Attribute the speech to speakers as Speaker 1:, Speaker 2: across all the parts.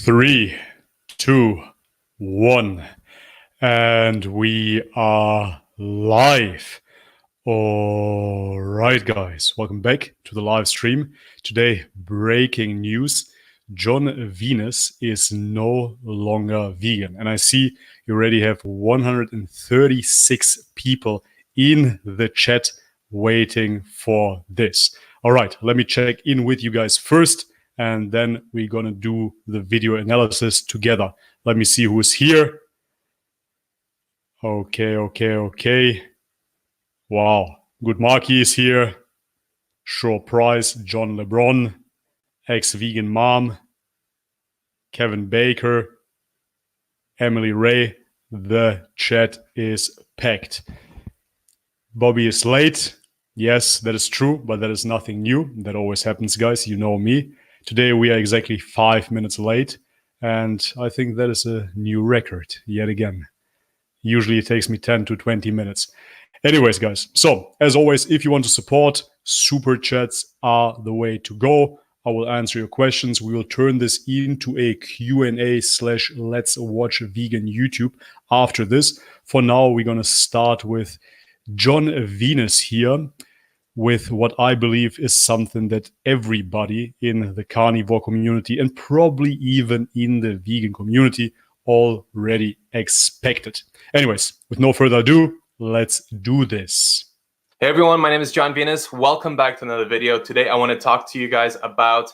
Speaker 1: Three, two, one, and we are live. All right, guys, welcome back to the live stream. Today, breaking news. JON Venus is no longer vegan. And I see you already have 136 people in the chat waiting for this. All right, let me check in with you guys first, and then we're going to do the video analysis together. Let me see who's here. Okay. Wow. Good Marquis is here. Sure Price, John LeBron, ex-vegan mom, Kevin Baker, Emily Ray. The chat is packed. Bobby is late. Yes, that is true, but that is nothing new. That always happens, guys. You know me. Today we are exactly 5 minutes late, and I think that is a new record yet again. Usually it takes me 10 to 20 minutes. Anyways, guys, so as always, if you want to support, super chats are the way to go. I will answer your questions. We will turn this into a Q&A / Let's Watch Vegan YouTube after this. For now, we're going to start with JON Venus here, with what I believe is something that everybody in the carnivore community and probably even in the vegan community already expected. Anyways, with no further ado, let's do this.
Speaker 2: Hey everyone, my name is JON Venus. Welcome back to another video. Today I want to talk to you guys about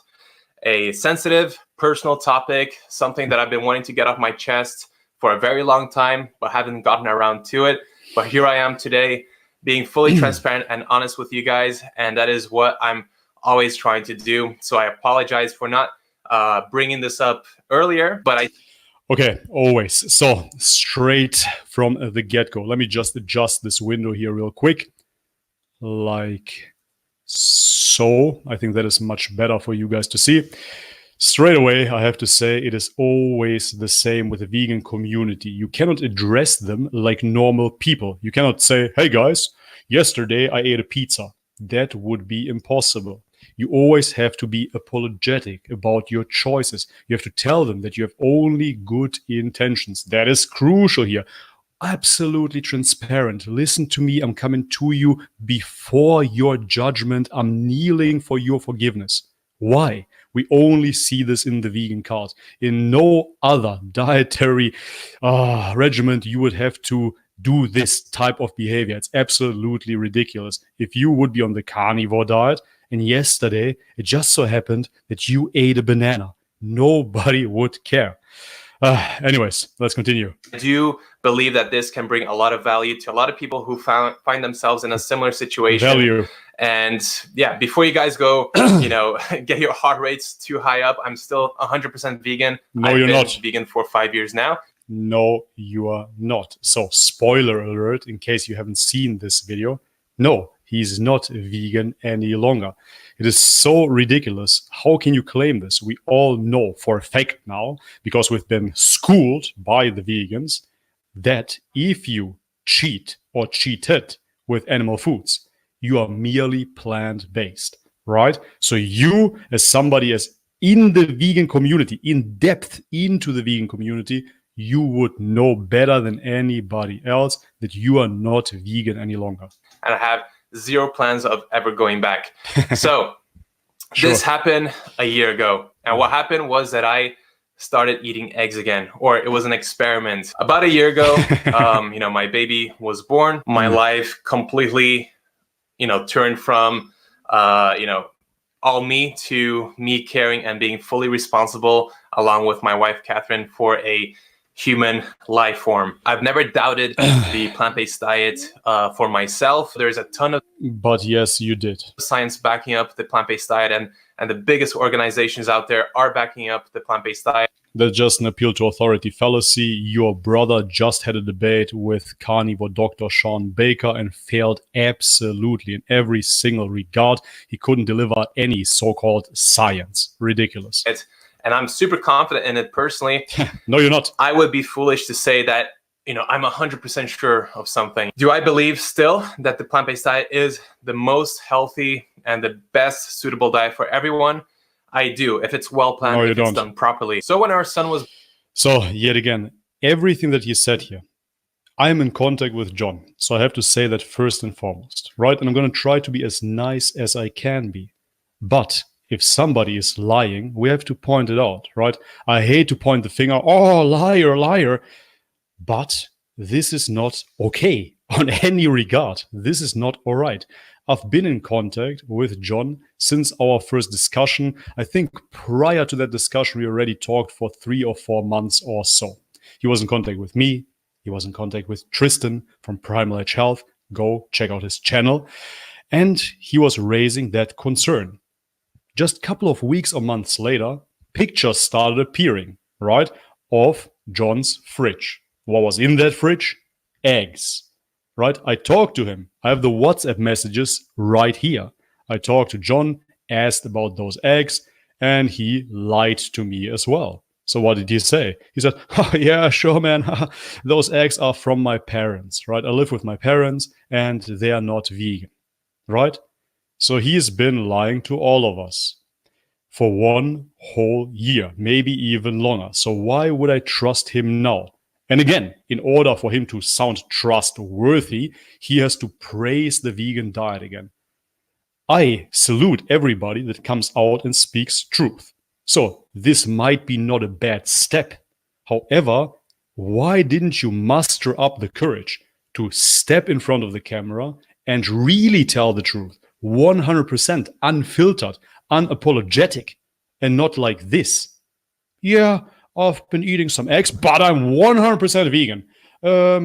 Speaker 2: a sensitive, personal topic, something that I've been wanting to get off my chest for a very long time, but haven't gotten around to it. But here I am today, being fully transparent and honest with you guys, and that is what I'm always trying to do. So I apologize for not bringing this up earlier, but
Speaker 1: Okay, always. So straight from the get-go. Let me just adjust this window here real quick. Like so. I think that is much better for you guys to see. Straight away, I have to say it is always the same with the vegan community. You cannot address them like normal people. You cannot say, hey guys, yesterday I ate a pizza. That would be impossible. You always have to be apologetic about your choices. You have to tell them that you have only good intentions. That is crucial here. Absolutely transparent. Listen to me. I'm coming to you before your judgment. I'm kneeling for your forgiveness. Why? We only see this in the vegan cult. In no other dietary regimen, you would have to do this type of behavior. It's absolutely ridiculous. If you would be on the carnivore diet, and yesterday it just so happened that you ate a banana, nobody would care. Anyways, let's continue.
Speaker 2: I do believe that this can bring a lot of value to a lot of people who find themselves in a similar situation.
Speaker 1: Value.
Speaker 2: And yeah, before you guys go, get your heart rates too high up, I'm still 100% vegan.
Speaker 1: No, you're not.
Speaker 2: I've been vegan for 5 years now.
Speaker 1: No, you are not. So, spoiler alert, in case you haven't seen this video. No, he's not vegan any longer. It is so ridiculous. How can you claim this? We all know for a fact now, because we've been schooled by the vegans, that if you cheat or cheated with animal foods, you are merely plant-based, right? So you, as somebody as in the vegan community, in depth into the vegan community, you would know better than anybody else that you are not vegan any longer.
Speaker 2: And I have zero plans of ever going back. So This happened a year ago. And what happened was that I started eating eggs again, or it was an experiment. About a year ago, my baby was born. My life completely, turned from, all me to me caring and being fully responsible along with my wife, Catherine, for a human life form. I've never doubted the plant-based diet for myself. There's a ton of
Speaker 1: But yes, you did.
Speaker 2: science backing up the plant-based diet, and the biggest organizations out there are backing up the plant-based diet.
Speaker 1: That's just an appeal to authority fallacy. Your brother just had a debate with carnivore Dr. Sean Baker and failed absolutely in every single regard. He couldn't deliver any so-called science. Ridiculous.
Speaker 2: And I'm super confident in it personally.
Speaker 1: No, you're not.
Speaker 2: I would be foolish to say that, I'm 100% sure of something. Do I believe still that the plant-based diet is the most healthy and the best suitable diet for everyone? I do, if it's well planned,
Speaker 1: No, you
Speaker 2: if it's
Speaker 1: don't.
Speaker 2: done properly. So when our son was
Speaker 1: So, yet again, everything that he said here, I'm in contact with John. So I have to say that first and foremost, right? And I'm going to try to be as nice as I can be. But if somebody is lying, we have to point it out, right? I hate to point the finger, oh, liar, liar. But this is not okay on any regard. This is not all right. I've been in contact with John since our first discussion. I think prior to that discussion, we already talked for 3 or 4 months or so. He was in contact with me. He was in contact with Tristan from Primal Edge Health. Go check out his channel. And he was raising that concern. Just a couple of weeks or months later, pictures started appearing, right, of John's fridge. What was in that fridge? Eggs, right? I talked to him. I have the WhatsApp messages right here. I talked to John, asked about those eggs, and he lied to me as well. So what did he say? He said, oh, yeah, sure, man. Those eggs are from my parents, right? I live with my parents and they are not vegan, right? So he's been lying to all of us for 1 whole year, maybe even longer. So why would I trust him now? And again, in order for him to sound trustworthy, he has to praise the vegan diet again. I salute everybody that comes out and speaks truth. So this might be not a bad step. However, why didn't you muster up the courage to step in front of the camera and really tell the truth? 100% unfiltered, unapologetic, and not like this. Yeah, I've been eating some eggs, but I'm 100% vegan.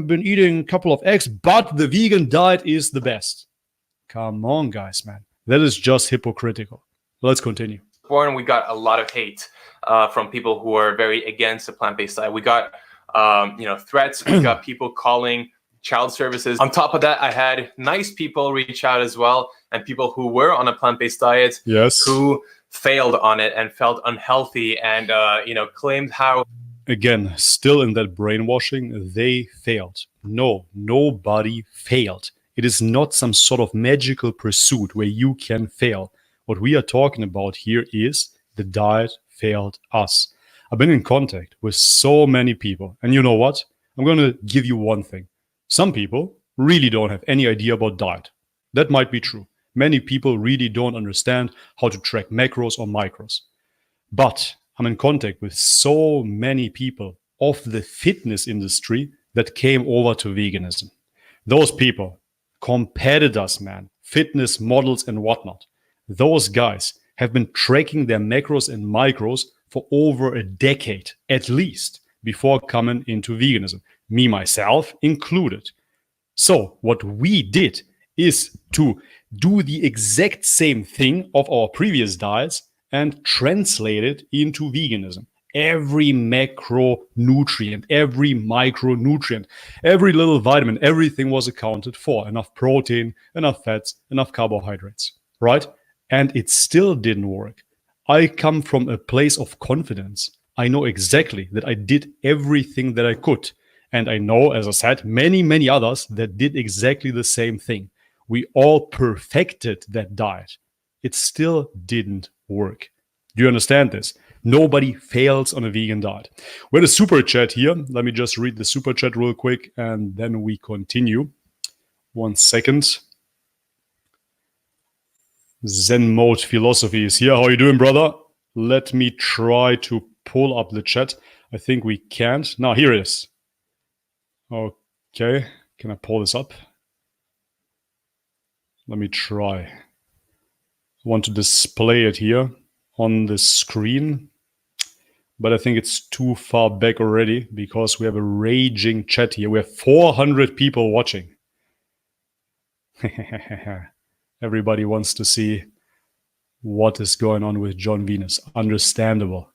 Speaker 1: Been eating a couple of eggs, but the vegan diet is the best. Come on, guys, man. That is just hypocritical. Let's continue.
Speaker 2: born, we got a lot of hate from people who are very against the plant-based diet. We got threats. We got people calling child services. On top of that, I had nice people reach out as well, and people who were on a plant-based diet,
Speaker 1: Yes,
Speaker 2: who failed on it and felt unhealthy and claimed how.
Speaker 1: Again, still in that brainwashing, they failed. No, nobody failed. It is not some sort of magical pursuit where you can fail. What we are talking about here is the diet failed us. I've been in contact with so many people, and you know what? I'm going to give you one thing. Some people really don't have any idea about diet. That might be true. Many people really don't understand how to track macros or micros. But I'm in contact with so many people of the fitness industry that came over to veganism. Those people, competitors, man, fitness models and whatnot, those guys have been tracking their macros and micros for over a decade, at least, before coming into veganism, me, myself included. So what we did is to do the exact same thing of our previous diets and translate it into veganism. Every macronutrient, every micronutrient, every little vitamin, everything was accounted for. Enough protein, enough fats, enough carbohydrates, right? And it still didn't work. I come from a place of confidence. I know exactly that I did everything that I could. And I know, as I said, many others that did exactly the same thing. We all perfected that diet. It still didn't work. Do you understand this? Nobody fails on a vegan diet. We had a super chat here. Let me just read the super chat real quick and then we continue. 1 second. Zen Mode Philosophy is here. How are you doing, brother? Let me try to pull up the chat. I think we can't. Now, here it is. Okay. Can I pull this up? Let me try. I want to display it here on the screen, but I think it's too far back already because we have a raging chat here. We have 400 people watching. Everybody wants to see what is going on with John Venus. Understandable.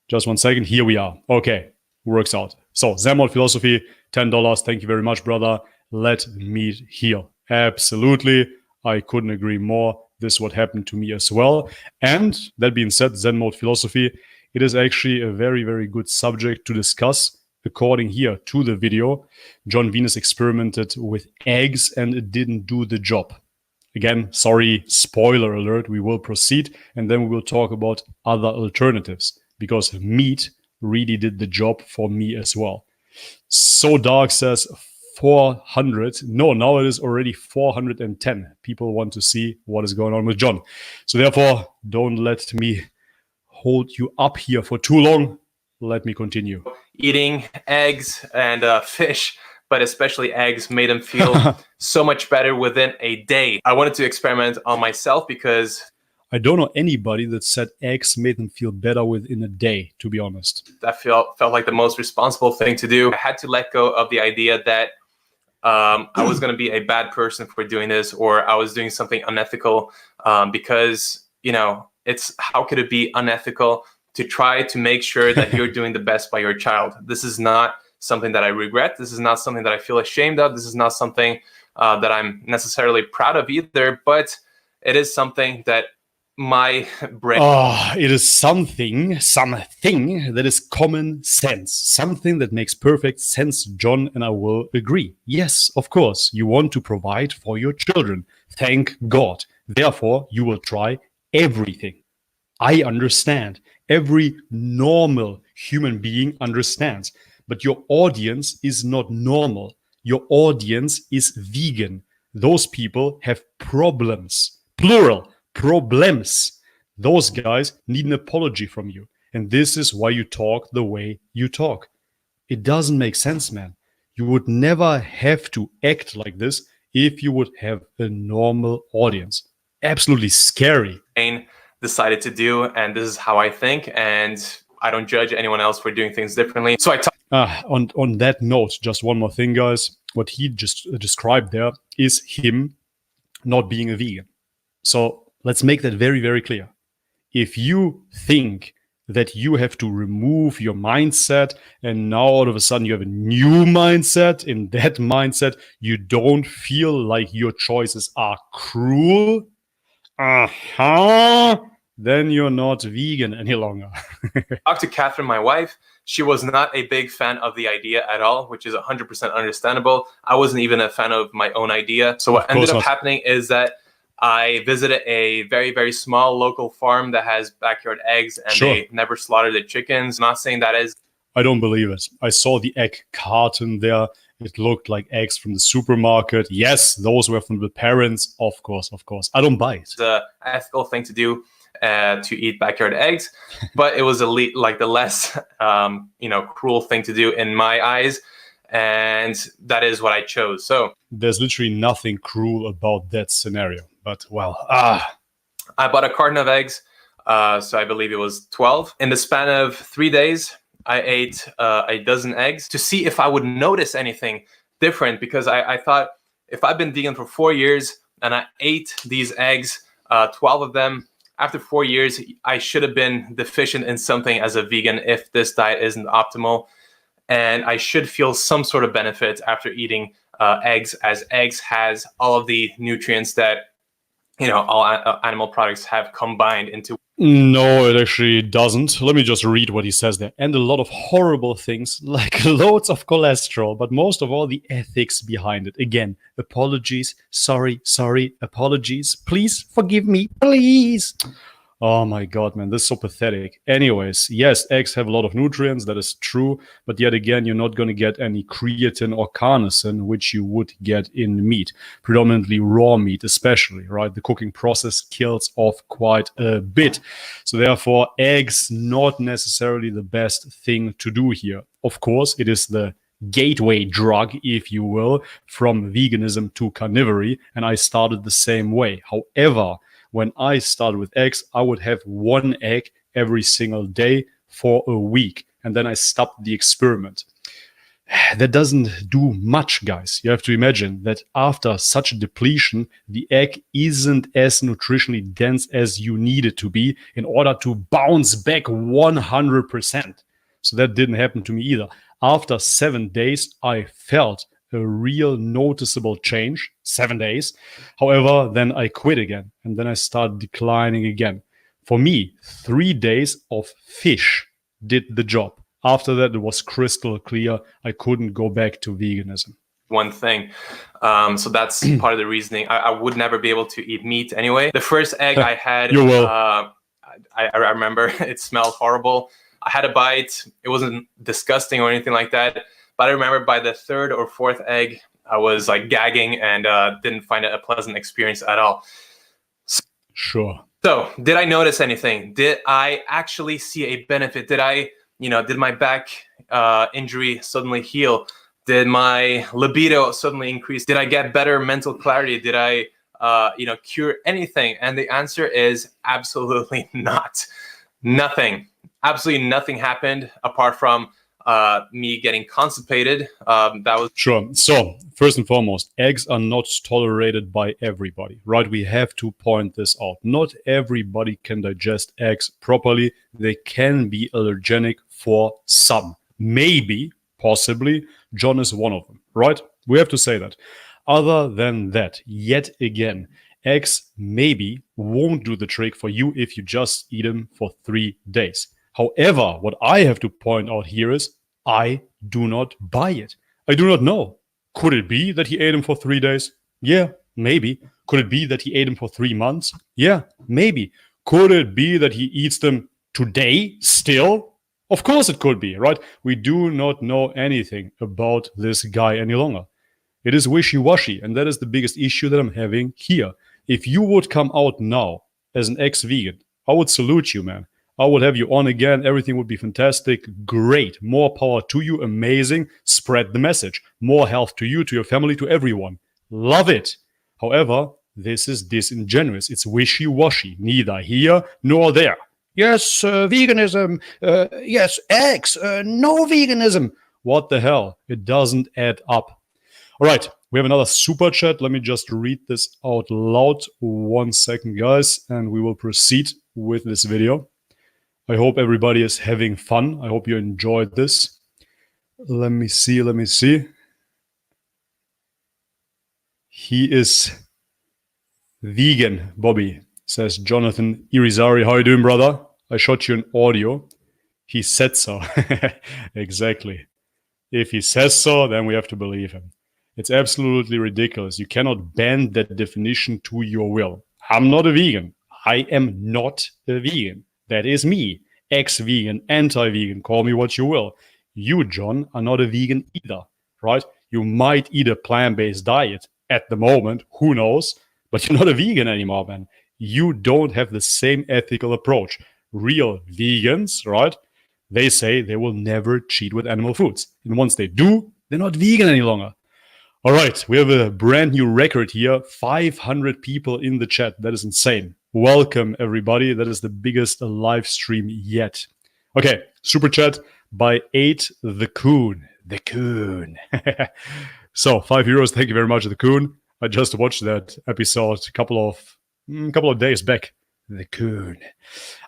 Speaker 1: Just 1 second. Here we are. Okay. Works out. So, Zen Mode Philosophy, $10. Thank you very much, brother. Let meat heal. Absolutely. I couldn't agree more. This is what happened to me as well. And that being said, Zen Mode Philosophy, it is actually a very good subject to discuss. According here to the video, John Venus experimented with eggs and it didn't do the job. Again, sorry, spoiler alert, we will proceed and then we will talk about other alternatives because meat really did the job for me as well. So Dark says 400. No, now it is already 410. People want to see what is going on with John. So therefore, don't let me hold you up here for too long. Let me continue.
Speaker 2: Eating eggs and fish, but especially eggs, made him feel so much better within a day. I wanted to experiment on myself because
Speaker 1: I don't know anybody that said eggs made them feel better within a day, to be honest.
Speaker 2: that felt like the most responsible thing to do. I had to let go of the idea that I was going to be a bad person for doing this, or I was doing something unethical, because, you know, it's how could it be unethical to try to make sure that you're doing the best by your child? This is not something that I regret. This is not something that I feel ashamed of. This is not something that I'm necessarily proud of either, but it is something that my brain...
Speaker 1: it is something that is common sense. Something that makes perfect sense, John, and I will agree. Yes, of course, you want to provide for your children. Thank God. Therefore, you will try everything. I understand. Every normal human being understands. But your audience is not normal. Your audience is vegan. Those people have problems. Plural. Problems. Those guys need an apology from you. And this is why you talk the way you talk. It doesn't make sense, man. You would never have to act like this if you would have a normal audience. Absolutely scary.
Speaker 2: Decided to do, and this is how I think, and I don't judge anyone else for doing things differently. So
Speaker 1: on that note, just one more thing, guys. What he just described there is him not being a vegan. So let's make that very, very clear. If you think that you have to remove your mindset and now all of a sudden you have a new mindset, in that mindset you don't feel like your choices are cruel, then you're not vegan any longer.
Speaker 2: Talked to Catherine, my wife. She was not a big fan of the idea at all, which is 100% understandable. I wasn't even a fan of my own idea. So what ended up happening is that I visited a very, very small local farm that has backyard eggs, and they never slaughtered the chickens. I'm not saying that is...
Speaker 1: I don't believe it. I saw the egg carton there. It looked like eggs from the supermarket. Yes, those were from the parents. Of course. I don't buy it.
Speaker 2: It's an ethical thing to do, to eat backyard eggs, but it was the less, cruel thing to do in my eyes. And that is what I chose. So
Speaker 1: there's literally nothing cruel about that scenario. But, well,
Speaker 2: I bought a carton of eggs. So I believe it was 12. In the span of 3 days, I ate a dozen eggs to see if I would notice anything different, because I thought, if I've been vegan for 4 years and I ate these eggs, 12 of them, after 4 years, I should have been deficient in something as a vegan if this diet isn't optimal. And I should feel some sort of benefit after eating eggs, as eggs has all of the nutrients that, all animal products have combined into.
Speaker 1: No, it actually doesn't. Let me just read what he says there. And a lot of horrible things, like loads of cholesterol, but most of all, the ethics behind it. Again, apologies, sorry, apologies. Please forgive me, please. Oh my God, man, this is so pathetic. Anyways, yes, eggs have a lot of nutrients, that is true. But yet again, you're not going to get any creatine or carnosine, which you would get in meat, predominantly raw meat especially, right? The cooking process kills off quite a bit. So therefore, eggs not necessarily the best thing to do here. Of course, it is the gateway drug, if you will, from veganism to carnivory. And I started the same way. However, when I started with eggs, I would have 1 egg every single day for a week. And then I stopped the experiment. That doesn't do much, guys. You have to imagine that after such a depletion, the egg isn't as nutritionally dense as you need it to be in order to bounce back 100%. So that didn't happen to me either. After 7 days, I felt a real noticeable change, 7 days. However, then I quit again, and then I started declining again. For me, 3 days of fish did the job. After that, it was crystal clear. I couldn't go back to veganism.
Speaker 2: one thing. So that's part of the reasoning. I would never be able to eat meat anyway. The first egg I had,
Speaker 1: You will.
Speaker 2: I remember it smelled horrible. I had a bite. It wasn't disgusting or anything like that. But I remember by the third or fourth egg, I was like gagging and didn't find it a pleasant experience at all.
Speaker 1: Sure.
Speaker 2: So did I notice anything? Did I actually see a benefit? Did my back injury suddenly heal? Did my libido suddenly increase? Did I get better mental clarity? Did I, cure anything? And the answer is absolutely not. Nothing. Absolutely nothing happened apart from me getting constipated. That was
Speaker 1: sure. So first and foremost, eggs are not tolerated by everybody, right? We have to point this out. Not everybody can digest eggs properly. They can be allergenic for some. Maybe, possibly, John is one of them, right? We have to say that. Other than that, yet again, eggs maybe won't do the trick for you if you just eat them for 3 days. However, what I have to point out here is I do not buy it. I do not know. Could it be that he ate them for 3 days? Yeah, maybe. Could it be that he ate them for 3 months? Yeah, maybe. Could it be that he eats them today still? Of course it could be, right? We do not know anything about this guy any longer. It is wishy-washy, and that is the biggest issue that I'm having here. If you would come out now as an ex-vegan, I would salute you, man. I would have you on again. Everything would be fantastic. Great. More power to you. Amazing. Spread the message. More health to you, to your family, to everyone. Love it. However, this is disingenuous. It's wishy-washy. Neither here nor there. Yes, veganism. Yes, eggs. No veganism. What the hell? It doesn't add up. All right, we have another super chat. Let me just read this out loud. 1 second, guys, and we will proceed with this video. I hope everybody is having fun. I hope you enjoyed this. Let me see. He is vegan, Bobby, says Jonathan Irizarry. How are you doing, brother? I shot you an audio. He said so. Exactly. If he says so, then we have to believe him. It's absolutely ridiculous. You cannot bend that definition to your will. I'm not a vegan. I am not a vegan. That is me. Ex-vegan, anti-vegan, call me what you will. You, John, are not a vegan either, right? You might eat a plant-based diet at the moment, who knows? But you're not a vegan anymore, man. You don't have the same ethical approach. Real vegans, right? They say they will never cheat with animal foods. And once they do, they're not vegan any longer. All right, we have a brand new record here. 500 people in the chat. That is insane. Welcome, everybody. That is the biggest live stream yet. Okay, super chat by 8 the Coon. The Coon. So, €5. Thank you very much, the Coon. I just watched that episode a couple of days back. The Coon.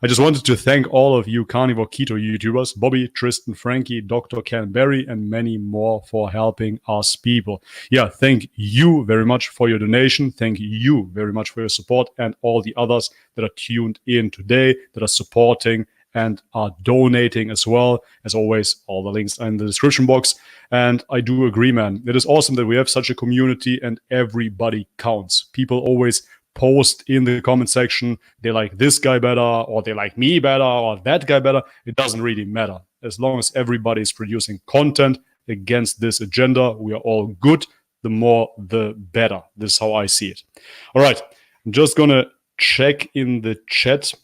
Speaker 1: I just wanted to thank all of you Carnivore Keto YouTubers, Bobby, Tristan, Frankie, Dr. Ken Berry, and many more for helping us people. Yeah, thank you very much for your donation. Thank you very much for your support, and all the others that are tuned in today, that are supporting and are donating as well. As always, all the links are in the description box. And I do agree, man. It is awesome that we have such a community and everybody counts. People always post in the comment section, they like this guy better, or they like me better, or that guy better. It doesn't really matter. As long as everybody is producing content against this agenda, we are all good. The more, the better. This is how I see it. All right. I'm just going to check in the chat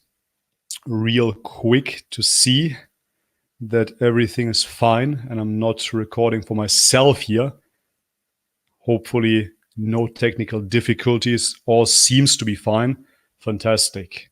Speaker 1: real quick to see that everything is fine and I'm not recording for myself here. Hopefully no technical difficulties. All seems to be fine. Fantastic.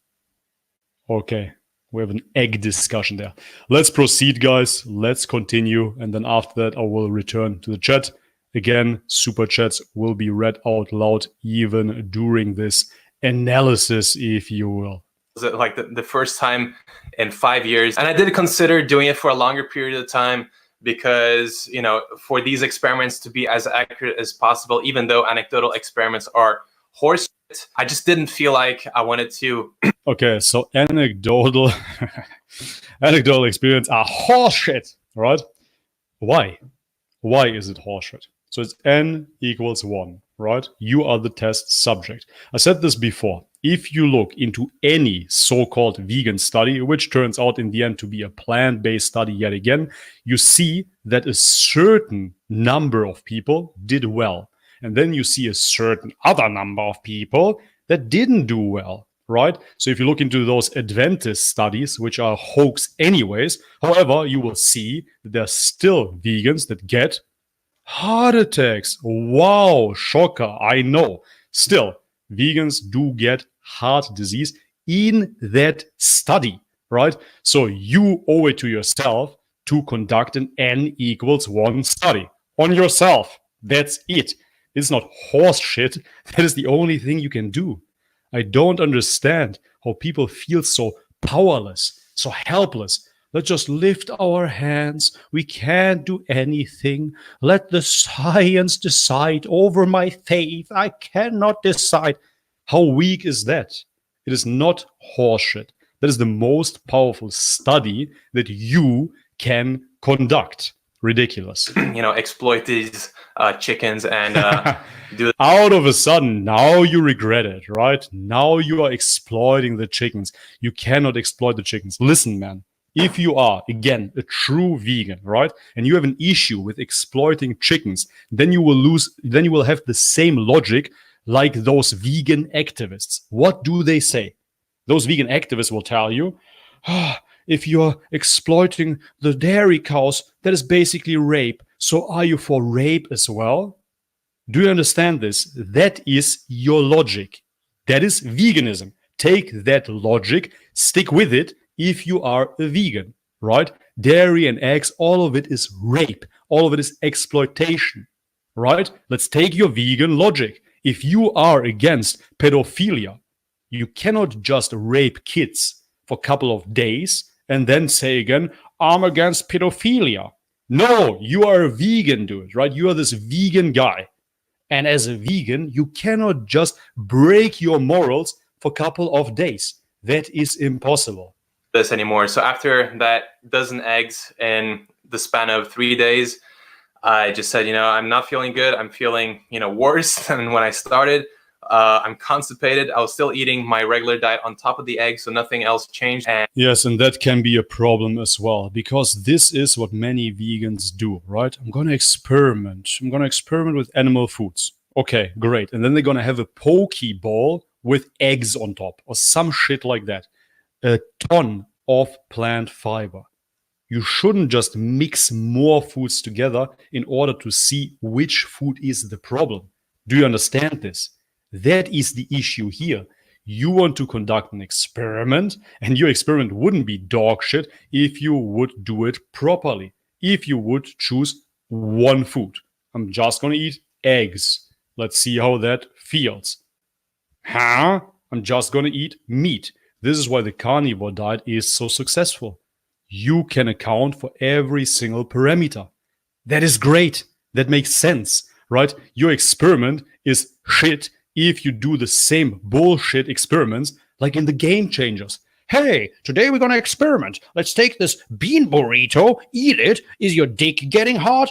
Speaker 1: Okay, we have an egg discussion there. Let's proceed, guys. Let's continue. And then after that, I will return to the chat. Again, super chats will be read out loud even during this analysis, if you will.
Speaker 2: Was it like the first time in 5 years? And I did consider doing it for a longer period of time, because, you know, for these experiments to be as accurate as possible, even though anecdotal experiments are horse shit, I just didn't feel like I wanted to.
Speaker 1: Okay, so anecdotal experience are horse shit, right? Why? Why is it horse shit? So it's n equals 1, right? You are the test subject. I said this before. If you look into any so-called vegan study, which turns out in the end to be a plant-based study yet again, you see that a certain number of people did well. And then you see a certain other number of people that didn't do well, right? So if you look into those Adventist studies, which are hoax anyways, however, you will see that there are still vegans that get heart attacks. Wow, shocker, I know. Still, vegans do get heart disease in that study, right? So you owe it to yourself to conduct an n equals 1 study on yourself. That's it. It's not horse shit. That is the only thing you can do. I don't understand how people feel so powerless, so helpless. Let's just lift our hands. We can't do anything. Let the science decide over my faith. I cannot decide. How weak is that? It is not horseshit. That is the most powerful study that you can conduct. Ridiculous.
Speaker 2: Exploit these chickens and do.
Speaker 1: Out of a sudden, now you regret it, right? Now you are exploiting the chickens. You cannot exploit the chickens. Listen, man. If you are, again, a true vegan, right, and you have an issue with exploiting chickens, then you will have the same logic like those vegan activists. What do they say? Those vegan activists will tell you, if you're exploiting the dairy cows, that is basically rape. So are you for rape as well? Do you understand this? That is your logic. That is veganism. Take that logic, stick with it if you are a vegan, right? Dairy and eggs, all of it is rape. All of it is exploitation, right? Let's take your vegan logic. If you are against pedophilia, you cannot just rape kids for a couple of days and then say again, I'm against pedophilia. No, you are a vegan, dude, right? You are this vegan guy. And as a vegan, you cannot just break your morals for a couple of days. That is impossible.
Speaker 2: This anymore. So after that dozen eggs in the span of 3 days, I just said, I'm not feeling good. I'm feeling, worse than when I started. I'm constipated. I was still eating my regular diet on top of the egg, so nothing else changed.
Speaker 1: Yes, and that can be a problem as well, because this is what many vegans do, right? I'm going to experiment. I'm going to experiment with animal foods. Okay, great. And then they're going to have a poke bowl with eggs on top or some shit like that. A ton of plant fiber. You shouldn't just mix more foods together in order to see which food is the problem. Do you understand this? That is the issue here. You want to conduct an experiment, and your experiment wouldn't be dog shit if you would do it properly. If you would choose one food. I'm just going to eat eggs. Let's see how that feels. I'm just going to eat meat. This is why the carnivore diet is so successful. You can account for every single parameter. That is great. That makes sense, right? Your experiment is shit if you do the same bullshit experiments like in the Game Changers. Hey, today we're going to experiment. Let's take this bean burrito, eat it. Is your dick getting hard?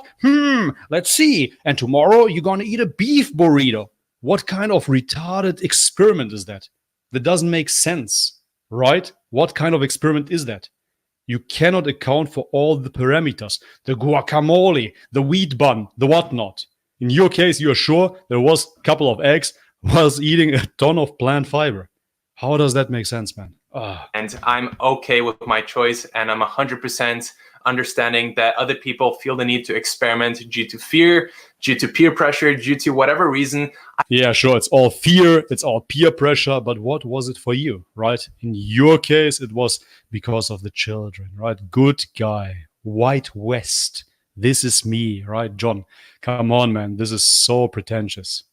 Speaker 1: Let's see. And tomorrow you're going to eat a beef burrito. What kind of retarded experiment is that? That doesn't make sense, right? What kind of experiment is that? You cannot account for all the parameters. The guacamole, the wheat bun, the whatnot. In your case, you're sure there was a couple of eggs whilst eating a ton of plant fiber. How does that make sense, man?
Speaker 2: And I'm okay with my choice, and I'm 100% understanding that other people feel the need to experiment due to fear, due to peer pressure, due to whatever reason.
Speaker 1: Yeah, sure, it's all fear, it's all peer pressure, but what was it for you, right? In your case, it was because of the children, right? Good guy, White West. This is me, right, John? Come on, man, this is so pretentious.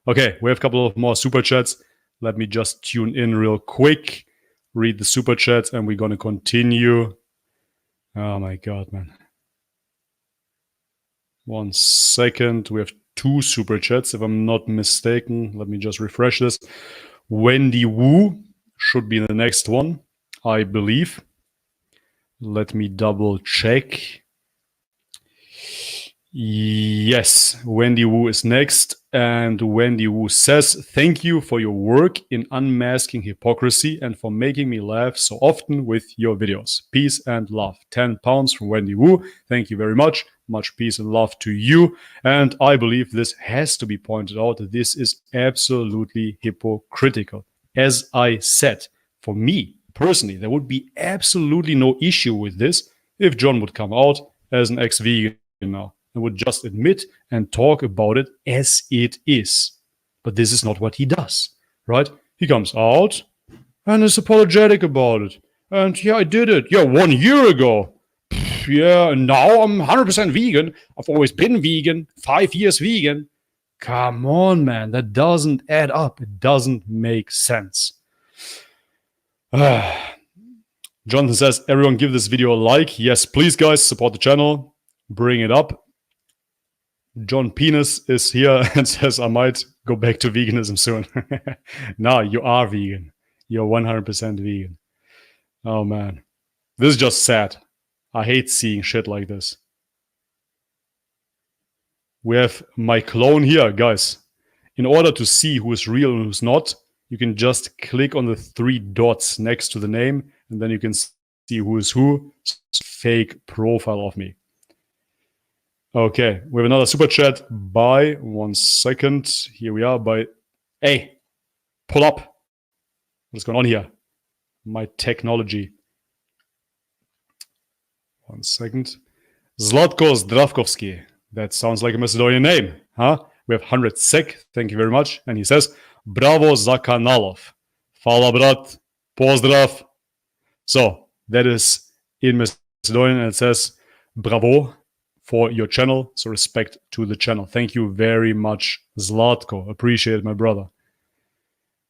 Speaker 1: Okay, we have a couple of more super chats. Let me just tune in real quick, read the super chats, and we're going to continue. Oh my God, man. 1 second. We have 2 super chats, if I'm not mistaken. Let me just refresh this. Wendy Wu should be the next one, I believe. Let me double check. Yes, Wendy Wu is next. And Wendy Wu says, thank you for your work in unmasking hypocrisy and for making me laugh so often with your videos. Peace and love. 10 pounds from Wendy Wu. Thank you very much. Much peace and love to you. And I believe this has to be pointed out that this is absolutely hypocritical. As I said, for me personally, there would be absolutely no issue with this if John would come out as an ex-vegan now and would just admit and talk about it as it is. But this is not what he does, right? He comes out and is apologetic about it. And yeah, I did it. Yeah, 1 year ago. Yeah, and now I'm 100% vegan. I've always been vegan. 5 years vegan. Come on, man. That doesn't add up. It doesn't make sense. Jonathan says, everyone give this video a like. Yes, please, guys, support the channel. Bring it up. John Penis is here and says, I might go back to veganism soon. No, you are vegan. You're 100% vegan. Oh, man. This is just sad. I hate seeing shit like this. We have my clone here, guys. In order to see who is real and who's not, you can just click on the 3 dots next to the name, and then you can see who is who. Fake profile of me. Okay, we have another super chat by 1 second. Here we are by, hey, pull up. What's going on here? My technology. 1 second. Zlatko Zdravkovsky. That sounds like a Macedonian name, huh? We have 100 sek. Thank you very much. And he says, Bravo za kanalov. Hvala brat. Pozdrav. So that is in Macedonian, and it says, bravo for your channel. So respect to the channel. Thank you very much, Zlatko. Appreciate it, my brother.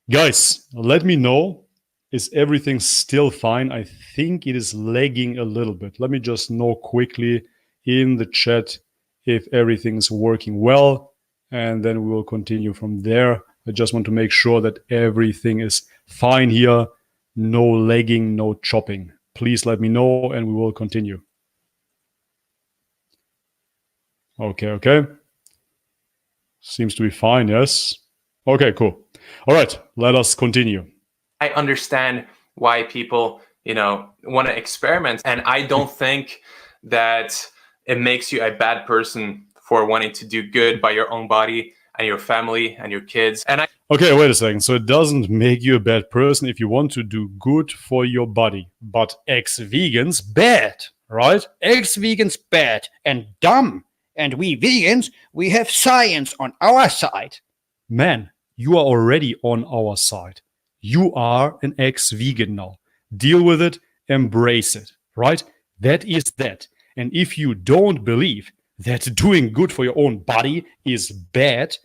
Speaker 1: Guys, let me know. Is everything still fine? I think it is lagging a little bit. Let me just know quickly in the chat if everything is working well, and then we will continue from there. I just want to make sure that everything is fine here. No lagging, no chopping. Please let me know and we will continue. Okay. Seems to be fine, yes? Okay, cool. All right, let us continue.
Speaker 2: I understand why people, want to experiment. And I don't think that it makes you a bad person for wanting to do good by your own body and your family and your kids.
Speaker 1: Okay, wait a second. So it doesn't make you a bad person if you want to do good for your body. But ex-vegans, bad, right?
Speaker 3: Ex-vegans, bad and dumb. And we vegans, we have science on our side.
Speaker 1: Man, you are already on our side. You are an ex-vegan now. Deal with it, embrace it, right? That is that. And if you don't believe that doing good for your own body is bad,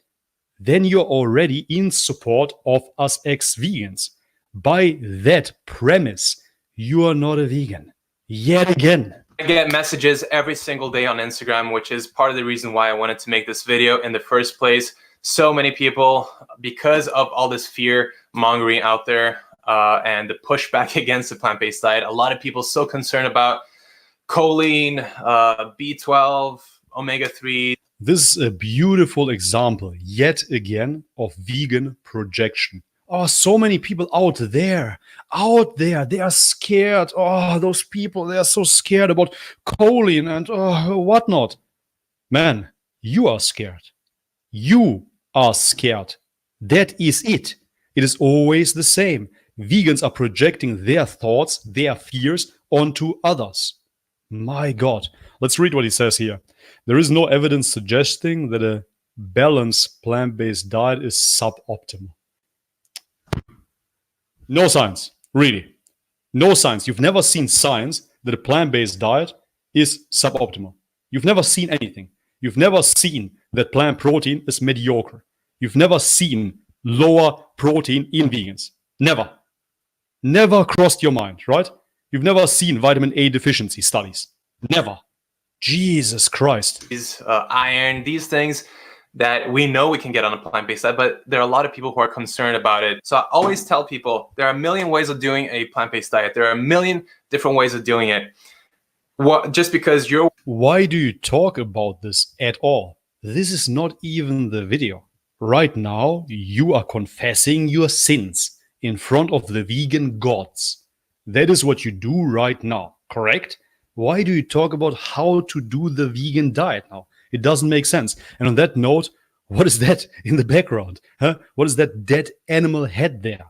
Speaker 1: then you're already in support of us ex-vegans. By that premise, you are not a vegan. Yet again.
Speaker 2: I get messages every single day on Instagram, which is part of the reason why I wanted to make this video in the first place. So many people, because of all this fear mongering out there and the pushback against the plant-based diet, a lot of people so concerned about choline, B12, omega-3.
Speaker 1: This is a beautiful example, yet again, of vegan projection. Oh, so many people out there, they are scared. Oh, those people, they are so scared about choline and whatnot. Man, you are scared. You are scared. That is it. It is always the same. Vegans are projecting their thoughts, their fears onto others. My God. Let's read what he says here. There is no evidence suggesting that a balanced plant-based diet is suboptimal. No science, really. No science. You've never seen science that a plant-based diet is suboptimal. You've never seen anything. You've never seen that plant protein is mediocre. You've never seen lower protein in vegans. Never. Never crossed your mind, right? You've never seen vitamin A deficiency studies. Never. Jesus Christ.
Speaker 2: These iron, these things that we know we can get on a plant-based diet, but there are a lot of people who are concerned about it. So I always tell people there are a million ways of doing a plant-based diet. There are a million different ways of doing it. Just because you're
Speaker 1: Why do you talk about this at all? This is not even the video. Right now, you are confessing your sins in front of the vegan gods. That is what you do right now, correct? Why do you talk about how to do the vegan diet now? It doesn't make sense. And on that note, what is that in the background? Huh? What is that dead animal head there?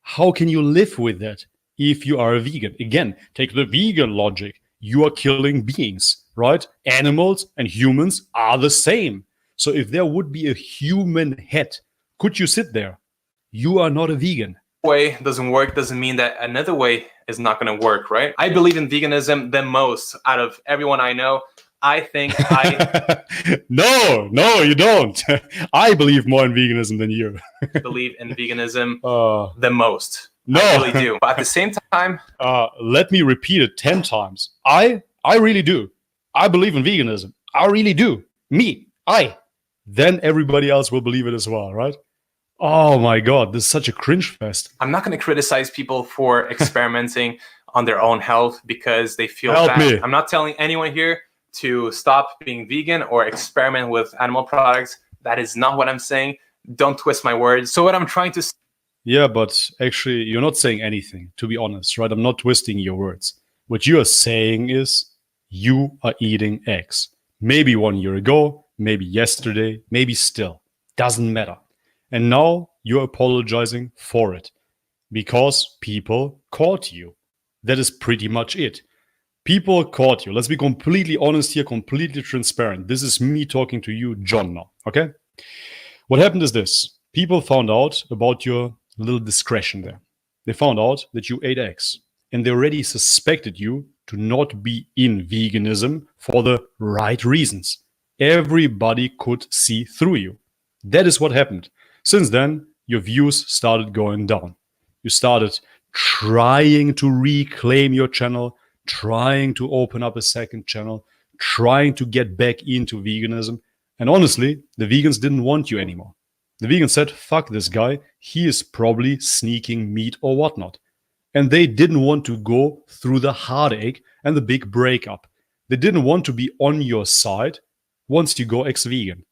Speaker 1: How can you live with that if you are a vegan? Again, take the vegan logic. You are killing beings, right? Animals and humans are the same. So if there would be a human head, could you sit there? You are not a vegan.
Speaker 2: Way doesn't work doesn't mean that another way is not going to work, right? I believe in veganism the most out of everyone I know. I think
Speaker 1: No, you don't. I believe more in veganism than you.
Speaker 2: believe in veganism the most.
Speaker 1: No.
Speaker 2: I really do. But at the same time,
Speaker 1: let me repeat it 10 times. I really do. I believe in veganism. I really do. Me, I. Then everybody else will believe it as well, right? Oh my God, this is such a cringe fest.
Speaker 2: I'm not going to criticize people for experimenting on their own health because they feel
Speaker 1: Help
Speaker 2: bad.
Speaker 1: me.
Speaker 2: I'm not telling anyone here to stop being vegan or experiment with animal products. That is not what I'm saying. Don't twist my words. So what I'm trying to say.
Speaker 1: Yeah, but actually, you're not saying anything, to be honest, right? I'm not twisting your words. What you are saying is you are eating eggs. Maybe 1 year ago, maybe yesterday, maybe still. Doesn't matter. And now you're apologizing for it because people caught you. That is pretty much it. People caught you. Let's be completely honest here, completely transparent. This is me talking to you, John, now, okay? What happened is this. People found out about your little discretion there. They found out that you ate eggs. And they already suspected you to not be in veganism for the right reasons. Everybody could see through you. That is what happened. Since then, your views started going down. You started trying to reclaim your channel, trying to open up a second channel, trying to get back into veganism. And honestly, the vegans didn't want you anymore. The vegans said, fuck this guy, he is probably sneaking meat or whatnot. And they didn't want to go through the heartache and the big breakup. They didn't want to be on your side once you go ex-vegan.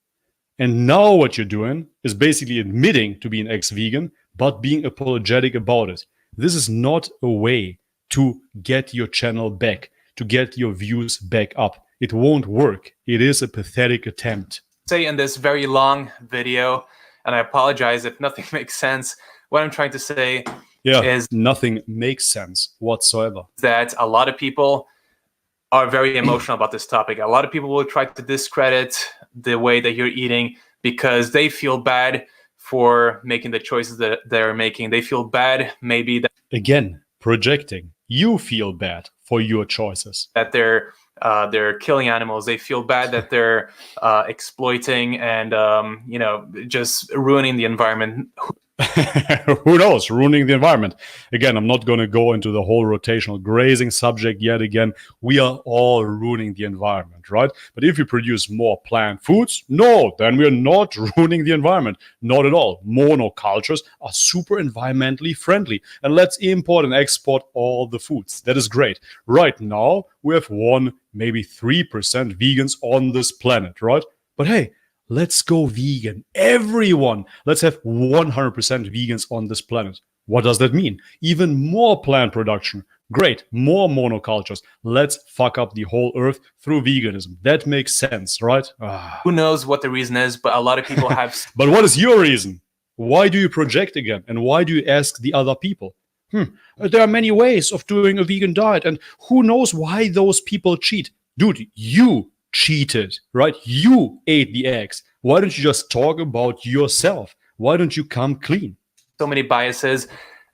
Speaker 1: And now what you're doing is basically admitting to being ex-vegan, but being apologetic about it. This is not a way to get your channel back, to get your views back up. It won't work. It is a pathetic attempt.
Speaker 2: Say in this very long video, and I apologize if nothing makes sense. What I'm trying to say is
Speaker 1: nothing makes sense whatsoever.
Speaker 2: That a lot of people are very emotional about this topic. A lot of people will try to discredit the way that you're eating because they feel bad for making the choices that they're making. They feel bad maybe that
Speaker 1: again, projecting. You feel bad for your choices.
Speaker 2: That they're killing animals. They feel bad that they're exploiting and just ruining the environment.
Speaker 1: Who knows? Ruining the environment. Again, I'm not going to go into the whole rotational grazing subject yet again. We are all ruining the environment, right? But if we produce more plant foods, no, then we're not ruining the environment. Not at all. Monocultures are super environmentally friendly. And let's import and export all the foods. That is great. Right now, we have 1, maybe 3% vegans on this planet, right? But hey, let's go vegan. Everyone. Let's have 100% vegans on this planet. What does that mean? Even more plant production. Great. More monocultures. Let's fuck up the whole earth through veganism. That makes sense, right?
Speaker 2: Who knows what the reason is, but a lot of people have...
Speaker 1: But what is your reason? Why do you project again? And why do you ask the other people? There are many ways of doing a vegan diet. And who knows why those people cheat? Dude, you cheated, right? You ate the eggs. Why don't you just talk about yourself? Why don't you come clean?
Speaker 2: So many biases,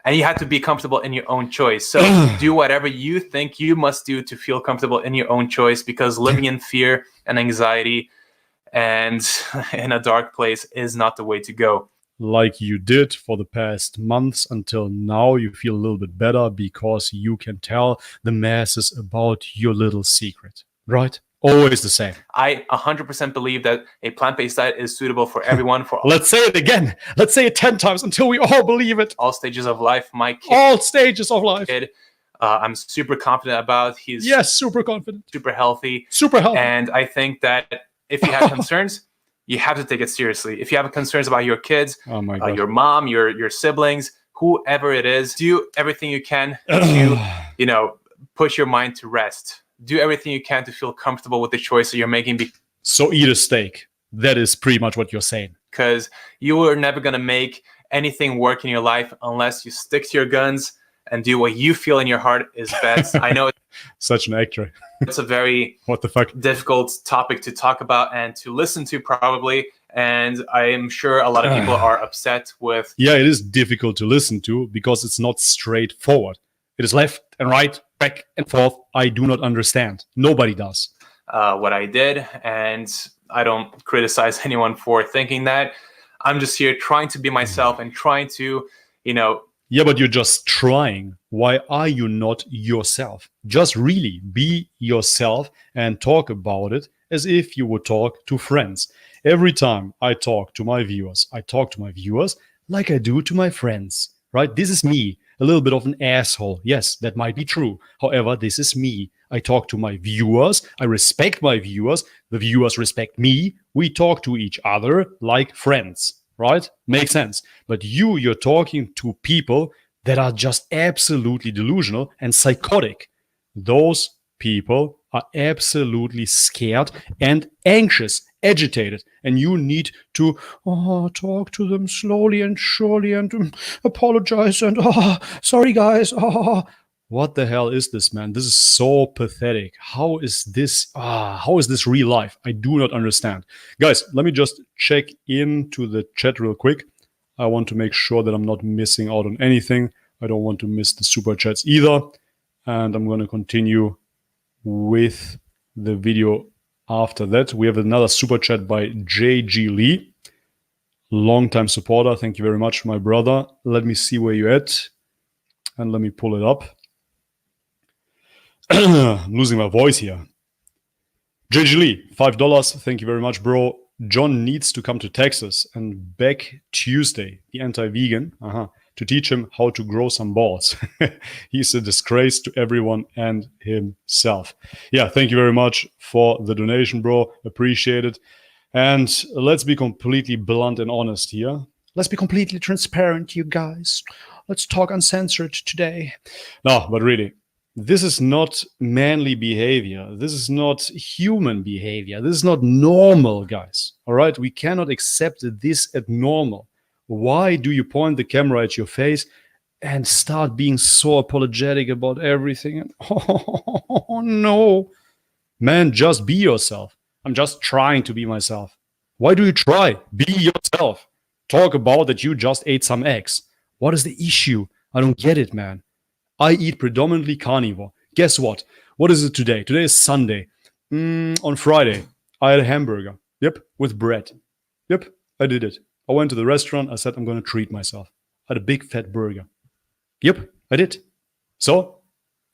Speaker 2: and you have to be comfortable in your own choice. So do whatever you think you must do to feel comfortable in your own choice, because living in fear and anxiety and in a dark place is not the way to go.
Speaker 1: Like you did for the past months until now, you feel a little bit better because you can tell the masses about your little secret, right? Always the same.
Speaker 2: I 100% believe that a plant-based diet is suitable for everyone. For
Speaker 1: Let's say it again. Let's say it 10 times until we all believe it.
Speaker 2: All stages of life. My kid,
Speaker 1: all stages of life.
Speaker 2: I'm super confident about. He's
Speaker 1: Yes, super confident.
Speaker 2: super healthy.
Speaker 1: Super healthy.
Speaker 2: And I think that if you have concerns, you have to take it seriously. If you have concerns about your kids,
Speaker 1: Oh my God.
Speaker 2: your mom, your siblings, whoever it is, do everything you can to, put your mind to rest. Do everything you can to feel comfortable with the choice that you're making.
Speaker 1: So eat a steak. That is pretty much what you're saying.
Speaker 2: Because you are never going to make anything work in your life unless you stick to your guns and do what you feel in your heart is best. I know
Speaker 1: Such an actor.
Speaker 2: it's a very
Speaker 1: What the fuck?
Speaker 2: difficult topic to talk about and to listen to probably. And I am sure a lot of people are upset with...
Speaker 1: Yeah, it is difficult to listen to because it's not straightforward. It is left and right, back and forth. I do not understand. Nobody does.
Speaker 2: What I did, and I don't criticize anyone for thinking that. I'm just here trying to be myself and trying to,
Speaker 1: Yeah, but you're just trying. Why are you not yourself? Just really be yourself and talk about it as if you would talk to friends. Every time I talk to my viewers, I talk to my viewers like I do to my friends, right? This is me, a little bit of an asshole. Yes, that might be true. However, this is me. I talk to my viewers. I respect my viewers. The viewers respect me. We talk to each other like friends. Right? Makes sense. But you're talking to people that are just absolutely delusional and psychotic. Those people are absolutely scared and anxious, agitated. And you need to talk to them slowly and surely and apologize and sorry guys. What the hell is this, man? This is so pathetic. How is this real life? I do not understand. Guys, let me just check into the chat real quick. I want to make sure that I'm not missing out on anything. I don't want to miss the super chats either. And I'm going to continue with the video after that. We have another super chat by JG Lee. Longtime supporter. Thank you very much, my brother. Let me see where you're at. And let me pull it up. I'm losing my voice here. JG Lee, $5. Thank you very much, bro. John needs to come to Texas and back Tuesday, the anti-vegan, to teach him how to grow some balls. He's a disgrace to everyone and himself. Yeah, thank you very much for the donation, bro. Appreciate it. And let's be completely blunt and honest here. Let's be completely transparent, you guys. Let's talk uncensored today. No, but really, this is not manly behavior. This is not human behavior. This is not normal, guys. All right? We cannot accept this as normal. Why do you point the camera at your face and start being so apologetic about everything? Oh, no. Man, just be yourself. I'm just trying to be myself. Why do you try? Be yourself. Talk about that you just ate some eggs. What is the issue? I don't get it, man. I eat predominantly carnivore. Guess what? What is it today? Today is Sunday. On Friday, I had a hamburger. Yep, with bread. Yep, I did it. I went to the restaurant. I said, I'm going to treat myself. I had a big fat burger. Yep, I did. So,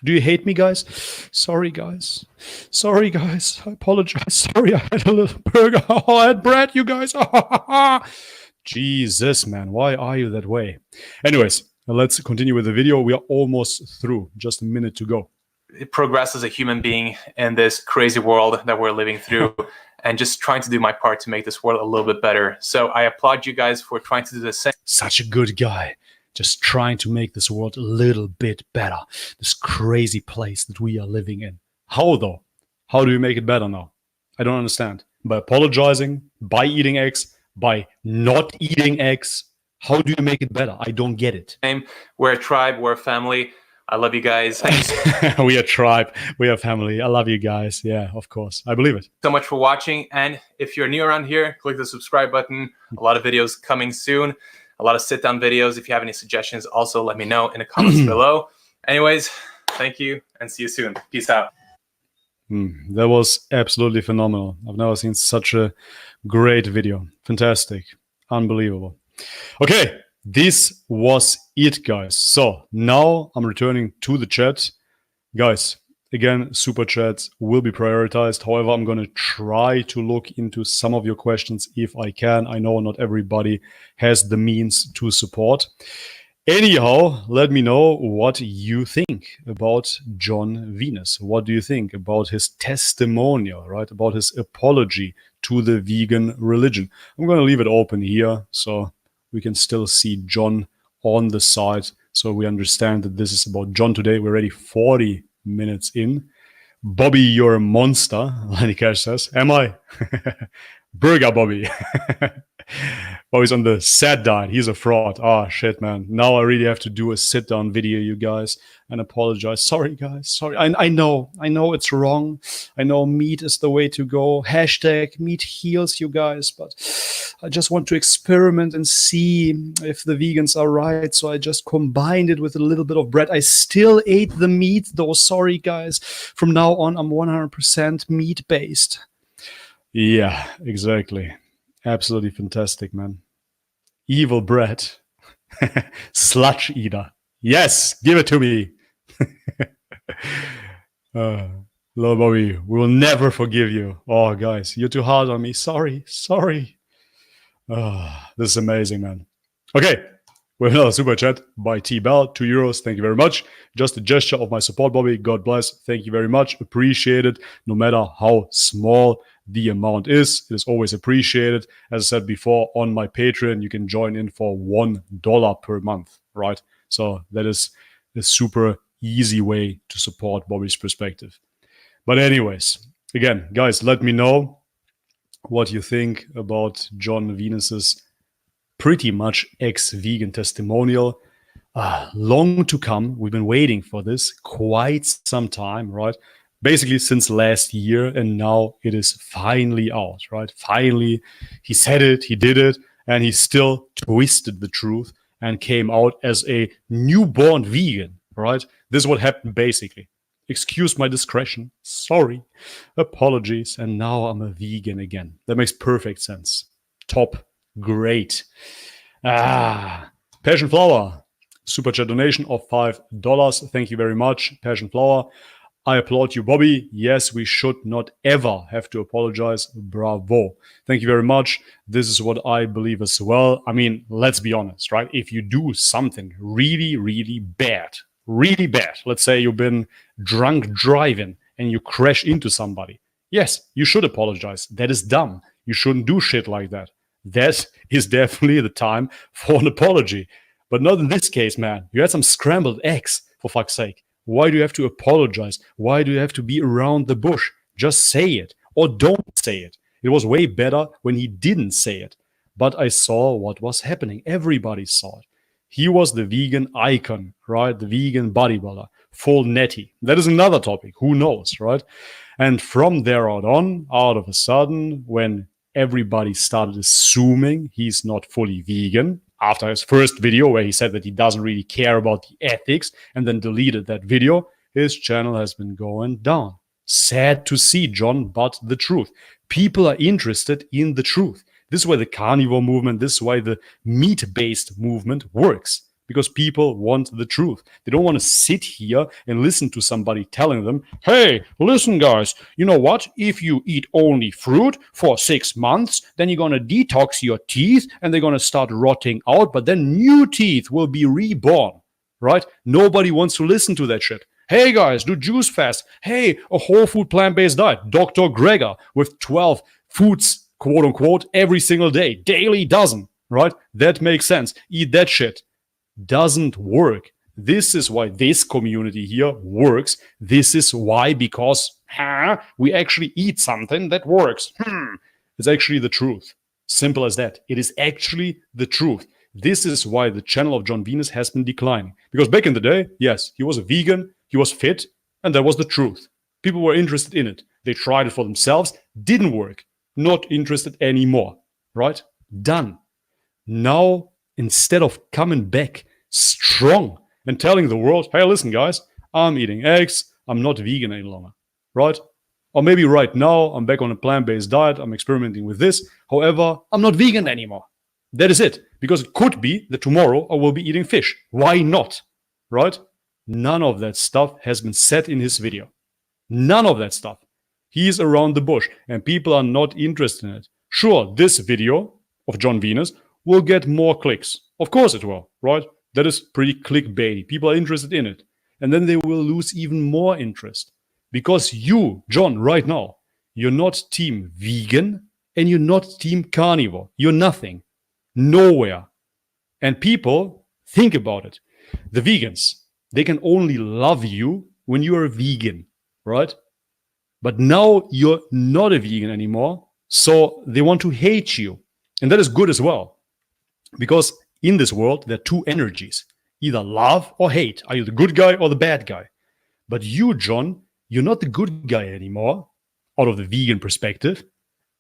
Speaker 1: do you hate me, guys? Sorry, guys. Sorry, guys. I apologize. Sorry, I had a little burger. Oh, I had bread, you guys. Jesus, man. Why are you that way? Anyways, let's continue with the video. We are almost through. Just a minute to go.
Speaker 2: Progress as a human being in this crazy world that we're living through and just trying to do my part to make this world a little bit better. So I applaud you guys for trying to do the same.
Speaker 1: Such a good guy. Just trying to make this world a little bit better. This crazy place that we are living in. How though? How do we make it better now? I don't understand. By apologizing, by eating eggs, by not eating eggs. How do you make it better? I don't get it.
Speaker 2: We're a tribe. We're a family. I love you guys. Thanks
Speaker 1: We are tribe. We are family. I love you guys. Yeah, of course. I believe it.
Speaker 2: so much for watching. And if you're new around here, click the subscribe button. A lot of videos coming soon. A lot of sit-down videos. If you have any suggestions, also let me know in the comments below. Anyways, thank you and see you soon. Peace out.
Speaker 1: That was absolutely phenomenal. I've never seen such a great video. Fantastic. Unbelievable. Okay, this was it, guys. So now I'm returning to the chat. Guys, again, super chats will be prioritized. However, I'm going to try to look into some of your questions if I can. I know not everybody has the means to support. Anyhow, let me know what you think about JON Venus. What do you think about his testimonial, right? About his apology to the vegan religion. I'm going to leave it open here so we can still see John on the side so we understand that this is about John today. We're already 40 minutes in. Bobby, you're a monster, Lenny Cash says. Am I? Burger Bobby. Bobby's on the sad diet. He's a fraud. Ah, shit, man. Now I really have to do a sit-down video, you guys, and apologize. Sorry, guys. Sorry. I know it's wrong. I know meat is the way to go. Hashtag meat heals, you guys. But I just want to experiment and see if the vegans are right. So I just combined it with a little bit of bread. I still ate the meat, though. Sorry, guys. From now on, I'm 100% meat-based. Yeah, exactly. Absolutely fantastic, man. Evil bread. Sludge eater. Yes, give it to me. Little Bobby, we will never forgive you. Oh, guys, you're too hard on me. Sorry. This is amazing, man. Okay, we have another super chat by T Bell, €2. Thank you very much. Just a gesture of my support, Bobby. God bless. Thank you very much. Appreciate it. No matter how small the amount is, it is always appreciated. As I said before, on my Patreon, you can join in for $1 per month, right? So that is a super easy way to support Bobby's perspective. But anyways, again, guys, let me know what you think about JON Venus's pretty much ex-vegan testimonial. Long to come. We've been waiting for this quite some time, right? Basically since last year, and now it is finally out, right? Finally, he said it, he did it, and he still twisted the truth and came out as a newborn vegan, right? This is what happened basically. Excuse my discretion. Sorry. Apologies. And now I'm a vegan again. That makes perfect sense. Top. Great. Passion Flower. Super chat donation of $5. Thank you very much, Passion Flower. I applaud you, Bobby. Yes, we should not ever have to apologize. Bravo. Thank you very much. This is what I believe as well. I mean, let's be honest, right? If you do something really, really bad, let's say you've been drunk driving and you crash into somebody. Yes, you should apologize. That is dumb. You shouldn't do shit like that. That is definitely the time for an apology. But not in this case, man. You had some scrambled eggs, for fuck's sake. Why do you have to apologize? Why do you have to be around the bush? Just say it or don't say it. It was way better when he didn't say it. But I saw what was happening. Everybody saw it. He was the vegan icon, right? The vegan bodybuilder, full netty. That is another topic. Who knows, right? And from there on, out of a sudden, when everybody started assuming he's not fully vegan, after his first video where he said that he doesn't really care about the ethics and then deleted that video, his channel has been going down. Sad to see, John, but the truth. People are interested in the truth. This is why the carnivore movement, this is why the meat-based movement works. Because people want the truth. They don't want to sit here and listen to somebody telling them, hey, listen, guys, you know what? If you eat only fruit for 6 months, then you're going to detox your teeth and they're going to start rotting out, but then new teeth will be reborn, right? Nobody wants to listen to that shit. Hey, guys, do juice fast. Hey, a whole food plant-based diet. Dr. Greger with 12 foods, quote unquote, every single day. Daily dozen, right? That makes sense. Eat that shit. Doesn't work. This is why this community here works. This is why, because we actually eat something that works. It's actually the truth. Simple as that. It is actually the truth. This is why the channel of JON Venus has been declining. Because back in the day, yes, he was a vegan, he was fit, and that was the truth. People were interested in it. They tried it for themselves, didn't work. Not interested anymore. Right? Done. Now, instead of coming back strong and telling the world, hey, listen, guys, I'm eating eggs. I'm not vegan any longer, right? Or maybe right now I'm back on a plant-based diet. I'm experimenting with this. However, I'm not vegan anymore. That is it. Because it could be that tomorrow I will be eating fish. Why not? Right? None of that stuff has been said in his video. None of that stuff. He's around the bush and people are not interested in it. Sure, this video of JON Venus will get more clicks. Of course it will, right? That is pretty clickbaity. People are interested in it. And then they will lose even more interest. Because you, John, right now, you're not team vegan and you're not team carnivore. You're nothing. Nowhere. And people think about it. The vegans, they can only love you when you are a vegan, right? But now you're not a vegan anymore, so they want to hate you. And that is good as well. Because in this world, there are two energies, either love or hate. Are you the good guy or the bad guy? But you, John, you're not the good guy anymore, out of the vegan perspective.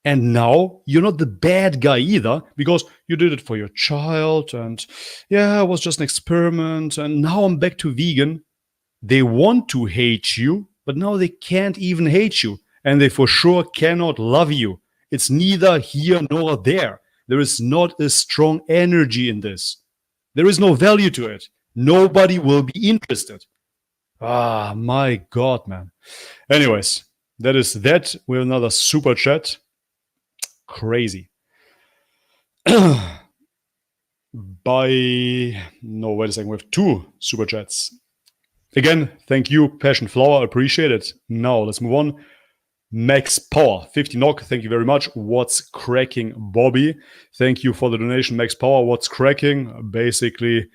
Speaker 1: And now you're not the bad guy either, because you did it for your child, and yeah, it was just an experiment, and now I'm back to vegan. They want to hate you, but now they can't even hate you, and they for sure cannot love you. It's neither here nor there. There is not a strong energy in this. There is no value to it. Nobody will be interested. Ah, my God, man. Anyways, that is that. We have another super chat. Crazy. No, wait a second. We have two super chats. Again, thank you, Passion Flower. Appreciate it. Now, let's move on. Max Power, 50 knock. Thank you very much. What's cracking, Bobby? Thank you for the donation, Max Power. What's cracking? Basically,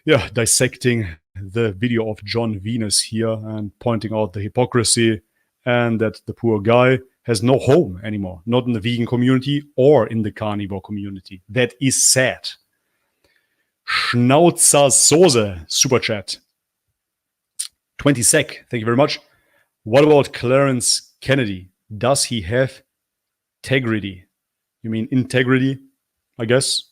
Speaker 1: yeah, dissecting the video of John Venus here and pointing out the hypocrisy and that the poor guy has no home anymore, not in the vegan community or in the carnivore community. That is sad. Schnauzer Soße, super chat. 20 sec, thank you very much. What about Clarence Kennedy? Does he have integrity? You mean integrity, I guess?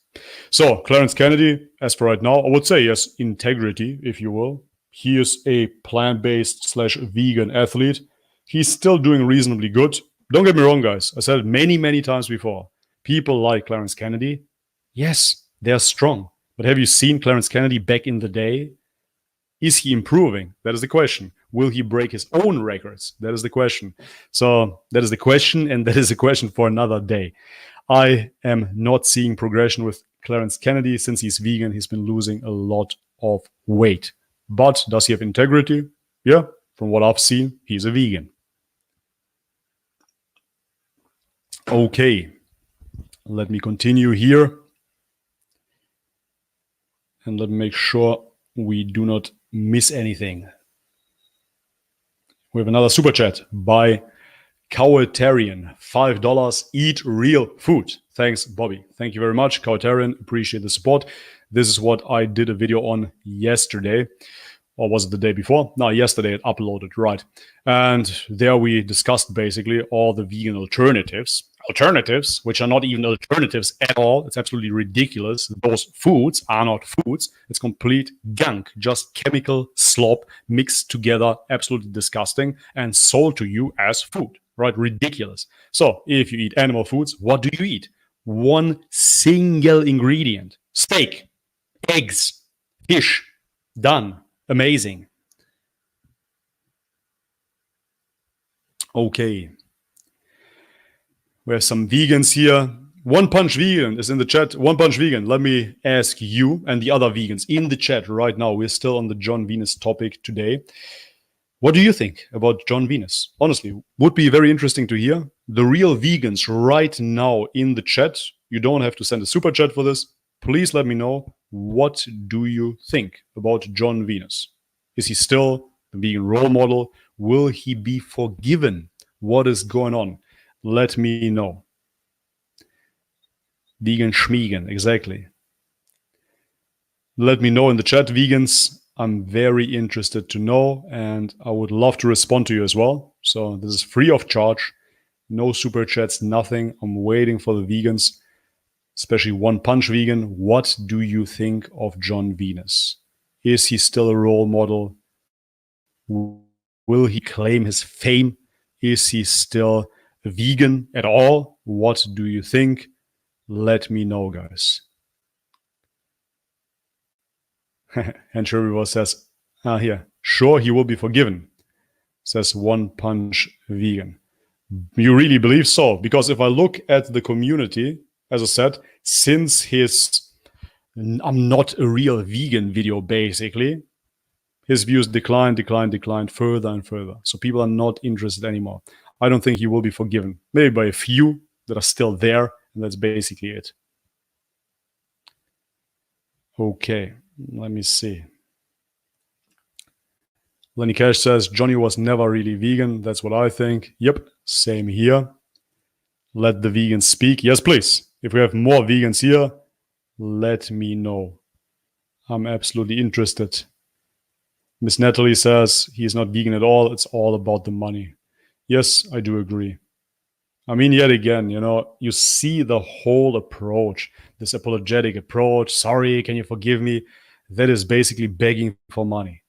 Speaker 1: So, Clarence Kennedy, as for right now, I would say yes, integrity, if you will. He is a plant-based / vegan athlete. He's still doing reasonably good. Don't get me wrong, guys. I said it many, many times before. People like Clarence Kennedy, yes, they're strong. But have you seen Clarence Kennedy back in the day? Is he improving? That is the question. Will he break his own records? That is the question. So that is the question, and that is a question for another day. I am not seeing progression with Clarence Kennedy. Since he's vegan, he's been losing a lot of weight. But does he have integrity? Yeah, from what I've seen, he's a vegan. Okay, let me continue here. And let me make sure we do not miss anything. We have another super chat by Cowetarian. $5. Eat real food. Thanks, Bobby. Thank you very much, Cowetarian. Appreciate the support. This is what I did a video on yesterday. Or was it the day before? No, yesterday it uploaded, right. And there we discussed basically all the vegan alternatives. Alternatives, which are not even alternatives at all. It's absolutely ridiculous. Those foods are not foods. It's complete gunk, just chemical slop mixed together, absolutely disgusting, and sold to you as food, right? Ridiculous. So if you eat animal foods, what do you eat? One single ingredient. Steak, eggs, fish, done. Amazing. Okay. We have some vegans here. One Punch Vegan is in the chat. One Punch Vegan, let me ask you and the other vegans in the chat right now. We're still on the John Venus topic today. What do you think about John Venus? Honestly, would be very interesting to hear. The real vegans right now in the chat. You don't have to send a super chat for this. Please let me know. What do you think about John Venus? Is he still the vegan role model? Will he be forgiven? What is going on? Let me know. Vegan Schmiegen, exactly. Let me know in the chat, vegans. I'm very interested to know, and I would love to respond to you as well. So this is free of charge. No super chats, nothing. I'm waiting for the vegans, especially One Punch Vegan. What do you think of John Venus? Is he still a role model? Will he claim his fame? Is he still a vegan at all? What do you think? Let me know, guys. And Sherry says, here, sure, he will be forgiven, says One Punch Vegan. You really believe so? Because if I look at the community, as I said, since his I'm not a real vegan video, basically. His views declined further and further. So people are not interested anymore. I don't think he will be forgiven. Maybe by a few that are still there, and that's basically it. Okay, let me see. Lenny Cash says, Johnny was never really vegan. That's what I think. Yep, same here. Let the vegans speak. Yes, please. If we have more vegans here, let me know. I'm absolutely interested. Miss Natalie says he's not vegan at all. It's all about the money. Yes, I do agree. I mean, yet again, you see the whole approach, this apologetic approach. Sorry, can you forgive me? That is basically begging for money.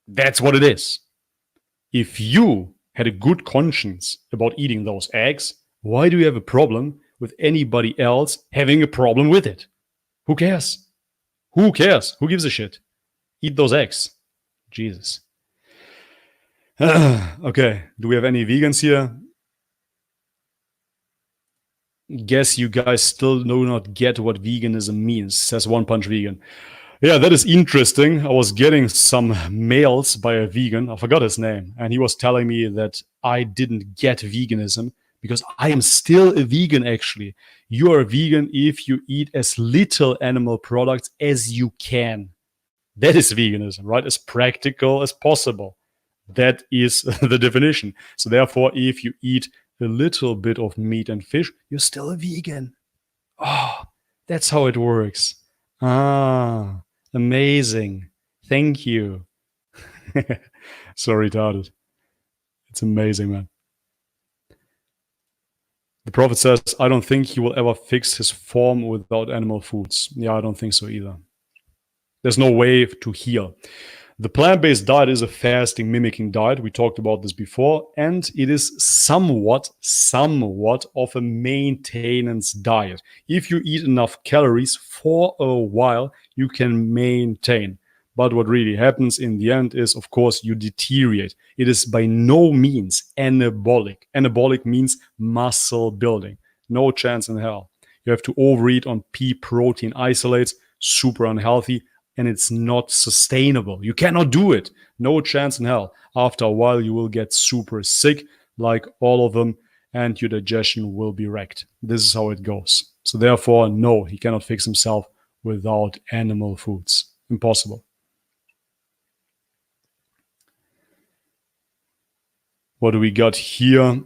Speaker 1: That's what it is. If you had a good conscience about eating those eggs, why do you have a problem with anybody else having a problem with it? Who cares? Who cares? Who gives a shit? Eat those eggs. Jesus. Okay, do we have any vegans here? Guess you guys still do not get what veganism means, says One Punch Vegan. Yeah, that is interesting. I was getting some mails by a vegan. I forgot his name. And he was telling me that I didn't get veganism because I am still a vegan, actually. You are a vegan if you eat as little animal products as you can. That is veganism, right? As practical as possible. That is the definition. So therefore, if you eat a little bit of meat and fish, you're still a vegan. Oh, that's how it works. Ah, amazing. Thank you. So retarded. It's amazing, man. The Prophet says, I don't think he will ever fix his form without animal foods. Yeah, I don't think so either. There's no way to heal. The plant-based diet is a fasting mimicking diet. We talked about this before, and it is somewhat of a maintenance diet. If you eat enough calories for a while, you can maintain. But what really happens in the end is, of course, you deteriorate. It is by no means anabolic. Anabolic means muscle building. No chance in hell. You have to overeat on pea protein isolates, super unhealthy, and it's not sustainable. You cannot do it. No chance in hell. After a while, you will get super sick, like all of them, and your digestion will be wrecked. This is how it goes. So therefore, no, he cannot fix himself without animal foods. Impossible. What do we got here?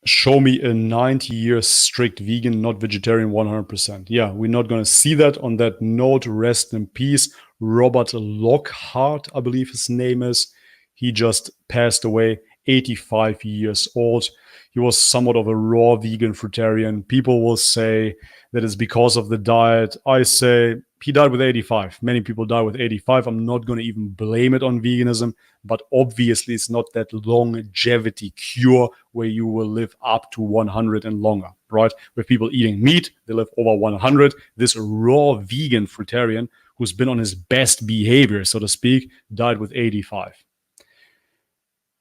Speaker 1: Show me a 90-year strict vegan, not vegetarian 100%. Yeah, we're not going to see that. On that note, rest in peace. Robert Lockhart, I believe his name is. He just passed away, 85 years old. He was somewhat of a raw vegan fruitarian. People will say that it's because of the diet. I say he died with 85. Many people die with 85. I'm not going to even blame it on veganism, but obviously it's not that longevity cure where you will live up to 100 and longer, right? With people eating meat, they live over 100. This raw vegan fruitarian who's been on his best behavior, so to speak, died with 85.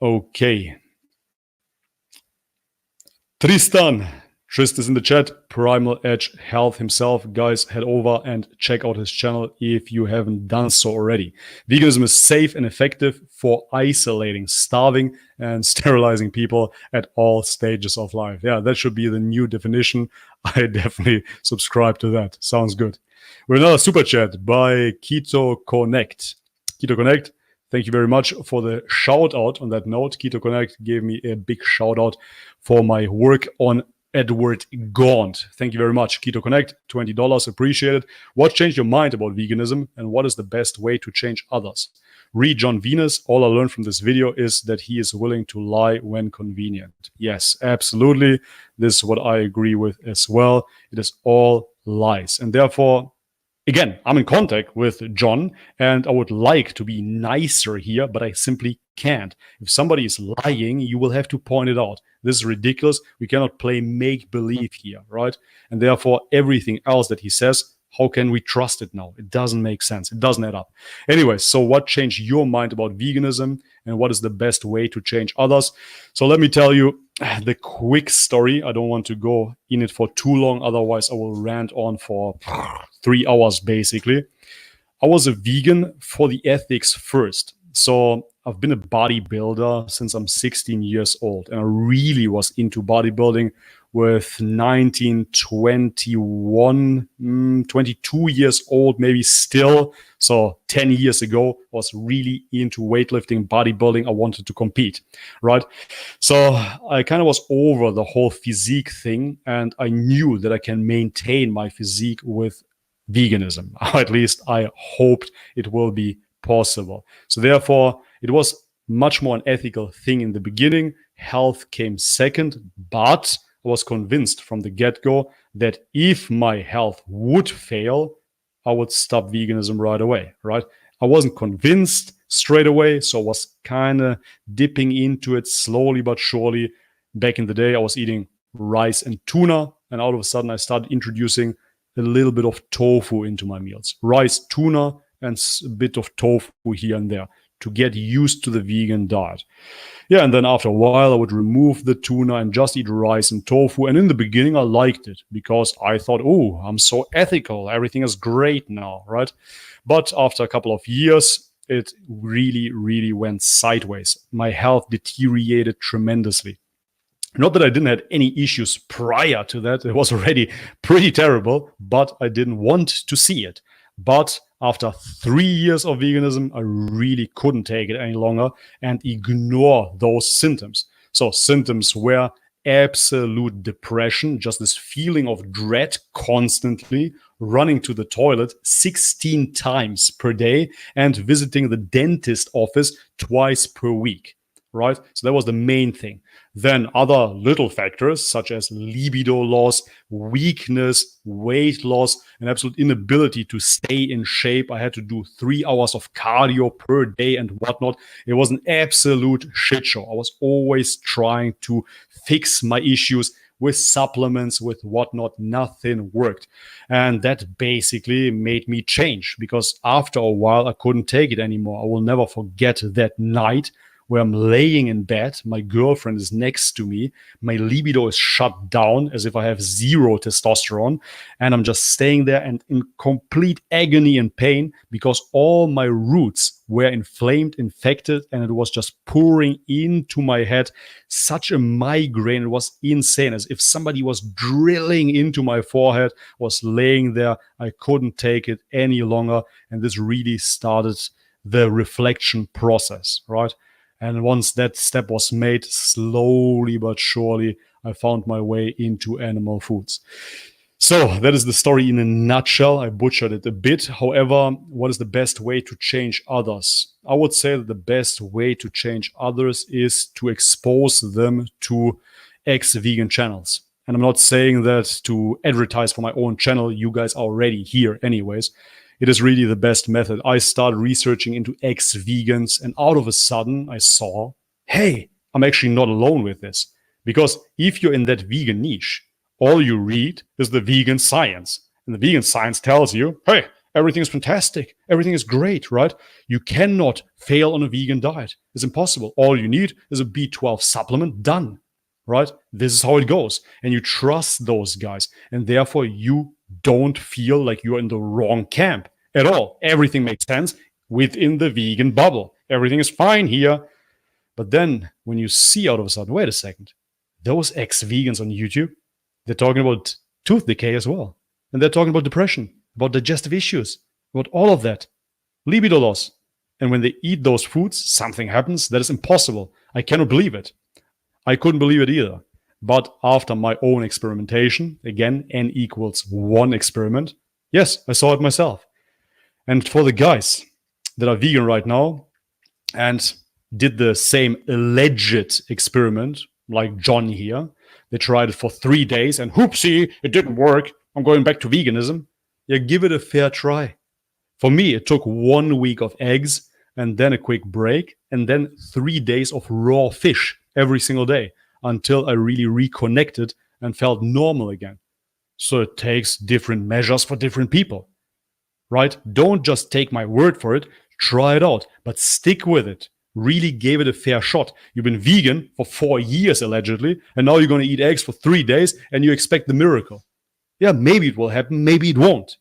Speaker 1: Okay. Tristan is in the chat. Primal Edge Health himself. Guys, head over and check out his channel if you haven't done so already. Veganism is safe and effective for isolating, starving, and sterilizing people at all stages of life. Yeah, that should be the new definition. I definitely subscribe to that. Sounds good. With another super chat by Keto Connect. Keto Connect, thank you very much for the shout out on that note. Keto Connect gave me a big shout out for my work on Edward Gaunt. Thank you very much. Keto Connect, $20, appreciate it. What changed your mind about veganism and what is the best way to change others? Read John Venus. All I learned from this video is that he is willing to lie when convenient. Yes, absolutely. This is what I agree with as well. It is all lies. And therefore, again, I'm in contact with John and I would like to be nicer here, but I simply can't. If somebody is lying, you will have to point it out. This is ridiculous. We cannot play make-believe here, right? And therefore, everything else that he says How can we trust it now? It doesn't make sense. It doesn't add up. Anyway, so what changed your mind about veganism and what is the best way to change others? So let me tell you the quick story. I don't want to go in it for too long. Otherwise, I will rant on for 3 hours, basically. I was a vegan for the ethics first. So I've been a bodybuilder since I'm 16 years old. And I really was into bodybuilding with 19, 21, 22 years old, maybe still. So 10 years ago, I was really into weightlifting, bodybuilding. I wanted to compete, right? So I kind of was over the whole physique thing. And I knew that I can maintain my physique with veganism. At least I hoped it will be possible. So therefore, it was much more an ethical thing in the beginning. Health came second, but I was convinced from the get-go that if my health would fail, I would stop veganism right away, right? I wasn't convinced straight away, so I was kind of dipping into it slowly but surely. Back in the day, I was eating rice and tuna, and all of a sudden I started introducing a little bit of tofu into my meals. Rice, tuna, and a bit of tofu here and there to get used to the vegan diet. Yeah, and then after a while, I would remove the tuna and just eat rice and tofu. And in the beginning, I liked it because I thought, oh, I'm so ethical. Everything is great now, right? But after a couple of years, it really, really went sideways. My health deteriorated tremendously. Not that I didn't have any issues prior to that. It was already pretty terrible, but I didn't want to see it. But after 3 years of veganism, I really couldn't take it any longer and ignore those symptoms. So symptoms were absolute depression, just this feeling of dread constantly, running to the toilet 16 times per day and visiting the dentist office twice per week, right? So that was the main thing. Then other little factors such as libido loss, weakness, weight loss, and absolute inability to stay in shape. I had to do 3 hours of cardio per day and whatnot. It was an absolute shit show. I was always trying to fix my issues with supplements, with whatnot. Nothing worked. And that basically made me change because after a while, I couldn't take it anymore. I will never forget that night where I'm laying in bed, my girlfriend is next to me, my libido is shut down as if I have zero testosterone, and I'm just staying there and in complete agony and pain because all my roots were inflamed, infected, and it was just pouring into my head. Such a migraine, it was insane, as if somebody was drilling into my forehead. I was laying there, I couldn't take it any longer, and this really started the reflection process, right? And once that step was made, slowly but surely, I found my way into animal foods. So that is the story in a nutshell. I butchered it a bit. However, what is the best way to change others? I would say that the best way to change others is to expose them to ex-vegan channels. And I'm not saying that to advertise for my own channel. You guys are already here anyways. It is really the best method. I started researching into ex-vegans, and out of a sudden I saw, hey, I'm actually not alone with this. Because if you're in that vegan niche, all you read is the vegan science. And the vegan science tells you, hey, everything is fantastic. Everything is great, right? You cannot fail on a vegan diet. It's impossible. All you need is a B12 supplement, done, right? This is how it goes. And you trust those guys. And therefore you don't feel like you're in the wrong camp at all. Everything makes sense within the vegan bubble. Everything is fine here. But then when you see out of a sudden, wait a second, those ex-vegans on YouTube, they're talking about tooth decay as well. And they're talking about depression, about digestive issues, about all of that, libido loss. And when they eat those foods, something happens that is impossible. I cannot believe it. I couldn't believe it either. But after my own experimentation, again, N equals 1 experiment, yes, I saw it myself. And for the guys that are vegan right now and did the same alleged experiment, like JON here, they tried it for 3 days and whoopsie, it didn't work. I'm going back to veganism. Yeah, give it a fair try. For me, it took 1 week of eggs and then a quick break and then 3 days of raw fish every single day until I really reconnected and felt normal again. So it takes different measures for different people, right? Don't just take my word for it. Try it out, but stick with it. Really gave it a fair shot. You've been vegan for 4 years, allegedly, and now you're going to eat eggs for 3 days and you expect the miracle. Yeah, maybe it will happen, maybe it won't,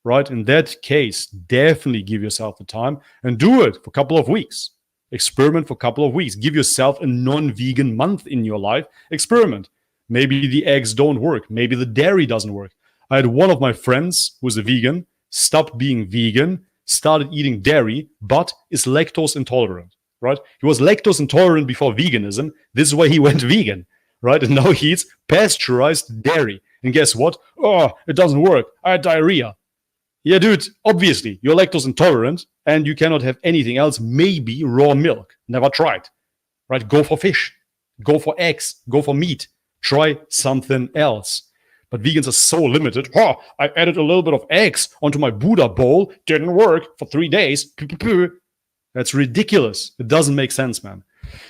Speaker 1: right? In that case, definitely give yourself the time and do it for a couple of weeks. Experiment for a couple of weeks. Give yourself a non-vegan month in your life. Experiment. Maybe the eggs don't work. Maybe the dairy doesn't work. I had one of my friends who's a vegan, stopped being vegan, started eating dairy, but is lactose intolerant, right? He was lactose intolerant before veganism. This is why he went vegan, right? And now he eats pasteurized dairy. And guess what? Oh, it doesn't work. I had diarrhea. Yeah, dude, obviously, you're lactose intolerant and you cannot have anything else. Maybe raw milk. Never tried, right? Go for fish. Go for eggs. Go for meat. Try something else. But vegans are so limited. Oh, I added a little bit of eggs onto my Buddha bowl. Didn't work for 3 days. That's ridiculous. It doesn't make sense, man.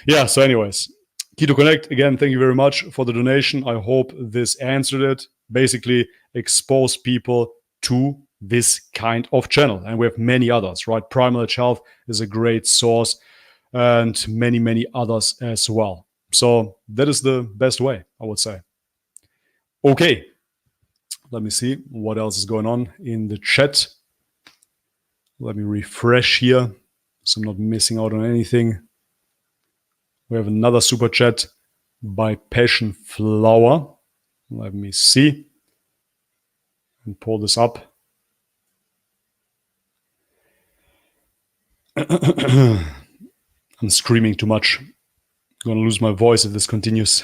Speaker 1: Yeah, so anyways, Keto Connect, again, thank you very much for the donation. I hope this answered it. Basically, expose people to this kind of channel. And we have many others, right? Primal Edge Health is a great source and many, many others as well. So that is the best way, I would say. Okay, let me see what else is going on in the chat. Let me refresh here so I'm not missing out on anything. We have another super chat by Passion Flower. Let me see and pull this up. I'm screaming too much. I'm going to lose my voice if this continues.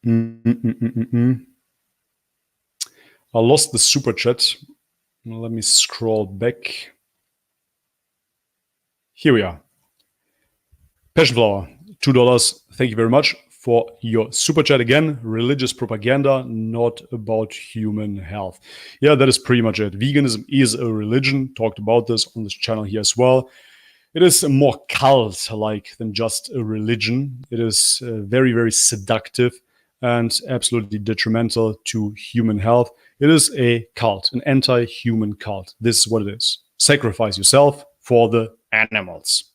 Speaker 1: I lost the super chat. Let me scroll back. Here we are. Passion Flower, $2. Thank you very much for your super chat again. Religious propaganda, not about human health. Yeah, that is pretty much it. Veganism is a religion. Talked about this on this channel here as well. It is more cult-like than just a religion. It is very, very seductive and absolutely detrimental to human health. It is a cult, an anti-human cult. This is what it is. Sacrifice yourself for the animals.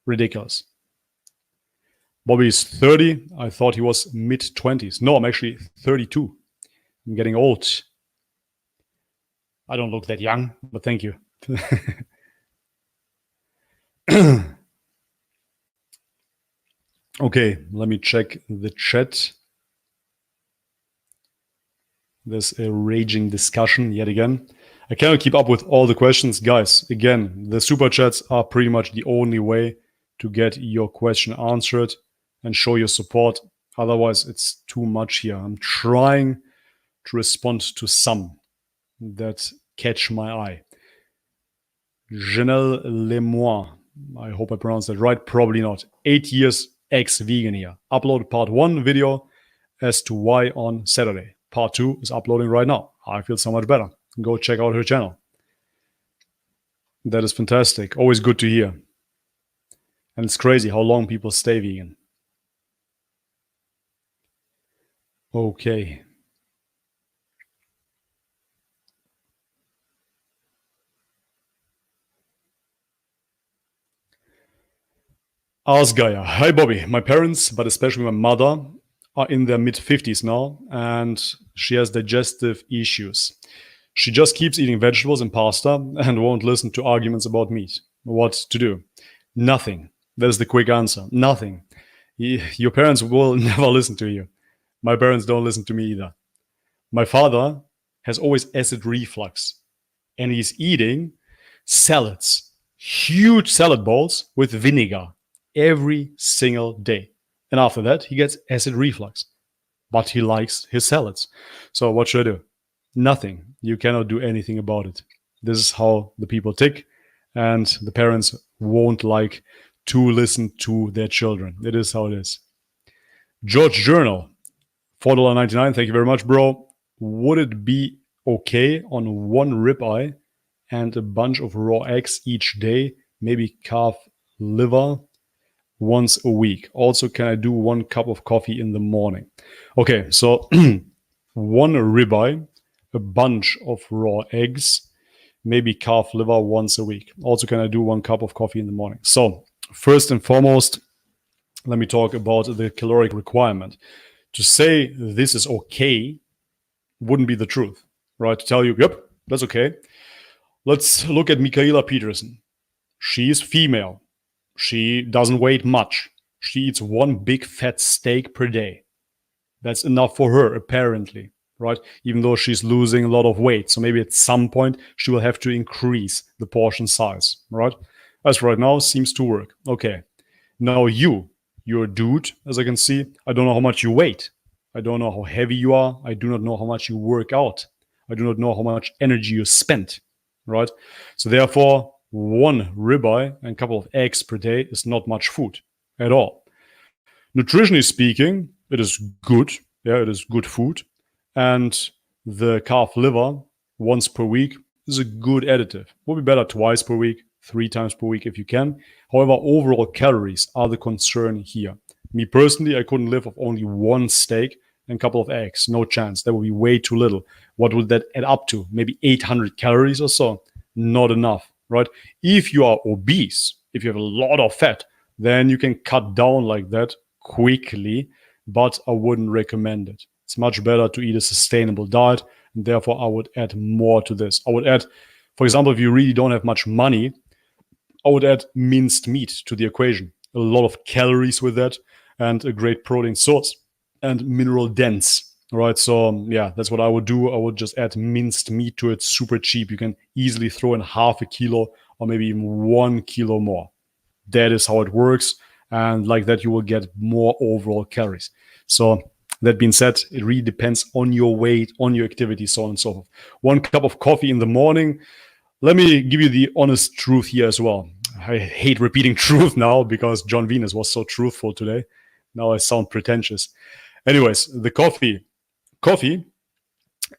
Speaker 1: Ridiculous. Bobby is 30. I thought he was mid-20s. No, I'm actually 32. I'm getting old. I don't look that young, but thank you. Okay, let me check the chat. There's a raging discussion yet again. I cannot keep up with all the questions. Guys, again, the super chats are pretty much the only way to get your question answered and show your support. Otherwise, it's too much here. I'm trying to respond to some that catch my eye. Janelle Lemoine. I hope I pronounced that right. Probably not. 8 years ex-vegan here. Uploaded part 1 video as to why on Saturday. Part 2 is uploading right now. I feel so much better. Go check out her channel. That is fantastic. Always good to hear. And it's crazy how long people stay vegan. Okay. Asgaya. Hi, Bobby. My parents, but especially my mother, are in their mid-50s now, and she has digestive issues. She just keeps eating vegetables and pasta and won't listen to arguments about meat. What to do? Nothing. That is the quick answer. Nothing. Your parents will never listen to you. My parents don't listen to me either. My father has always acid reflux, and he's eating salads, huge salad bowls with vinegar every single day. And after that, he gets acid reflux. But he likes his salads. So what should I do? Nothing. You cannot do anything about it. This is how the people tick, and the parents won't like to listen to their children. It is how it is. George Journal, $4.99. Thank you very much, bro. Would it be okay on one ribeye and a bunch of raw eggs each day? Maybe calf liver once a week. Also, can I do 1 cup of coffee in the morning? Okay, so 1 ribeye, a bunch of raw eggs, maybe calf liver once a week. Also, can I do 1 cup of coffee in the morning? So, first and foremost, let me talk about the caloric requirement. To say this is okay wouldn't be the truth, right? To tell you, yep, that's okay. Let's look at Michaela Peterson. She is female. She doesn't weigh much. She eats 1 big fat steak per day. That's enough for her, apparently, right? Even though she's losing a lot of weight. So maybe at some point she will have to increase the portion size, right? As right now, seems to work. Okay. Now you're a dude, as I can see. I don't know how much you weigh. I don't know how heavy you are. I do not know how much you work out. I do not know how much energy you spend, right? So therefore, 1 ribeye and a couple of eggs per day is not much food at all. Nutritionally speaking, it is good. Yeah, it is good food. And the calf liver once per week is a good additive. Will be better twice per week, 3 times per week if you can. However, overall calories are the concern here. Me personally, I couldn't live off only 1 steak and a couple of eggs. No chance. That would be way too little. What would that add up to? Maybe 800 calories or so? Not enough, right? If you are obese, if you have a lot of fat, then you can cut down like that quickly, but I wouldn't recommend it. It's much better to eat a sustainable diet, and therefore I would add more to this. I would add, for example, if you really don't have much money, I would add minced meat to the equation. A lot of calories with that, and a great protein source, and mineral dense. Right, so yeah, that's what I would do. I would just add minced meat to it, super cheap. You can easily throw in half a kilo or maybe even 1 kilo more. That is how it works. And like that, you will get more overall calories. So that being said, it really depends on your weight, on your activity, so on and so forth. 1 cup of coffee in the morning. Let me give you the honest truth here as well. I hate repeating truth now because John Venus was so truthful today. Now I sound pretentious. Anyways, the coffee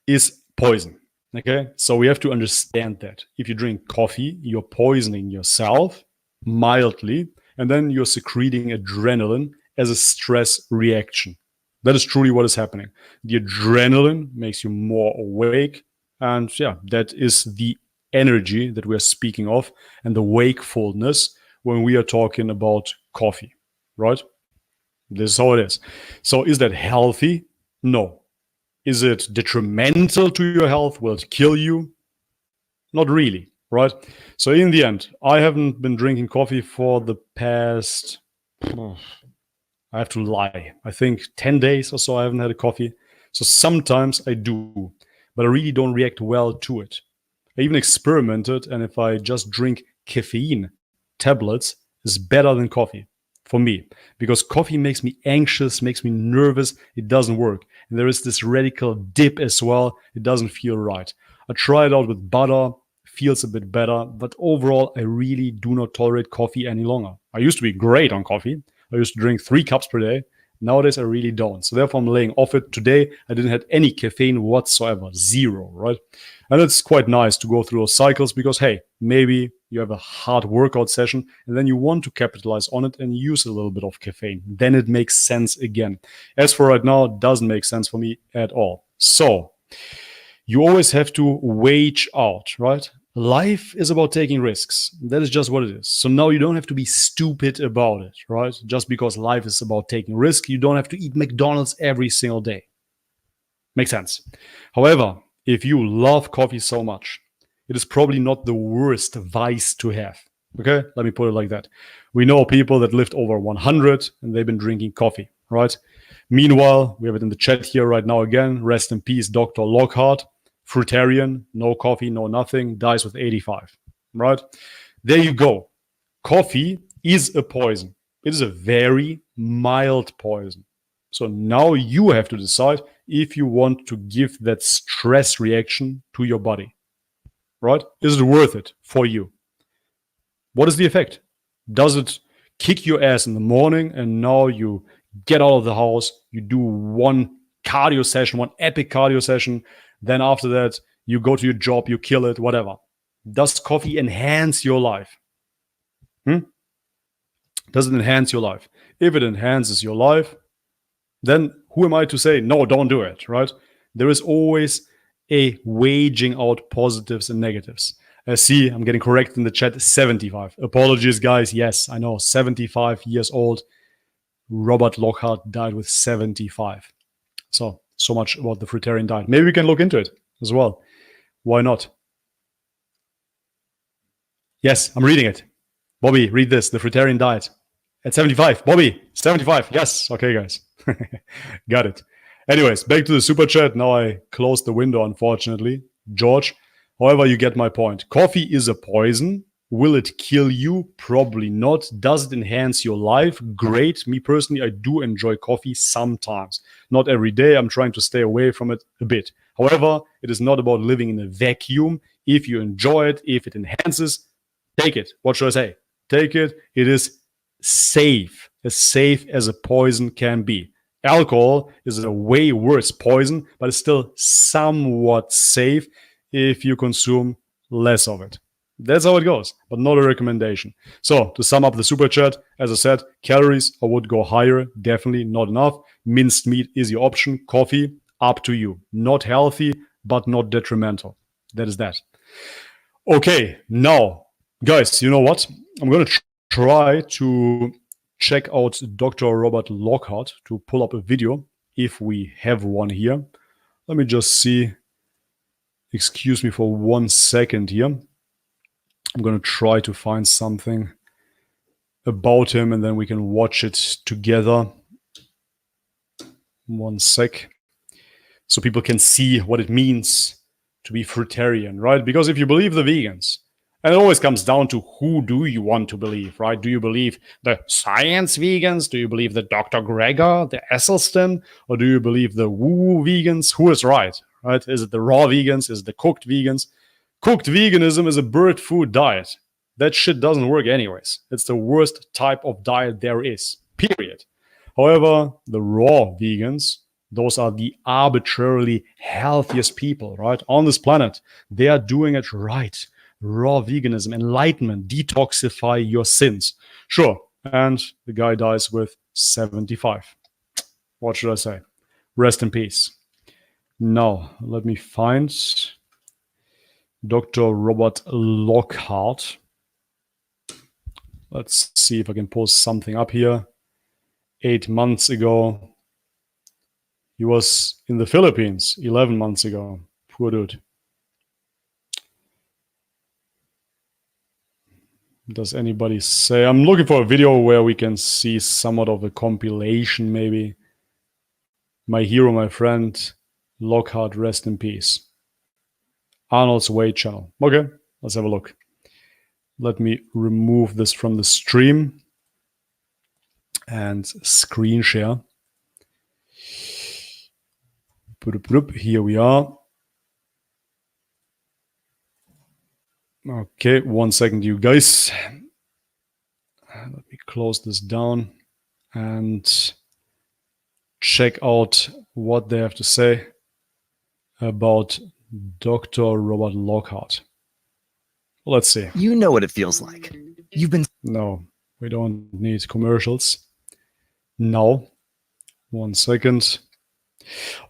Speaker 1: is poison. Okay, so we have to understand that. If you drink coffee, you're poisoning yourself mildly, and then you're secreting adrenaline as a stress reaction. That is truly what is happening. The adrenaline makes you more awake, and yeah, that is the energy that we're speaking of, and the wakefulness when we are talking about coffee, right? This is how it is. So is that healthy? No. Is it detrimental to your health? Will it kill you? Not really, right? So in the end, I haven't been drinking coffee for the past, I have to lie, I think 10 days or so I haven't had a coffee. So sometimes I do, but I really don't react well to it. I even experimented, and if I just drink caffeine tablets, is better than coffee for me, because coffee makes me anxious, makes me nervous. It doesn't work. And there is this radical dip as well. It doesn't feel right. I tried it out with butter, feels a bit better, but overall, I really do not tolerate coffee any longer. I used to be great on coffee. I used to drink 3 cups per day. Nowadays, I really don't. So therefore, I'm laying off it. Today, I didn't have any caffeine whatsoever, 0, right? And it's quite nice to go through those cycles because, hey, maybe you have a hard workout session and then you want to capitalize on it and use a little bit of caffeine. Then it makes sense again. As for right now, it doesn't make sense for me at all. So you always have to wage out, right? Life is about taking risks. That is just what it is. So now you don't have to be stupid about it, right? Just because life is about taking risk, you don't have to eat McDonald's every single day. Makes sense. However, if you love coffee so much, it is probably not the worst vice to have. Okay, let me put it like that. We know people that lived over 100 and they've been drinking coffee, right? Meanwhile, we have it in the chat here right now again. Rest in peace, Dr. Lockhart. Fruitarian, no coffee, no nothing, dies with 85, right? There you go. Coffee is a poison. It is a very mild poison. So now you have to decide if you want to give that stress reaction to your body, right? Is it worth it for you? What is the effect? Does it kick your ass in the morning and now you get out of the house, you do 1 cardio session, 1 epic cardio session, then after that, you go to your job, you kill it, whatever. Does coffee enhance your life? Does it enhance your life? If it enhances your life, then who am I to say, no, don't do it, right? There is always a waging out positives and negatives. See, I'm getting correct in the chat, 75. Apologies, guys. Yes, I know, 75 years old. Robert Lockhart died with 75. So much about the fruitarian diet. Maybe we can look into it as well. Why not? Yes, I'm reading it. Bobby, read this. The fruitarian diet at 75. Bobby, 75. Yes. Okay, guys. Got it. Anyways, back to the super chat. Now I closed the window, unfortunately. George, however, you get my point. Coffee is a poison. Will it kill you? Probably not. Does it enhance your life? Great. Me personally, I do enjoy coffee sometimes. Not every day. I'm trying to stay away from it a bit. However, it is not about living in a vacuum. If you enjoy it, if it enhances, take it. What should I say? Take it. It is safe. As safe as a poison can be. Alcohol is a way worse poison, but it's still somewhat safe if you consume less of it. That's how it goes, but not a recommendation. So, to sum up the super chat, as I said, calories I would go higher, definitely not enough. Minced meat is your option. Coffee, up to you. Not healthy, but not detrimental. That is that. Okay, now, guys, you know what? I'm going to try to check out Dr. Robert Lockhart to pull up a video, if we have one here. Let me just see. Excuse me for 1 second here. I'm going to try to find something about him and then we can watch it together. 1 sec. So people can see what it means to be fruitarian, right? Because if you believe the vegans, and it always comes down to who do you want to believe, right? Do you believe the science vegans? Do you believe the Dr. Greger, the Esselstyn? Or do you believe the woo-woo vegans? Who is right? Is it the raw vegans? Is it the cooked vegans? Cooked veganism is a bird food diet. That shit doesn't work anyways. It's the worst type of diet there is, period. However, the raw vegans, those are the arbitrarily healthiest people, right, on this planet. They are doing it right. Raw veganism, enlightenment, detoxify your sins. Sure, and the guy dies with 75. What should I say? Rest in peace. Now, let me find Dr. Robert Lockhart. Let's see if I can post something up here. 8 months ago. He was in the Philippines 11 months ago. Poor dude. Does anybody say? I'm looking for a video where we can see somewhat of a compilation, maybe. My hero, my friend, Lockhart, rest in peace. Arnold's Way channel. Okay, let's have a look. Let me remove this from the stream and screen share. Here we are. Okay, 1 second, you guys. Let me close this down and check out what they have to say about Dr. Robert Lockhart. Let's see.
Speaker 4: You know what it feels like. You've been...
Speaker 1: No, we don't need commercials. Now, 1 second.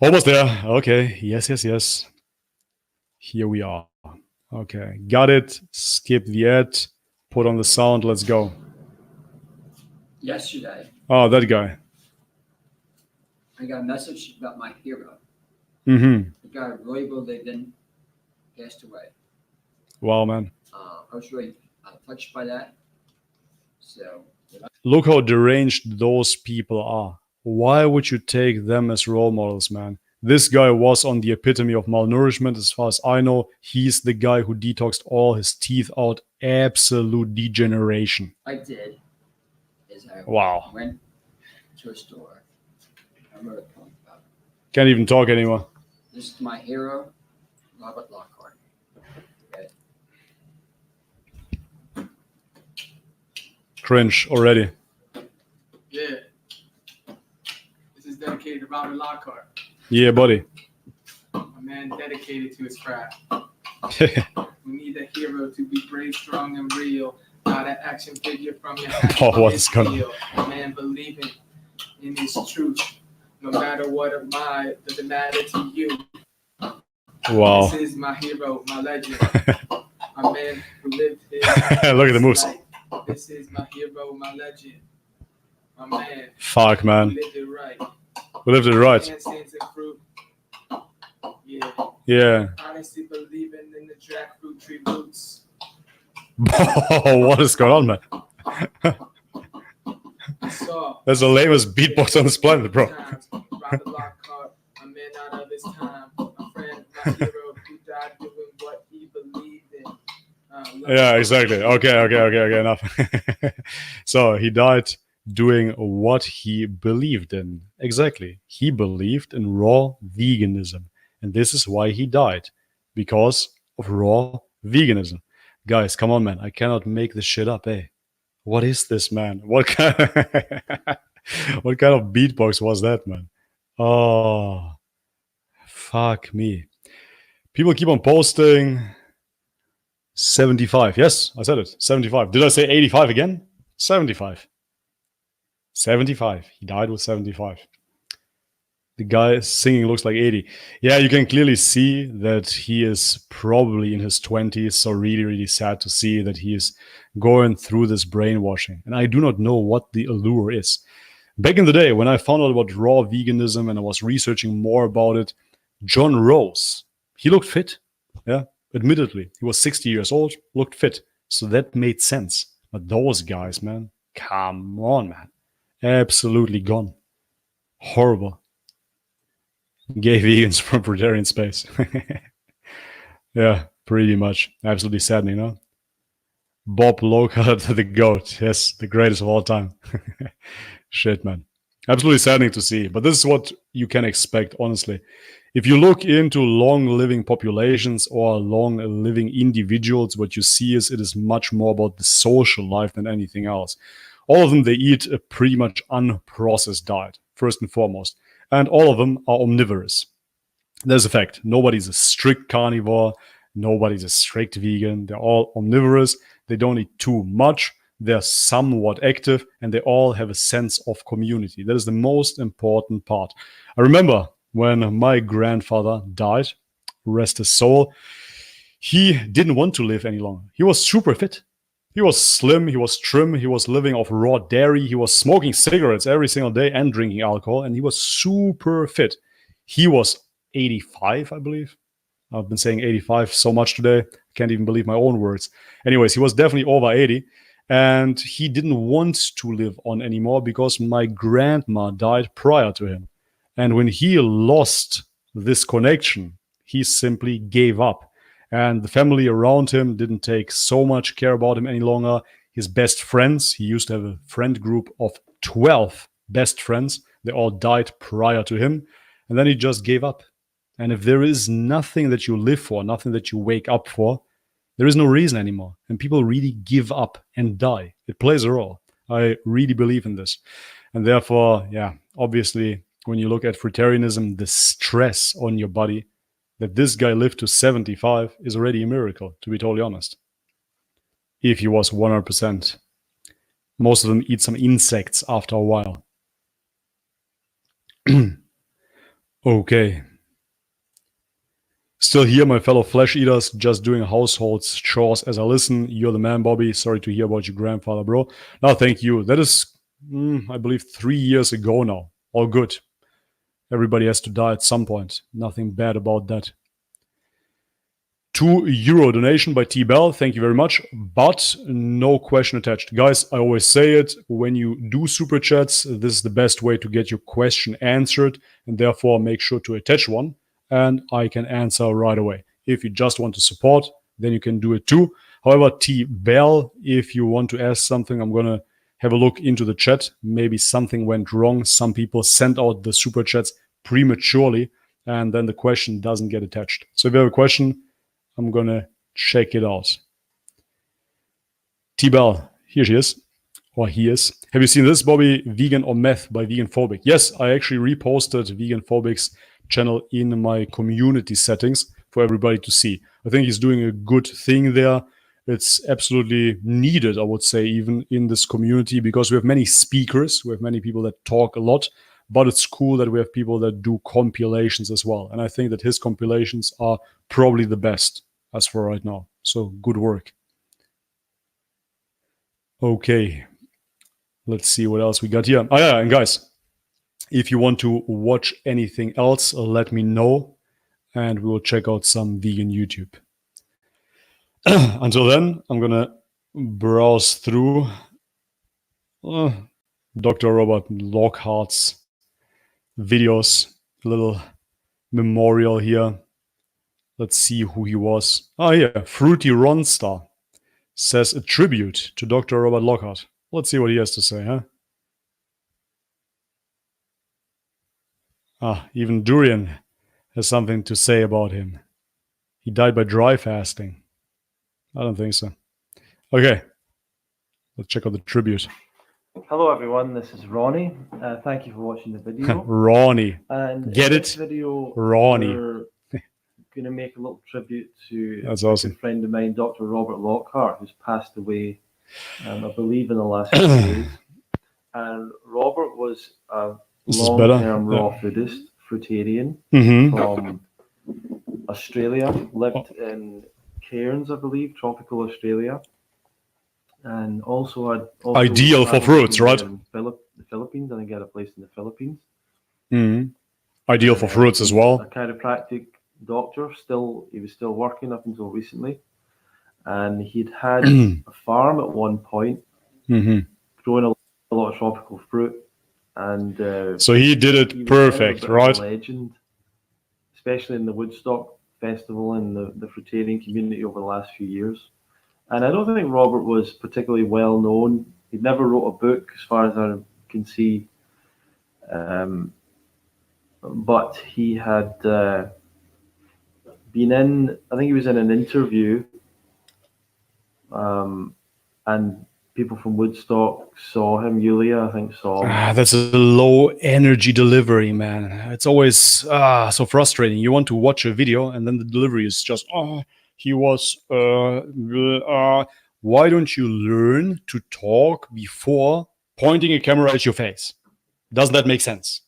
Speaker 1: Almost there. Okay, yes. Here we are. Okay, got it. Skip the ad. Put on the sound. Let's go.
Speaker 5: Yesterday,
Speaker 1: Oh, that guy.
Speaker 5: I got a message about my hero.
Speaker 1: Mm-hmm.
Speaker 5: The guy Roy Ligon passed away.
Speaker 1: Wow, man.
Speaker 5: I was really touched by that. So
Speaker 1: Look how deranged those people are. Why would you take them as role models, man? This guy was on the epitome of malnourishment. As far as I know, he's the guy who detoxed all his teeth out. Absolute degeneration.
Speaker 5: I did is I
Speaker 1: Wow.
Speaker 5: went to a store. I wrote a poem about it.
Speaker 1: Can't even talk anymore.
Speaker 5: This is my hero, Robert Lockhart. Okay.
Speaker 1: Cringe already.
Speaker 6: Yeah. This is dedicated to Robert Lockhart,
Speaker 1: Yeah, buddy.
Speaker 6: a man dedicated to his craft. We need a hero to be brave, strong, and real. Not an action figure from your hand.
Speaker 1: Oh, what's going on?
Speaker 6: A man believing in his truth. No matter what of mine, doesn't matter to you.
Speaker 1: Wow.
Speaker 6: This is my hero, my legend. A man who lived his
Speaker 1: Look at the moves.
Speaker 6: life. This is my hero, my legend. My man
Speaker 1: Fuck,
Speaker 6: who
Speaker 1: man.
Speaker 6: lived it right.
Speaker 1: We lived it right.
Speaker 6: Handstands and fruit. Yeah.
Speaker 1: Yeah.
Speaker 6: Honestly believing in the jackfruit tree roots.
Speaker 1: What is going on, man?
Speaker 6: I saw.
Speaker 1: That's the lamest beatbox on this planet, bro.
Speaker 6: Times, robbed the lock cart, a man out of his time. A friend, my hero, who died doing what he believed in.
Speaker 1: Yeah, exactly. Okay, enough. So he died doing what he believed in. Exactly. He believed in raw veganism. And this is why he died. Because of raw veganism. Guys, come on, man. I cannot make this shit up, eh? What is this, man? What kind of, what kind of beatbox was that, man? Oh, fuck me. People keep on posting 75. Yes, I said it. 75. Did I say 85 again? 75. 75. He died with 75. The guy singing looks like 80. Yeah, you can clearly see that he is probably in his 20s. So really, really sad to see that he is going through this brainwashing. And I do not know what the allure is. Back in the day, when I found out about raw veganism and I was researching more about it, John Rose, he looked fit. Yeah, admittedly. He was 60 years old, looked fit. So that made sense. But those guys, man, come on, man. Absolutely gone. Horrible. Gay vegans from Preterian space. Yeah, pretty much. Absolutely saddening, no? Bob Lockhart, the GOAT. Yes, the greatest of all time. Shit, man. Absolutely saddening to see. But this is what you can expect, honestly. If you look into long-living populations or long-living individuals, what you see is it is much more about the social life than anything else. All of them, they eat a pretty much unprocessed diet, first and foremost. And all of them are omnivorous. There's a fact. Nobody's a strict carnivore. Nobody's a strict vegan. They're all omnivorous. They don't eat too much. They're somewhat active. And they all have a sense of community. That is the most important part. I remember when my grandfather died, rest his soul, he didn't want to live any longer. He was super fit. He was slim, he was trim, he was living off raw dairy, he was smoking cigarettes every single day and drinking alcohol, and he was super fit. He was 85, I believe. I've been saying 85 so much today, I can't even believe my own words. Anyways, he was definitely over 80, and he didn't want to live on anymore because my grandma died prior to him. And when he lost this connection, he simply gave up. And the family around him didn't take so much care about him any longer. His best friends, he used to have a friend group of 12 best friends. They all died prior to him. And then he just gave up. And if there is nothing that you live for, nothing that you wake up for, there is no reason anymore. And people really give up and die. It plays a role. I really believe in this. And therefore, yeah, obviously, when you look at fruitarianism, the stress on your body, that this guy lived to 75 is already a miracle, to be totally honest. If he was 100%. Most of them eat some insects after a while. Okay. Still here, my fellow flesh eaters, just doing household chores as I listen. You're the man, Bobby. Sorry to hear about your grandfather, bro. No, thank you. That is, I believe, 3 years ago now. All good. Everybody has to die at some point. Nothing bad about that. €2 donation by T-Bell. Thank you very much. But no question attached. Guys, I always say it. When you do super chats, this is the best way to get your question answered. And therefore, make sure to attach one. And I can answer right away. If you just want to support, then you can do it too. However, T-Bell, if you want to ask something, I'm going to have a look into the chat. Maybe something went wrong. Some people sent out the super chats prematurely, and then the question doesn't get attached. So if you have a question, I'm going to check it out. T-Bell, here she is. Or he is. Have you seen this, Bobby? Vegan or Meth by Vegan Phobic. Yes, I actually reposted Vegan Phobic's channel in my community settings for everybody to see. I think he's doing a good thing there. It's absolutely needed, I would say, even in this community, because we have many speakers. We have many people that talk a lot, but it's cool that we have people that do compilations as well. And I think that his compilations are probably the best as for right now. So good work. Okay, let's see what else we got here. Oh yeah, and guys, if you want to watch anything else, let me know, and we will check out some vegan YouTube. Until then, I'm gonna browse through Dr. Robert Lockhart's videos, a little memorial here. Let's see who he was. Oh yeah, Fruity Ronstar says a tribute to Dr. Robert Lockhart. Let's see what he has to say, huh? Even Durian has something to say about him. He died by dry fasting. I don't think so. Okay, let's check out the tribute.
Speaker 7: Hello everyone, this is Ronnie. Thank you for watching the video.
Speaker 1: Ronnie.
Speaker 7: And
Speaker 1: Get
Speaker 7: in this
Speaker 1: it?
Speaker 7: video,
Speaker 1: Ronnie.
Speaker 7: we're going to make a little tribute to
Speaker 1: That's
Speaker 7: a
Speaker 1: awesome.
Speaker 7: good friend of mine, Dr. Robert Lockhart, who's passed away, I believe, in the last few days. And Robert was a long-term raw foodist, fruitarian from Australia, lived in Cairns, I believe, tropical Australia. And also had
Speaker 1: ideal for fruits, right?
Speaker 7: The Philippines. I think he had a place in the Philippines.
Speaker 1: Ideal for fruits as well.
Speaker 7: A chiropractic doctor. He was still working up until recently, and he'd had a farm at one point, growing a lot of tropical fruit. And
Speaker 1: so he did it perfect, right?
Speaker 7: A legend, especially in the Woodstock Festival and the fruitarian community over the last few years. And I don't think Robert was particularly well known. He never wrote a book, as far as I can see. But he had been in, I think he was in an interview, and people from Woodstock saw him. Yulia, I think, saw him.
Speaker 1: That's a low energy delivery, man. It's always so frustrating. You want to watch a video and then the delivery is just, he was, why don't you learn to talk before pointing a camera at your face? Doesn't that make sense?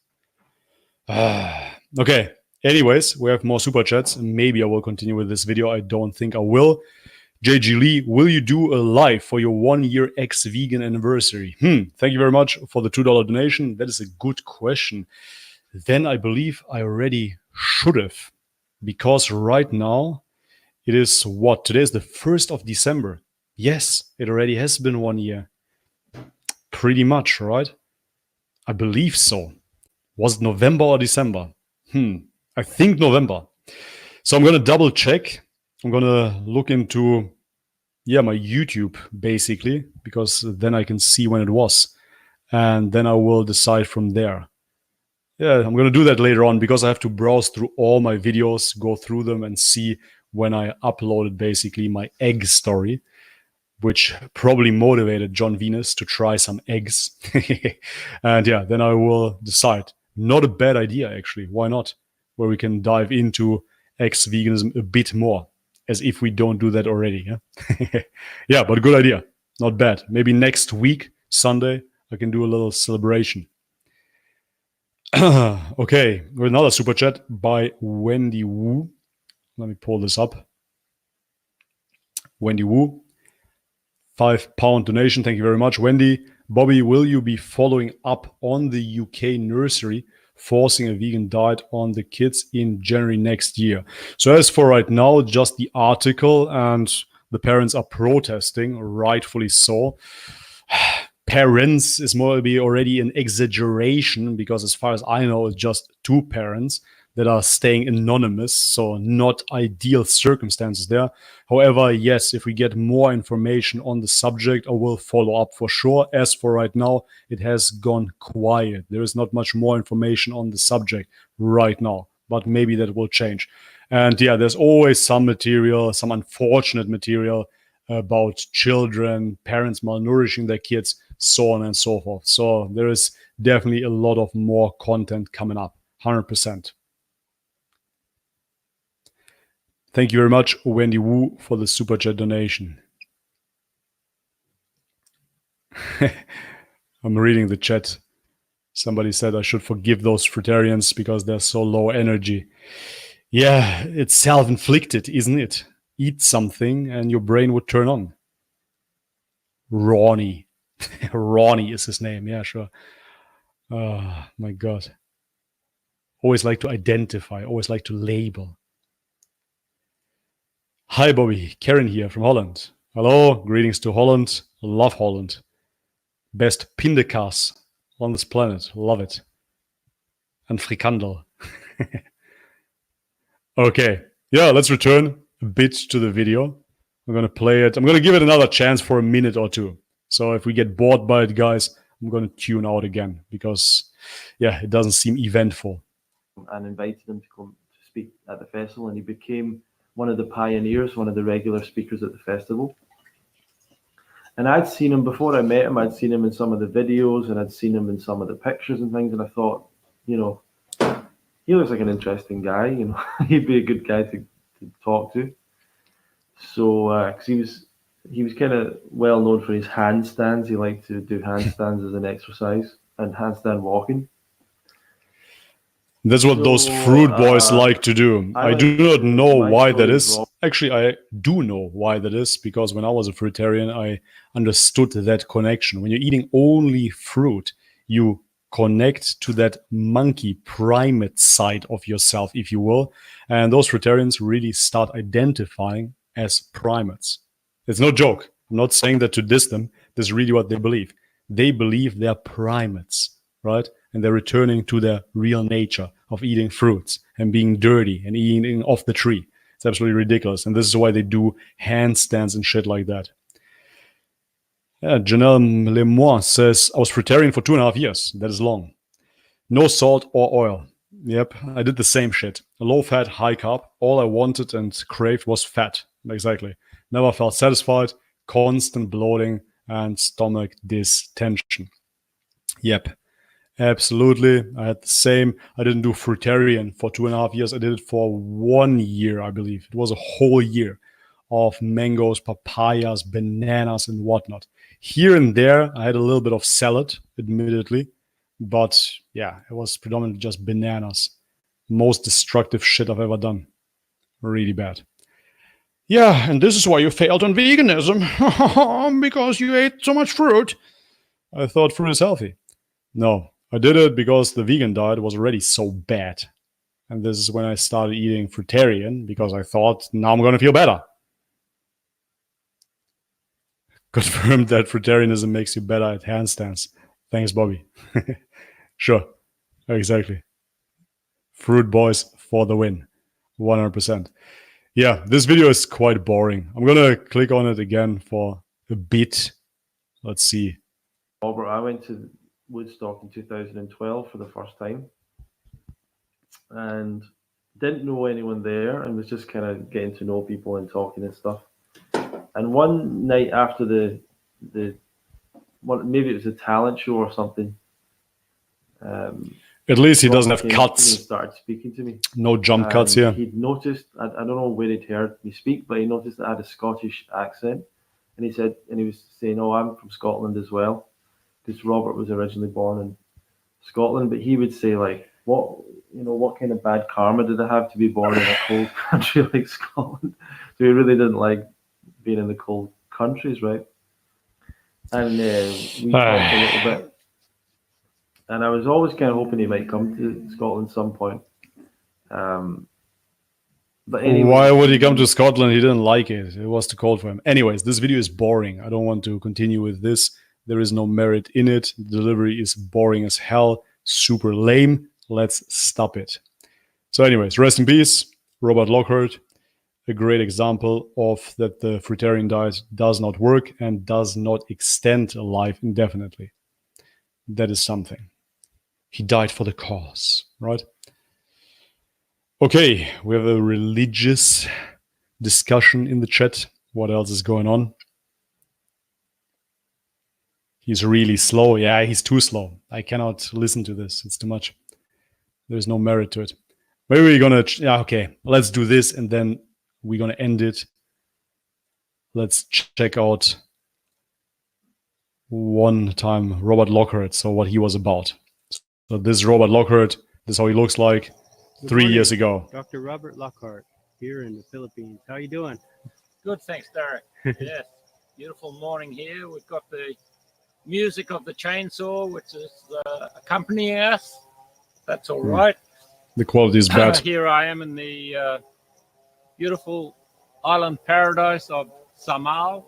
Speaker 1: Okay. Anyways, we have more super chats. Maybe I will continue with this video. I don't think I will. JG Lee, will you do a live for your 1 year ex-vegan anniversary? Thank you very much for the $2 donation. That is a good question. Then I believe I already should have, because right now it is what? Today is the 1st of December. Yes, it already has been 1 year. Pretty much, right? I believe so. Was it November or December? I think November. So I'm going to double check. I'm going to look into, my YouTube, basically, because then I can see when it was. And then I will decide from there. Yeah, I'm going to do that later on because I have to browse through all my videos, go through them and see when I uploaded basically my egg story, which probably motivated John Venus to try some eggs. And yeah, then I will decide. Not a bad idea, actually. Why not? Where we can dive into ex-veganism a bit more, as if we don't do that already. Yeah, yeah, but good idea. Not bad. Maybe next week, Sunday, I can do a little celebration. Okay, with another super chat by Wendy Wu. Let me pull this up. Wendy Wu, £5 donation. Thank you very much, Wendy. Bobby, will you be following up on the UK nursery forcing a vegan diet on the kids in January next year? So as for right now, just the article, and the parents are protesting, rightfully so. Parents is more be already an exaggeration, because as far as I know, it's just 2 parents that are staying anonymous, so not ideal circumstances there. However, yes, if we get more information on the subject, I will follow up for sure. As for right now, it has gone quiet. There is not much more information on the subject right now, but maybe that will change. And yeah, there's always some material, some unfortunate material about children, parents malnourishing their kids, so on and so forth. So there is definitely a lot of more content coming up, 100%. Thank you very much, Wendy Wu, for the super chat donation. I'm reading the chat. Somebody said I should forgive those fruitarians because they're so low energy. Yeah, it's self-inflicted, isn't it? Eat something and your brain would turn on. Ronnie. Ronnie is his name. Yeah, sure. Oh, my God. Always like to identify, always like to label. Hi, Bobby. Karen here from Holland. Hello. Greetings to Holland. Love Holland. Best pindakaas on this planet. Love it. And frikandel. Okay. Yeah, let's return a bit to the video. I'm going to play it. I'm going to give it another chance for a minute or two. So if we get bored by it, guys, I'm going to tune out again because, yeah, it doesn't seem eventful.
Speaker 7: And invited him to come to speak at the festival, and he became one of the pioneers, one of the regular speakers at the festival. And I'd seen him before I met him. I'd seen him in some of the videos, and I'd seen him in some of the pictures and things. And I thought, you know, he looks like an interesting guy. You know, he'd be a good guy to talk to. So, because he was kind of well known for his handstands. He liked to do handstands as an exercise and handstand walking.
Speaker 1: That's what those fruit boys like to do. I do not know why that is. Actually, I do know why that is, because when I was a fruitarian, I understood that connection. When you're eating only fruit, you connect to that monkey primate side of yourself, if you will. And those fruitarians really start identifying as primates. It's no joke. I'm not saying that to diss them. That's really what they believe. They believe they're primates, right? And they're returning to their real nature of eating fruits and being dirty and eating off the tree. It's absolutely ridiculous. And this is why they do handstands and shit like that. Yeah, Janelle Lemoine says, I was fruitarian for 2.5 years. That is long. No salt or oil. Yep, I did the same shit. Low fat, high carb. All I wanted and craved was fat. Exactly. Never felt satisfied. Constant bloating and stomach distension. Yep. Absolutely. I had the same. I didn't do fruitarian for 2.5 years. I did it for 1 year, I believe. It was a whole year of mangoes, papayas, bananas, and whatnot. Here and there, I had a little bit of salad, admittedly. But yeah, it was predominantly just bananas. Most destructive shit I've ever done. Really bad. Yeah, and this is why you failed on veganism. Because you ate so much fruit. I thought fruit is healthy. No. I did it because the vegan diet was already so bad. And this is when I started eating fruitarian because I thought, now I'm going to feel better. Confirmed that fruitarianism makes you better at handstands. Thanks, Bobby. Sure. Exactly. Fruit boys for the win. 100%. Yeah, this video is quite boring. I'm going to click on it again for a bit. Let's see.
Speaker 7: Robert, I went to Woodstock in 2012 for the first time and didn't know anyone there and was just kind of getting to know people and talking and stuff. And one night after the maybe it was a talent show or something.
Speaker 1: At least he doesn't have cuts.
Speaker 7: He started speaking to me.
Speaker 1: No jump cuts here.
Speaker 7: He'd noticed, I don't know where he'd heard me speak, but he noticed that I had a Scottish accent. And he was saying, oh, I'm from Scotland as well. Because Robert was originally born in Scotland, but he would say like, what kind of bad karma did I have to be born in a cold country like Scotland? So he really didn't like being in the cold countries, right? And we talked a little bit, and I was always kind of hoping he might come to Scotland some point. But anyway,
Speaker 1: why would he come to Scotland? He didn't like it. It was too cold for him. Anyways, this video is boring. I don't want to continue with this. There is no merit in it. The delivery is boring as hell. Super lame. Let's stop it. So anyways, rest in peace, Robert Lockhart. A great example of that the fruitarian diet does not work and does not extend life indefinitely. That is something. He died for the cause, right? Okay, we have a religious discussion in the chat. What else is going on? He's really slow. Yeah, he's too slow. I cannot listen to this. It's too much. There's no merit to it. Maybe we're going to... Yeah, okay. Let's do this and then we're going to end it. Let's check out one time Robert Lockhart. So what he was about. So this is Robert Lockhart. This is how he looks like. 3 years ago.
Speaker 8: Dr. Robert Lockhart here in the Philippines. How you doing?
Speaker 9: Good, thanks, Derek. Yes, beautiful morning here. We've got the music of the chainsaw, which is accompanying us. That's all right.
Speaker 1: The quality is bad.
Speaker 9: Here I am in the beautiful island paradise of Samal,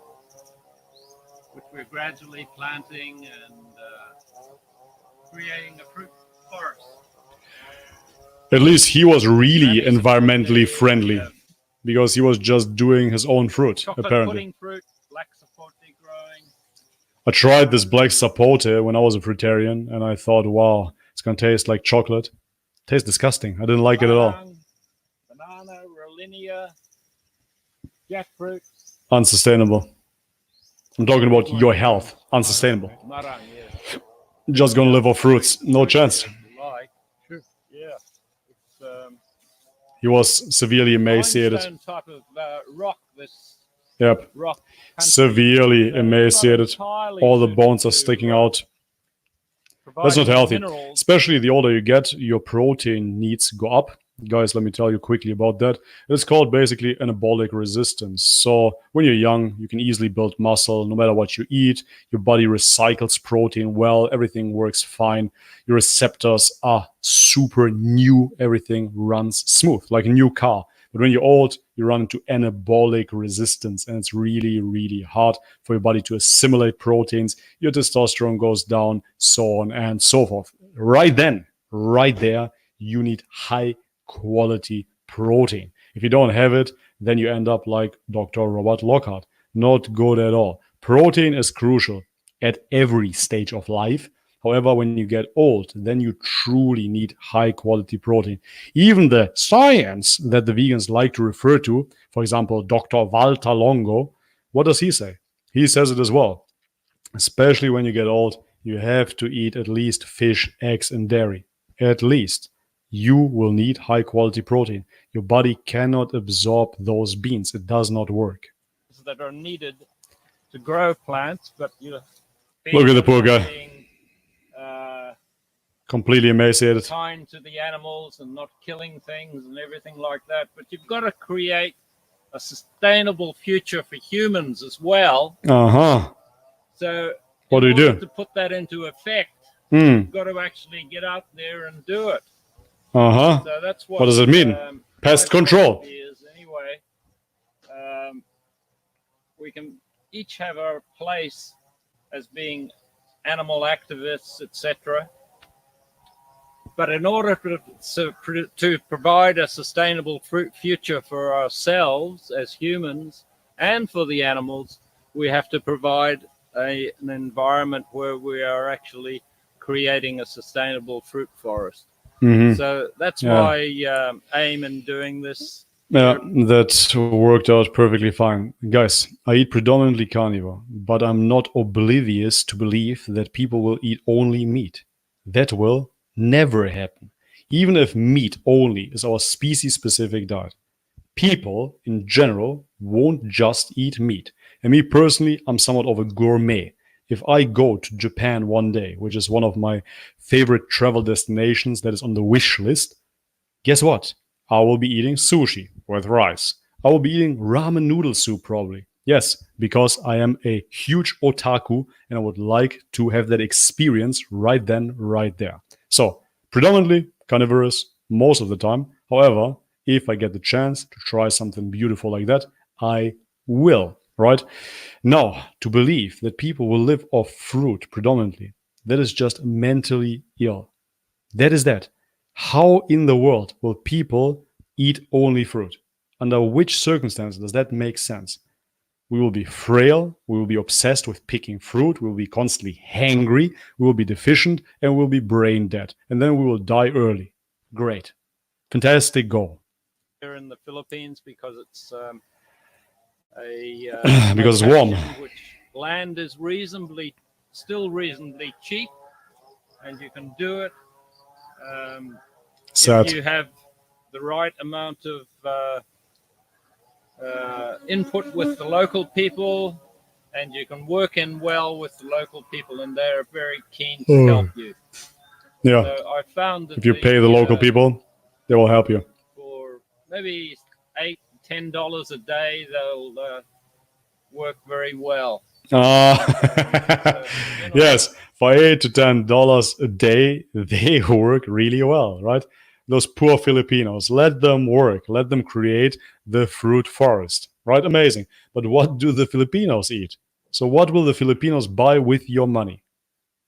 Speaker 9: which we're gradually planting and creating a fruit forest.
Speaker 1: At least he was really environmentally friendly, because he was just doing his own fruit,
Speaker 9: Chocolate
Speaker 1: apparently.
Speaker 9: pudding fruit, black sapote growing.
Speaker 1: I tried this black sapote when I was a fruitarian, and I thought, wow, it's going to taste like chocolate. Tastes disgusting. I didn't like it at all.
Speaker 9: Banana, Rollinia, jackfruit.
Speaker 1: Unsustainable. I'm talking about your health. Unsustainable.
Speaker 9: Marang, yes.
Speaker 1: Just going to live off fruits. No chance.
Speaker 9: Like, sure. Yeah. It's
Speaker 1: He was severely emaciated.
Speaker 9: limestone type of rock. This
Speaker 1: Yep.
Speaker 9: rock.
Speaker 1: Severely emaciated. All the bones are sticking out. That's not healthy. Especially the older you get, your protein needs go up. Guys, let me tell you quickly about that. It's called basically anabolic resistance. So when you're young, you can easily build muscle no matter what you eat. Your body recycles protein well. Everything works fine. Your receptors are super new. Everything runs smooth, like a new car. But when you're old, you run into anabolic resistance, and it's really, really hard for your body to assimilate proteins. Your testosterone goes down, so on and so forth. Right then, right there, you need high quality protein. If you don't have it, then you end up like Dr. Robert Lockhart. Not good at all. Protein is crucial at every stage of life. However, when you get old, then you truly need high quality protein. Even the science that the vegans like to refer to, for example, Dr. Walter Longo, what does he say? He says it as well. Especially when you get old, you have to eat at least fish, eggs, and dairy. At least. You will need high quality protein. Your body cannot absorb those beans. It does not work.
Speaker 9: That are needed to grow plants, but you know,
Speaker 1: look at the poor guy.
Speaker 9: Being,
Speaker 1: completely emaciated.
Speaker 9: kind to the animals and not killing things and everything like that. But you've got to create a sustainable future for humans as well.
Speaker 1: Uh-huh.
Speaker 9: So
Speaker 1: what do you do?
Speaker 9: To put that into effect, you've got to actually get out there and do it.
Speaker 1: Uh-huh.
Speaker 9: So that's
Speaker 1: what does it mean? Pest control.
Speaker 9: Is anyway, we can each have our place as being animal activists, etc. But in order to provide a sustainable future for ourselves as humans and for the animals, we have to provide an environment where we are actually creating a sustainable fruit forest.
Speaker 1: Mm-hmm.
Speaker 9: So that's why aim in doing this.
Speaker 1: Yeah, that worked out perfectly fine. Guys, I eat predominantly carnivore, but I'm not oblivious to believe that people will eat only meat. That will never happen. Even if meat only is our species-specific diet, people in general won't just eat meat. And me personally, I'm somewhat of a gourmet. If I go to Japan one day, which is one of my favorite travel destinations that is on the wish list, guess what? I will be eating sushi with rice. I will be eating ramen noodle soup probably. Yes, because I am a huge otaku and I would like to have that experience right then, right there. So, predominantly carnivorous most of the time. However, if I get the chance to try something beautiful like that, I will, right? Now, to believe that people will live off fruit predominantly, that is just mentally ill. That is that. How in the world will people eat only fruit? Under which circumstances does that make sense? We will be frail, we will be obsessed with picking fruit, we will be constantly hangry, we will be deficient, and we will be brain dead. And then we will die early. Great. Fantastic goal.
Speaker 9: Here in the Philippines because it's
Speaker 1: because it's warm.
Speaker 9: Which land is still reasonably cheap, and you can do it. If you have the right amount of input with the local people, and you can work in well with the local people, and they're very keen to help you.
Speaker 1: Yeah.
Speaker 9: So I found that
Speaker 1: if you pay the local people. They will help you.
Speaker 9: For maybe $8-10 a day, they'll work very well.
Speaker 1: Yes, for $8 to $10 a day, they work really well, right? Those poor Filipinos, let them work, let them create the fruit forest, right? Amazing. But what do the Filipinos eat? So what will the Filipinos buy with your money?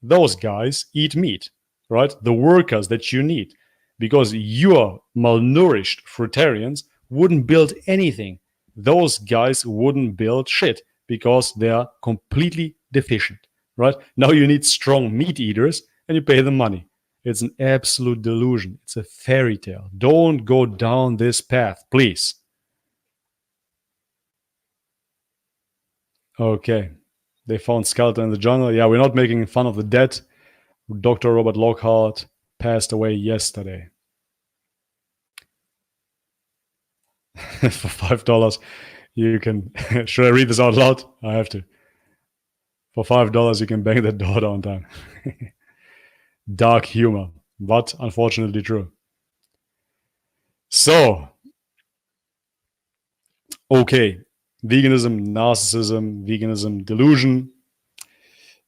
Speaker 1: Those guys eat meat, right? The workers that you need, because your malnourished fruitarians wouldn't build anything. Those guys wouldn't build shit because they are completely deficient, right? Now you need strong meat eaters and you pay them money. It's an absolute delusion. It's a fairy tale. Don't go down this path, please. Okay. They found skeleton in the jungle. Yeah, we're not making fun of the dead. Dr. Robert Lockhart passed away yesterday. For $5, you can... Should I read this out loud? I have to. For $5, you can bang that door down time. Dark humor, but unfortunately true. So, okay. Veganism, narcissism, veganism, delusion.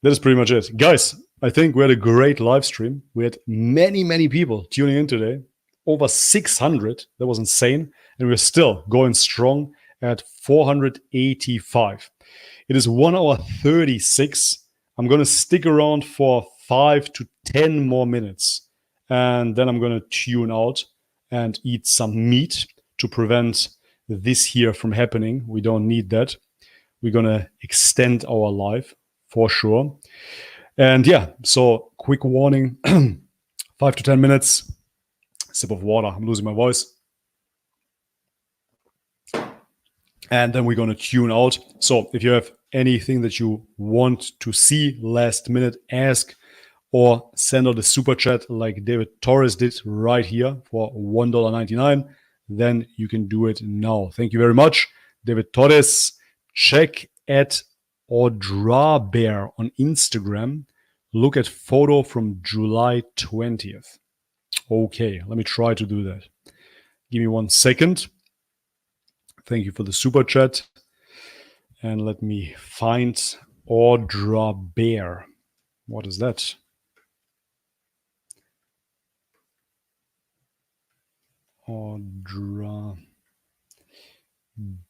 Speaker 1: That is pretty much it. Guys, I think we had a great live stream. We had many, many people tuning in today. Over 600. That was insane. And we're still going strong at 485. It is 1 hour 36. I'm going to stick around for 5 to 10 more minutes. And then I'm going to tune out and eat some meat to prevent this here from happening. We don't need that. We're going to extend our life for sure. And yeah, so quick warning, 5 to 10 minutes, sip of water. I'm losing my voice. And then we're going to tune out. So if you have anything that you want to see last minute, ask or send out a super chat like David Torres did right here for $1.99. Then you can do it now. Thank you very much, David Torres. Check at Audra Bear on Instagram. Look at photo from July 20th. Okay, let me try to do that. Give me 1 second. Thank you for the super chat. And let me find Audra Bear. What is that? Audra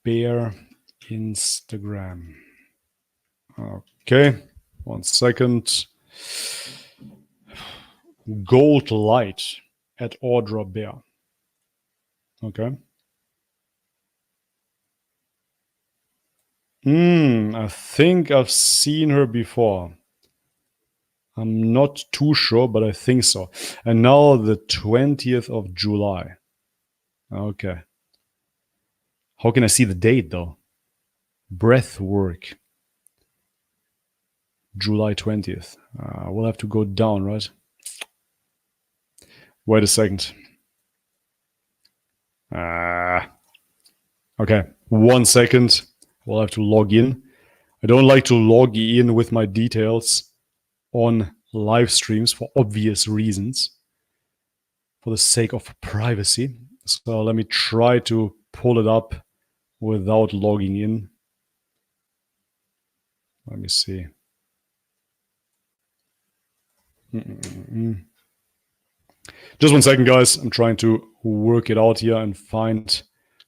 Speaker 1: Bear Instagram. Okay, 1 second. Gold Light at Audra Bear. Okay. I think I've seen her before. I'm not too sure, but I think so. And now the 20th of July. Okay. How can I see the date though? Breathwork. July 20th. We'll have to go down, right? Wait a second. Okay. 1 second. We'll have to log in. I don't like to log in with my details on live streams for obvious reasons, for the sake of privacy. So let me try to pull it up without logging in. Let me see. Just 1 second, guys. I'm trying to work it out here and find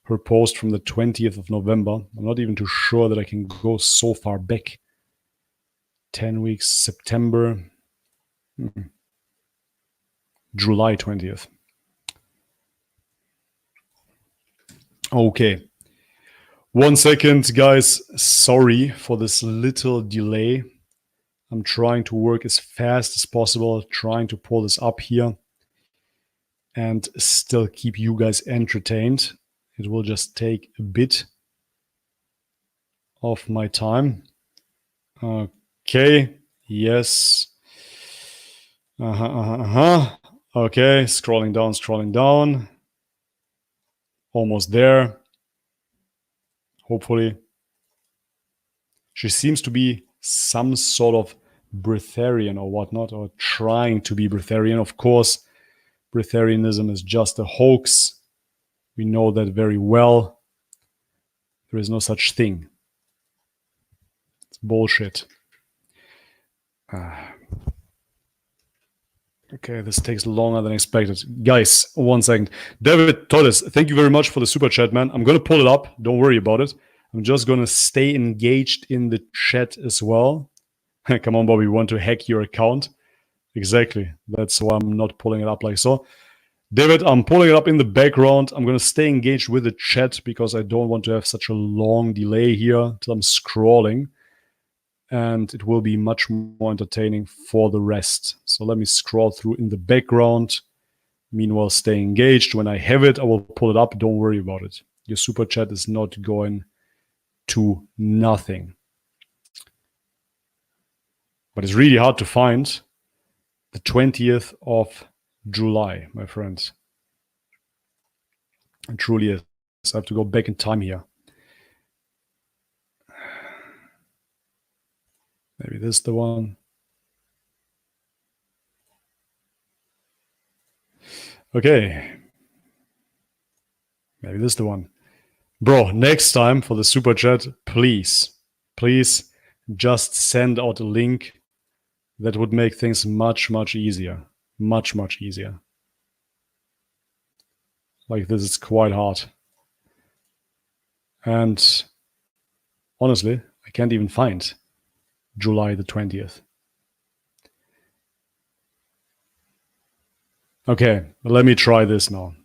Speaker 1: her post from the 20th of November. I'm not even too sure that I can go so far back. 10 weeks, September, July 20th. Okay. 1 second, guys. Sorry for this little delay. I'm trying to work as fast as possible, trying to pull this up here and still keep you guys entertained. It will just take a bit of my time. Okay. Yes. Okay. Scrolling down. Almost there. Hopefully. She seems to be some sort of breatharian or whatnot, or trying to be breatharian. Of course, Breatharianism is just a hoax. We know that very well. There is no such thing. It's bullshit. Okay, this takes longer than expected. Guys, 1 second. David Torres, thank you very much for the super chat, man. I'm going to pull it up. Don't worry about it. I'm just going to stay engaged in the chat as well. Come on, Bobby, we want to hack your account. Exactly. That's why I'm not pulling it up like so. David, I'm pulling it up in the background. I'm going to stay engaged with the chat because I don't want to have such a long delay here till I'm scrolling. And it will be much more entertaining for the rest. So let me scroll through in the background. Meanwhile, stay engaged. When I have it, I will pull it up. Don't worry about it. Your super chat is not going to nothing. But it's really hard to find the 20th of July, my friends. It truly is. I have to go back in time here. Maybe this is the one. Okay. Maybe this is the one. Bro, next time for the super chat, please just send out a link. That would make things much, much easier. Much, much easier. Like this is quite hard. And honestly, I can't even find July the 20th. Okay, let me try this now.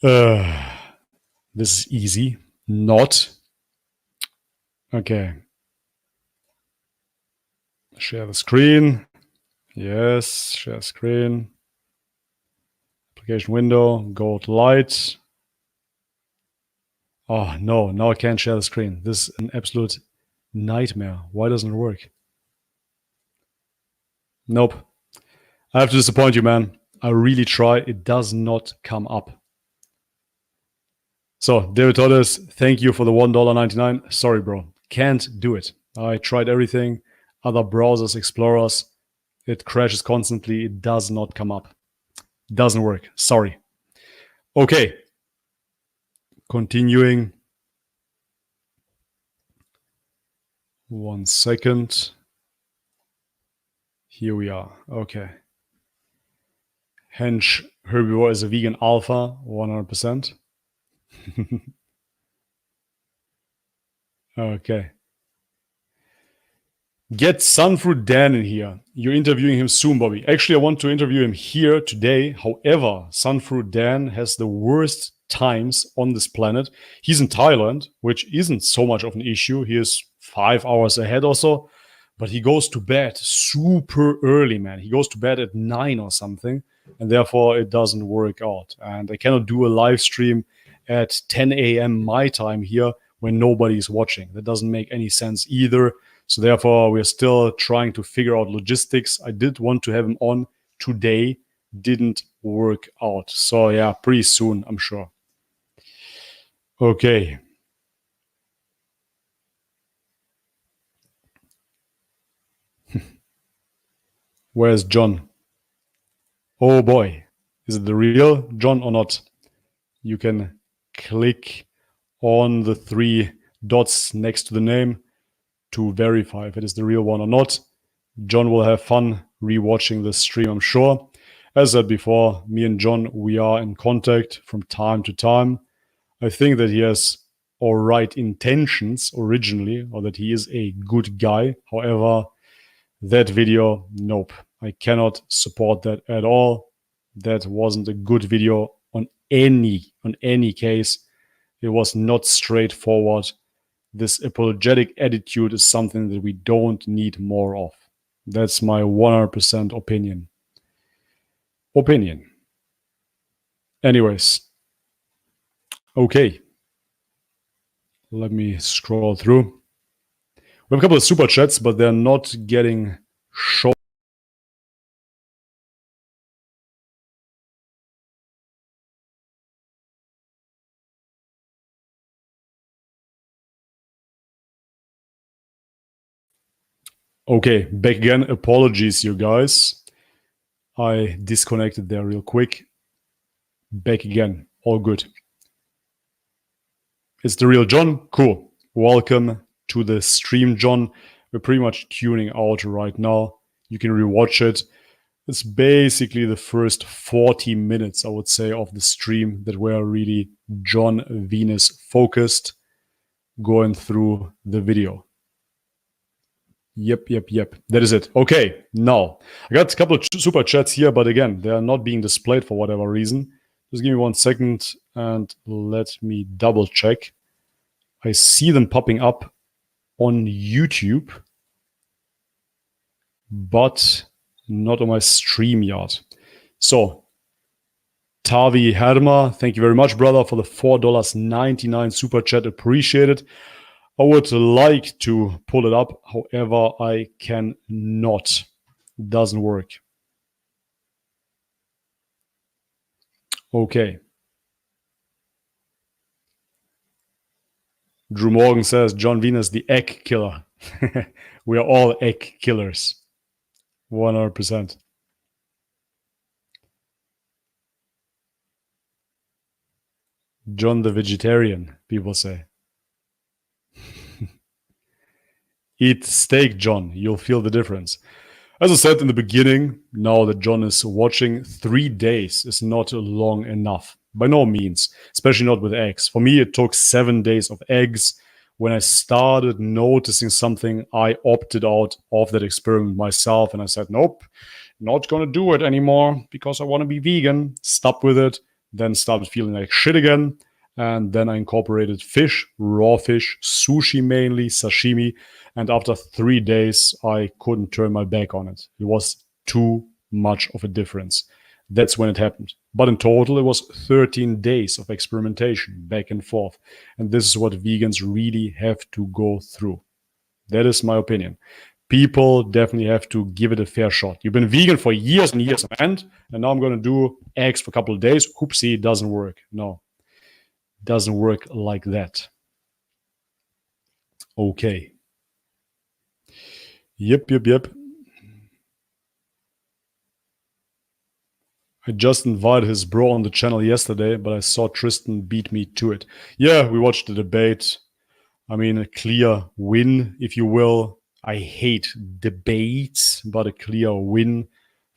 Speaker 1: This is easy. Not. Okay. Share the screen. Yes, share screen. Application window, gold light. Oh, no, now I can't share the screen. This is an absolute nightmare. Why doesn't it work? Nope. I have to disappoint you, man. I really try. It does not come up. So, David Torres, thank you for the $1.99. Sorry, bro. Can't do it. I tried everything. Other browsers, explorers. It crashes constantly. It does not come up. Doesn't work. Sorry. Okay. Continuing. 1 second. Here we are. Okay. Hench herbivore is a vegan alpha, 100%. Okay. Get Sunfruit Dan in here. You're interviewing him soon, Bobby. Actually, I want to interview him here today. However, Sunfruit Dan has the worst times on this planet. He's in Thailand, which isn't so much of an issue. He is 5 hours ahead or so. But he goes to bed super early, man. He goes to bed at 9 or something. And therefore, it doesn't work out. And I cannot do a live stream at 10 a.m. my time here when nobody is watching. That doesn't make any sense either. So therefore, we're still trying to figure out logistics. I did want to have him on today. Didn't work out. So yeah, pretty soon, I'm sure. Okay. Where's John? Oh boy. Is it the real John or not? You can click on the 3 dots next to the name to verify if it is the real one or not. John will have fun rewatching this stream, I'm sure. As said before, me and John, we are in contact from time to time. I think that he has all right intentions originally, or that he is a good guy. However, that video, nope. I cannot support that at all. That wasn't a good video on any case. It was not straightforward. This apologetic attitude is something that we don't need more of. That's my 100% opinion. Anyways. Okay. Let me scroll through. We have a couple of super chats, but they're not getting shown. Okay, back again. Apologies, you guys. I disconnected there real quick. Back again. All good. It's the real John. Cool. Welcome to the stream, John. We're pretty much tuning out right now. You can rewatch it. It's basically the first 40 minutes, I would say, of the stream that were really John Venus focused, going through the video. Yep. That is it. Okay, now, I got a couple of super chats here, but again, they are not being displayed for whatever reason. Just give me 1 second and let me double check. I see them popping up on YouTube, but not on my StreamYard. So, Tavi Herma, thank you very much, brother, for the $4.99 super chat. Appreciate it. I would like to pull it up, however, I cannot. It doesn't work. Okay. Drew Morgan says, John Venus, the egg killer. We are all egg killers. 100%. John the vegetarian, people say. Eat steak, John. You'll feel the difference. As I said in the beginning, now that John is watching, 3 days is not long enough. By no means, especially not with eggs. For me, it took 7 days of eggs. When I started noticing something, I opted out of that experiment myself and I said, nope, not going to do it anymore because I want to be vegan. Stopped with it, then started feeling like shit again. And then I incorporated fish, raw fish, sushi mainly, sashimi. And after 3 days, I couldn't turn my back on it. It was too much of a difference. That's when it happened. But in total, it was 13 days of experimentation, back and forth. And this is what vegans really have to go through. That is my opinion. People definitely have to give it a fair shot. You've been vegan for years and years on end, and now I'm going to do eggs for a couple of days. Oopsie, it doesn't work. No, it doesn't work like that. Okay. Yep. I just invited his bro on the channel yesterday, but I saw Tristan beat me to it. Yeah, we watched the debate. I mean, a clear win, if you will. I hate debates, but a clear win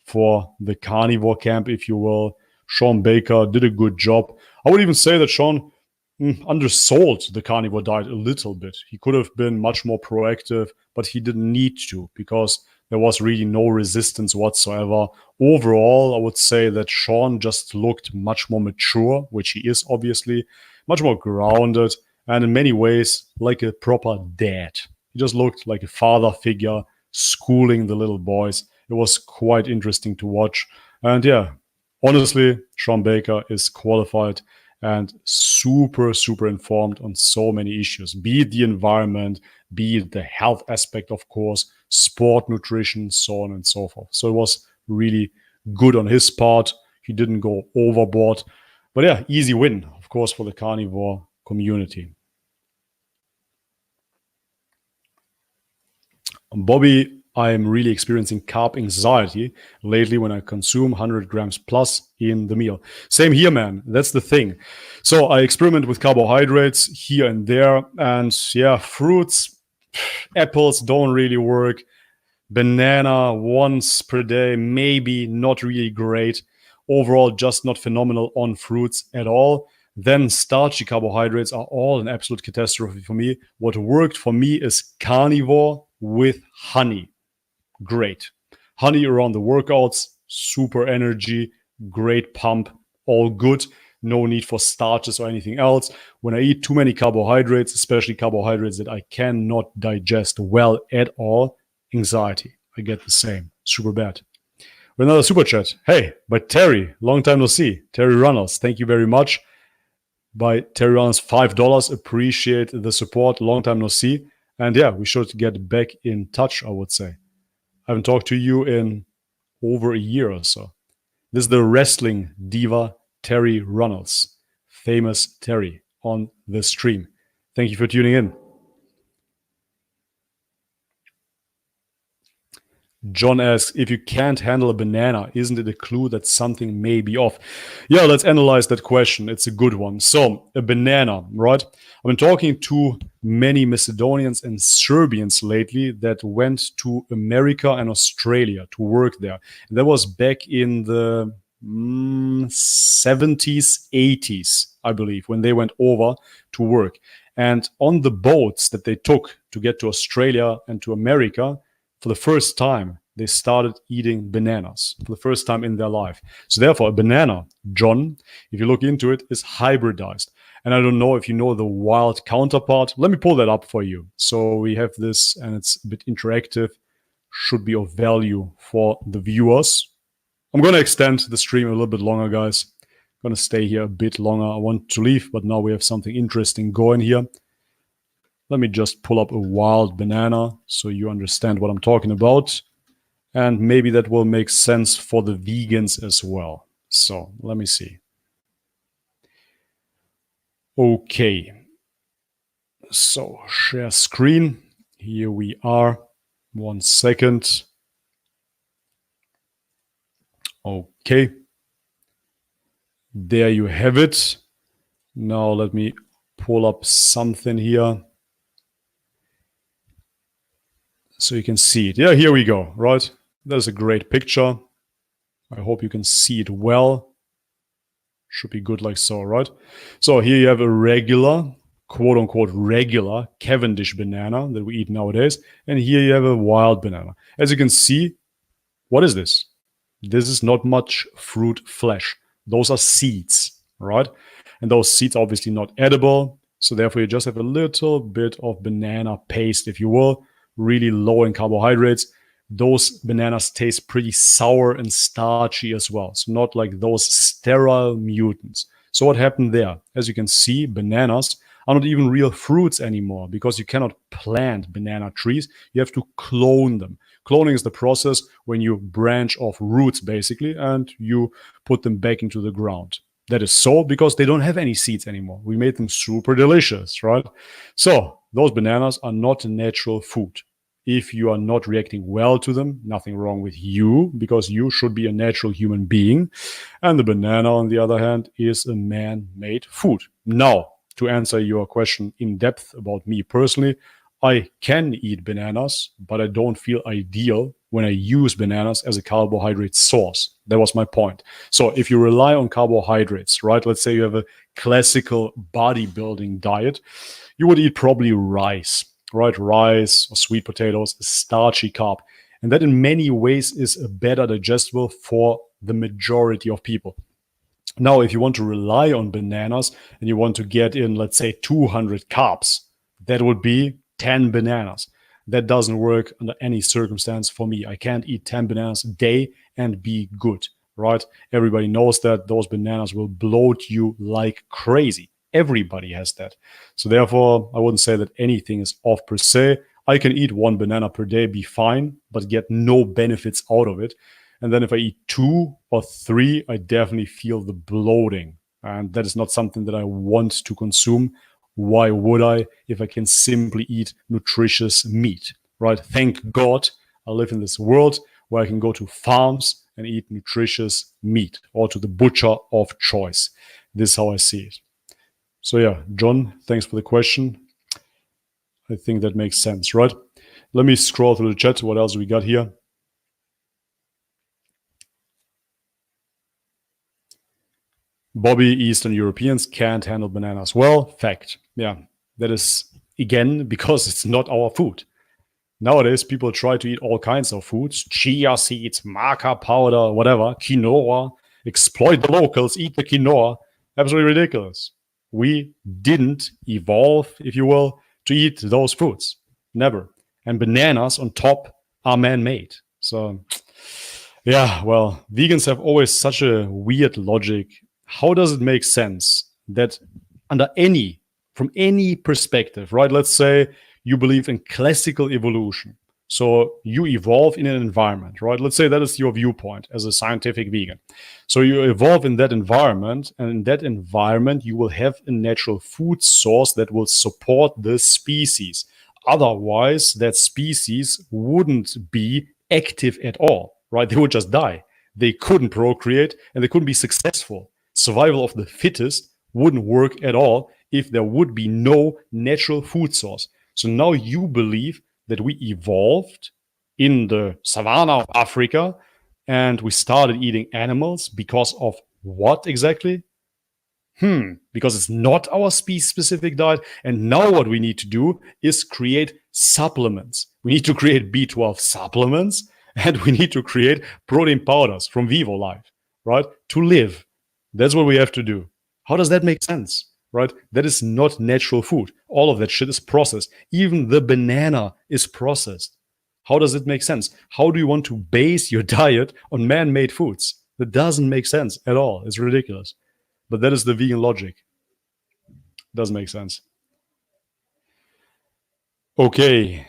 Speaker 1: for the carnivore camp, if you will. Sean Baker did a good job. I would even say that Sean undersold the carnivore diet a little bit. He could have been much more proactive, but he didn't need to because there was really no resistance whatsoever. Overall, I would say that Sean just looked much more mature, which he is obviously, much more grounded, and in many ways like a proper dad. He just looked like a father figure schooling the little boys. It was quite interesting to watch. And yeah, honestly, Sean Baker is qualified and super informed on so many issues, be it the environment, be it the health aspect, of course, sport, nutrition, so on and so forth. So it was really good on his part. He didn't go overboard. But yeah, easy win, of course, for the carnivore community. Bobby, I'm really experiencing carb anxiety lately when I consume 100 grams plus in the meal. Same here, man. That's the thing. So I experiment with carbohydrates here and there. And yeah, fruits, apples don't really work. Banana once per day, maybe not really great. Overall, just not phenomenal on fruits at all. Then starchy carbohydrates are all an absolute catastrophe for me. What worked for me is carnivore with honey. Great. Honey around the workouts, super energy, great pump, all good. No need for starches or anything else. When I eat too many carbohydrates, especially carbohydrates that I cannot digest well at all, anxiety. I get the same. Super bad. Another super chat. Hey, by Terry, long time no see. Terry Runnels, thank you very much. By Terry Runnels, $5. Appreciate the support. Long time no see. And yeah, we should get back in touch, I would say. I haven't talked to you in over a year or so. This is the wrestling diva, Terry Runnels. Famous Terry on the stream. Thank you for tuning in. John asks, if you can't handle a banana, isn't it a clue that something may be off? Yeah, let's analyze that question. It's a good one. So, a banana, right? I've been talking to many Macedonians and Serbians lately that went to America and Australia to work there. And that was back in the 70s, 80s, I believe, when they went over to work. And on the boats that they took to get to Australia and to America, for the first time, they started eating bananas for the first time in their life. So therefore, a banana, John, if you look into it, is hybridized. And I don't know if you know the wild counterpart. Let me pull that up for you. So we have this, and it's a bit interactive. Should be of value for the viewers. I'm going to extend the stream a little bit longer, guys. I'm going to stay here a bit longer. I want to leave, but now we have something interesting going here. Let me just pull up a wild banana so you understand what I'm talking about. And maybe that will make sense for the vegans as well. So let me see. Okay. So share screen. Here we are. 1 second. Okay. There you have it. Now let me pull up something here, so you can see it. Yeah, here we go, right? That's a great picture. I hope you can see it well. Should be good like so, right? So here you have a regular, quote-unquote regular Cavendish banana that we eat nowadays. And here you have a wild banana. As you can see, what is this? This is not much fruit flesh. Those are seeds, right? And those seeds are obviously not edible. So therefore, you just have a little bit of banana paste, if you will, really low in carbohydrates. Those bananas taste pretty sour and starchy as well. So not like those sterile mutants. So what happened there? As you can see, bananas are not even real fruits anymore because you cannot plant banana trees. You have to clone them. Cloning is the process when you branch off roots, basically, and you put them back into the ground. That is so because they don't have any seeds anymore. We made them super delicious, right? So those bananas are not natural food. If you are not reacting well to them, nothing wrong with you, because you should be a natural human being. And the banana, on the other hand, is a man-made food. Now, to answer your question in depth about me personally, I can eat bananas, but I don't feel ideal when I use bananas as a carbohydrate source. That was my point. So if you rely on carbohydrates, right? Let's say you have a classical bodybuilding diet, you would eat probably rice, right? Rice or sweet potatoes, a starchy carb. And that in many ways is a better digestible for the majority of people. Now, if you want to rely on bananas and you want to get in, let's say, 200 carbs, that would be 10 bananas. That doesn't work under any circumstance for me. I can't eat 10 bananas a day and be good, right? Everybody knows that those bananas will bloat you like crazy. Everybody has that. So therefore, I wouldn't say that anything is off per se. I can eat 1 banana per day, be fine, but get no benefits out of it. And then if I eat 2 or 3, I definitely feel the bloating. And that is not something that I want to consume. Why would I if I can simply eat nutritious meat, right? Thank God I live in this world where I can go to farms and eat nutritious meat, or to the butcher of choice. This is how I see it. So yeah, John, thanks for the question. I think that makes sense, right? Let me scroll through the chat. What else we got here? Bobby, Eastern Europeans can't handle bananas. Well, fact. Yeah, that is, again, because it's not our food. Nowadays, people try to eat all kinds of foods. Chia seeds, maca powder, whatever, quinoa. Exploit the locals, eat the quinoa. Absolutely ridiculous. We didn't evolve, if you will, to eat those foods. Never. And bananas on top are man-made. So, yeah, well, vegans have always such a weird logic. How does it make sense that from any perspective, right? Let's say you believe in classical evolution. So you evolve in an environment, right? Let's say that is your viewpoint as a scientific vegan. So you evolve in that environment, and in that environment, you will have a natural food source that will support the species. Otherwise, that species wouldn't be active at all, right? They would just die. They couldn't procreate and they couldn't be successful. Survival of the fittest wouldn't work at all if there would be no natural food source. So now you believe that we evolved in the savannah of Africa and we started eating animals because of what exactly? Because it's not our species-specific diet. And now what we need to do is create supplements. We need to create B12 supplements and we need to create protein powders from Vivo Life, right? To live. That's what we have to do. How does that make sense, right? That is not natural food. All of that shit is processed. Even the banana is processed. How does it make sense? How do you want to base your diet on man-made foods? That doesn't make sense at all. It's ridiculous. But that is the vegan logic. Doesn't make sense. Okay.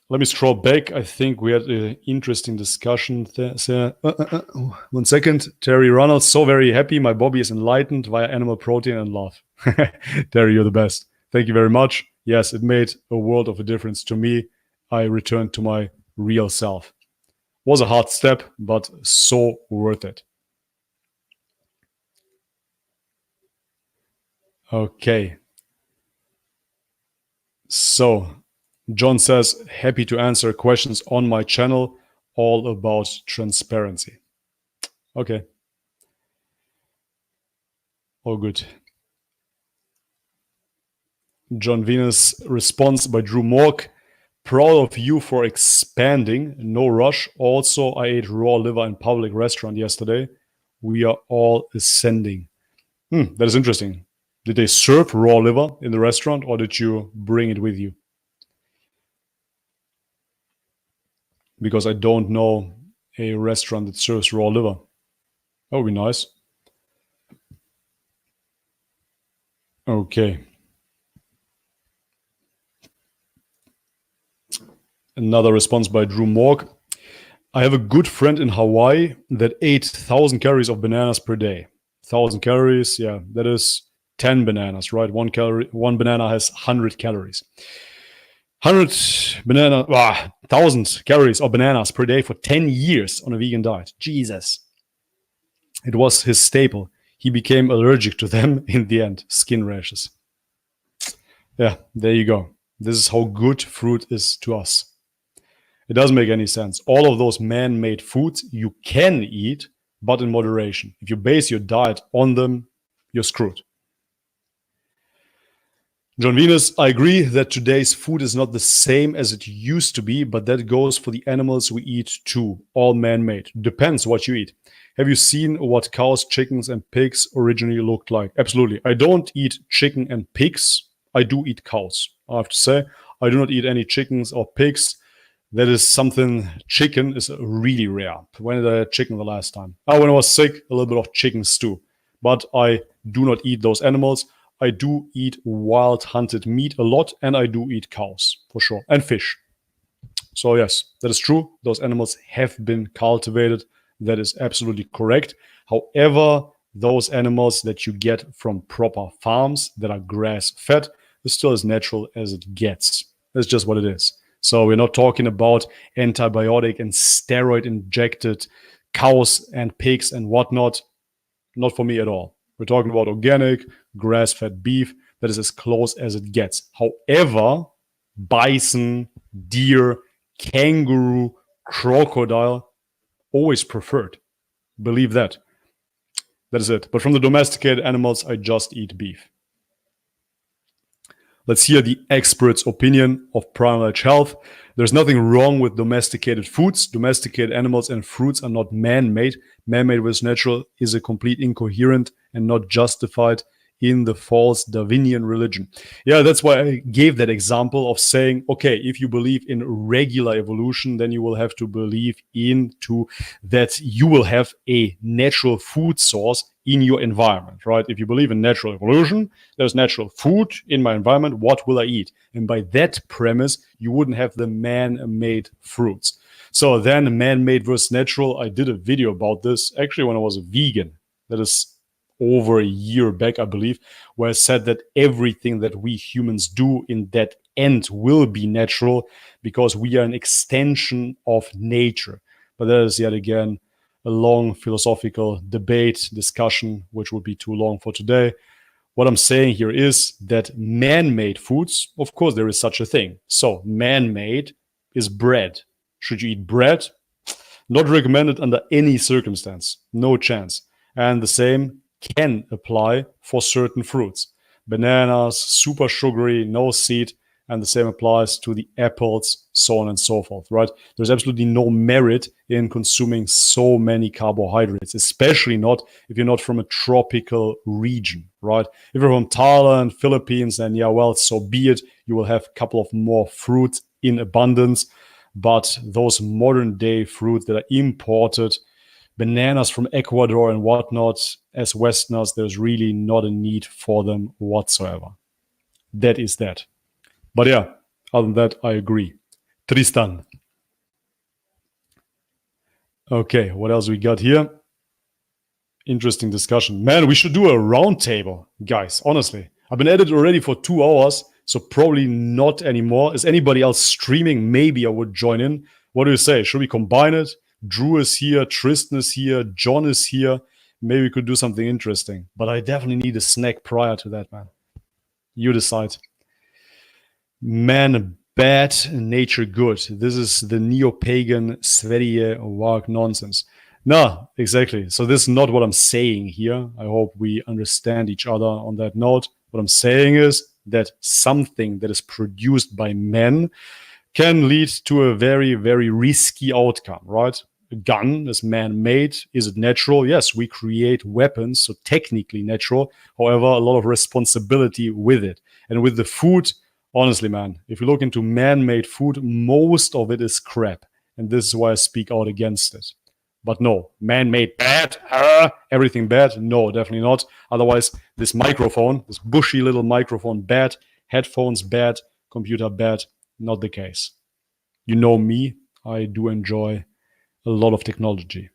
Speaker 1: Let me scroll back. I think we had an interesting discussion. One second. Terry Ronalds, so very happy. My body is enlightened via animal protein and love. Terry, you're the best. Thank you very much. Yes, it made a world of a difference to me. I returned to my real self. Was a hard step, but so worth it. Okay. So, John says, happy to answer questions on my channel, all about transparency. Okay. All good. John Venus response by Drew Mork. Proud of you for expanding. No rush. Also, I ate raw liver in public restaurant yesterday. We are all ascending. That is interesting. Did they serve raw liver in the restaurant or did you bring it with you? Because I don't know a restaurant that serves raw liver. That would be nice. Okay. Another response by Drew Mork. I have a good friend in Hawaii that ate 1,000 calories of bananas per day. 1,000 calories, yeah, that is 10 bananas, right? One banana has 100 calories. 1,000 calories of bananas per day for 10 years on a vegan diet. Jesus. It was his staple. He became allergic to them in the end. Skin rashes. Yeah, there you go. This is how good fruit is to us. It doesn't make any sense. All of those man-made foods you can eat, but in moderation. If you base your diet on them, you're screwed. John Venus, I agree that today's food is not the same as it used to be, but that goes for the animals we eat too. All man-made. Depends what you eat. Have you seen what cows, chickens, and pigs originally looked like? Absolutely. I don't eat chicken and pigs. I do eat cows. I have to say, I do not eat any chickens or pigs. That is something, chicken is really rare. When did I eat chicken the last time? When I was sick, a little bit of chicken stew. But I do not eat those animals. I do eat wild hunted meat a lot, and I do eat cows, for sure, and fish. So yes, that is true. Those animals have been cultivated. That is absolutely correct. However, those animals that you get from proper farms that are grass-fed is still as natural as it gets. That's just what it is. So we're not talking about antibiotic and steroid-injected cows and pigs and whatnot. Not for me at all. We're talking about organic, grass-fed beef that is as close as it gets. However, bison, deer, kangaroo, crocodile, always preferred. Believe that. That is it. But from the domesticated animals, I just eat beef. Let's hear the expert's opinion of Primal Health. There's nothing wrong with domesticated foods. Domesticated animals and fruits are not man-made. Man-made versus natural is a complete incoherent and not justified in the false Darwinian religion. Yeah, that's why I gave that example of saying, okay, if you believe in regular evolution, then you will have to believe into that you will have a natural food source in your environment, right? If you believe in natural evolution, there's natural food in my environment, what will I eat? And by that premise, you wouldn't have the man-made fruits. So then man-made versus natural, I did a video about this actually when I was a vegan. That is over a year back, I believe, where I said that everything that we humans do in that end will be natural because we are an extension of nature. But that is yet again a long philosophical debate, discussion, which would be too long for today. What I'm saying here is that man-made foods, of course, there is such a thing. So man-made is bread. Should you eat bread? Not recommended under any circumstance. No chance. And the same can apply for certain fruits. Bananas, super sugary, no seed, and the same applies to the apples, so on and so forth, right? There's absolutely no merit in consuming so many carbohydrates, especially not if you're not from a tropical region, right? If you're from Thailand, Philippines, then yeah, well, so be it. You will have a couple of more fruits in abundance, but those modern day fruits that are imported, bananas from Ecuador and whatnot, as Westerners, there's really not a need for them whatsoever. That is that. But yeah, other than that, I agree. Tristan. Okay, what else we got here? Interesting discussion. Man, we should do a round table, guys, honestly. I've been at it already for 2 hours, so probably not anymore. Is anybody else streaming? Maybe I would join in. What do you say? Should we combine it? Drew is here, Tristan is here, John is here. Maybe we could do something interesting. But I definitely need a snack prior to that, man. You decide. Man bad, nature good. This is the neo-pagan Sverige work nonsense. No, exactly. So this is not what I'm saying here. I hope we understand each other on that note. What I'm saying is that something that is produced by men can lead to a very, very risky outcome, right? A gun is man-made. Is it natural? Yes, we create weapons, so technically natural. However, a lot of responsibility with it. And with the food, honestly, man, if you look into man-made food, most of it is crap. And this is why I speak out against it. But no, man-made bad, everything bad? No, definitely not. Otherwise, this microphone, this bushy little microphone, bad. Headphones, bad. Computer, bad. Not the case. You know me, I do enjoy a lot of technology.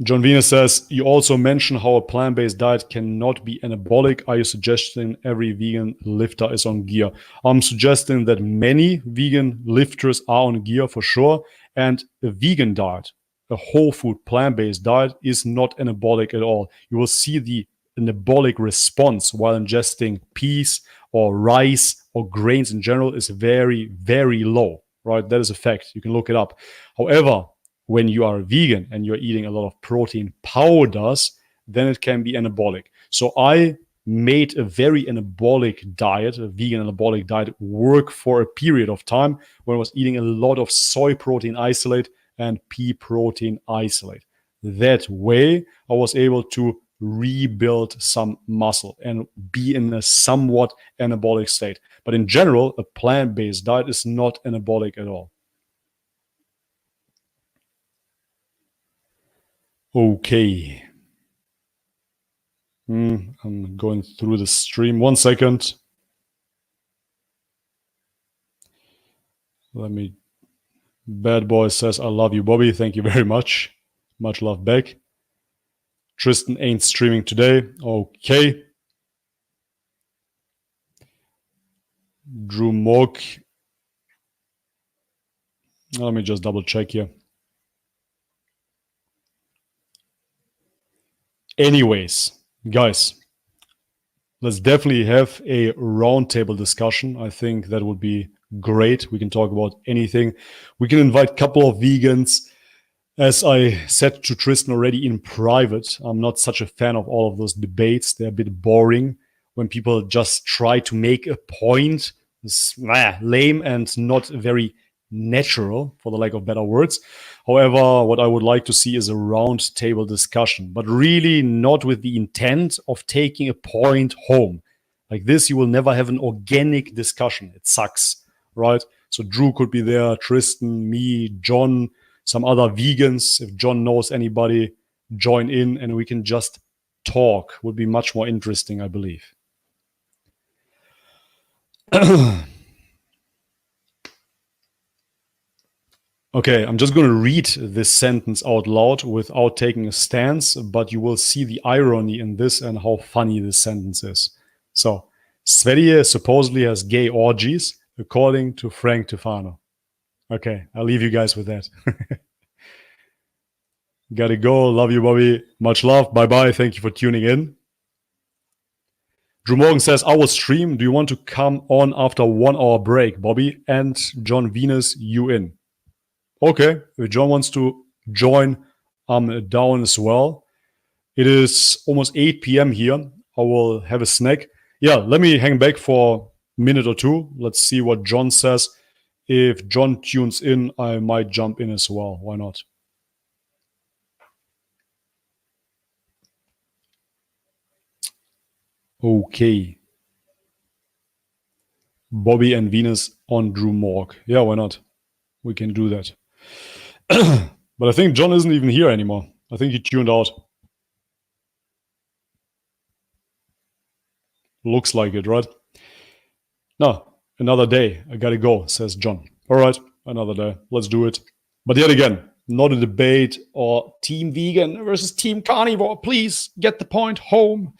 Speaker 1: John Venus says, you also mentioned how a plant-based diet cannot be anabolic. Are you suggesting every vegan lifter is on gear? I'm suggesting that many vegan lifters are on gear for sure. And a vegan diet, a whole food plant-based diet, is not anabolic at all. You will see the anabolic response while ingesting peas or rice or grains in general is very, very low, right? That is a fact. You can look it up. However, when you are vegan and you're eating a lot of protein powders, then it can be anabolic. So I made a very anabolic diet, a vegan anabolic diet, work for a period of time when I was eating a lot of soy protein isolate and pea protein isolate. That way, I was able to rebuild some muscle and be in a somewhat anabolic state. But in general, a plant-based diet is not anabolic at all. Okay. I'm going through the stream. 1 second. Let me. Bad Boy says, I love you, Bobby. Thank you very much. Much love back. Tristan ain't streaming today. Okay. Drew Mock. Let me just double check here. Anyways, guys, let's definitely have a roundtable discussion. I think that would be great. We can talk about anything. We can invite a couple of vegans. As I said to Tristan already in private, I'm not such a fan of all of those debates. They're a bit boring when people just try to make a point. It's lame and not very natural, for the lack of better words. However, what I would like to see is a round table discussion, but really not with the intent of taking a point home. Like this, you will never have an organic discussion. It sucks, right? So Drew could be there, Tristan, me, John, some other vegans. If John knows anybody, join in and we can just talk. Would be much more interesting, I believe. Okay, I'm just going to read this sentence out loud without taking a stance, but you will see the irony in this and how funny this sentence is. So, Sverige supposedly has gay orgies, according to Frank Tufano. Okay, I'll leave you guys with that. Gotta go. Love you, Bobby. Much love. Bye-bye. Thank you for tuning in. Drew Morgan says, I will stream. Do you want to come on after 1 hour break, Bobby? And John Venus, you in. Okay, if John wants to join, I'm down as well. It is almost 8 p.m. here. I will have a snack. Yeah, let me hang back for a minute or two. Let's see what John says. If John tunes in, I might jump in as well. Why not? Okay. Bobby and Venus on Drew Morg. Yeah, why not? We can do that. But I think John isn't even here anymore. I think he tuned out. Looks like it, right? No, another day. I gotta go, says John. All right, another day. Let's do it. But yet again, not a debate or Team Vegan versus Team Carnivore. Please get the point home.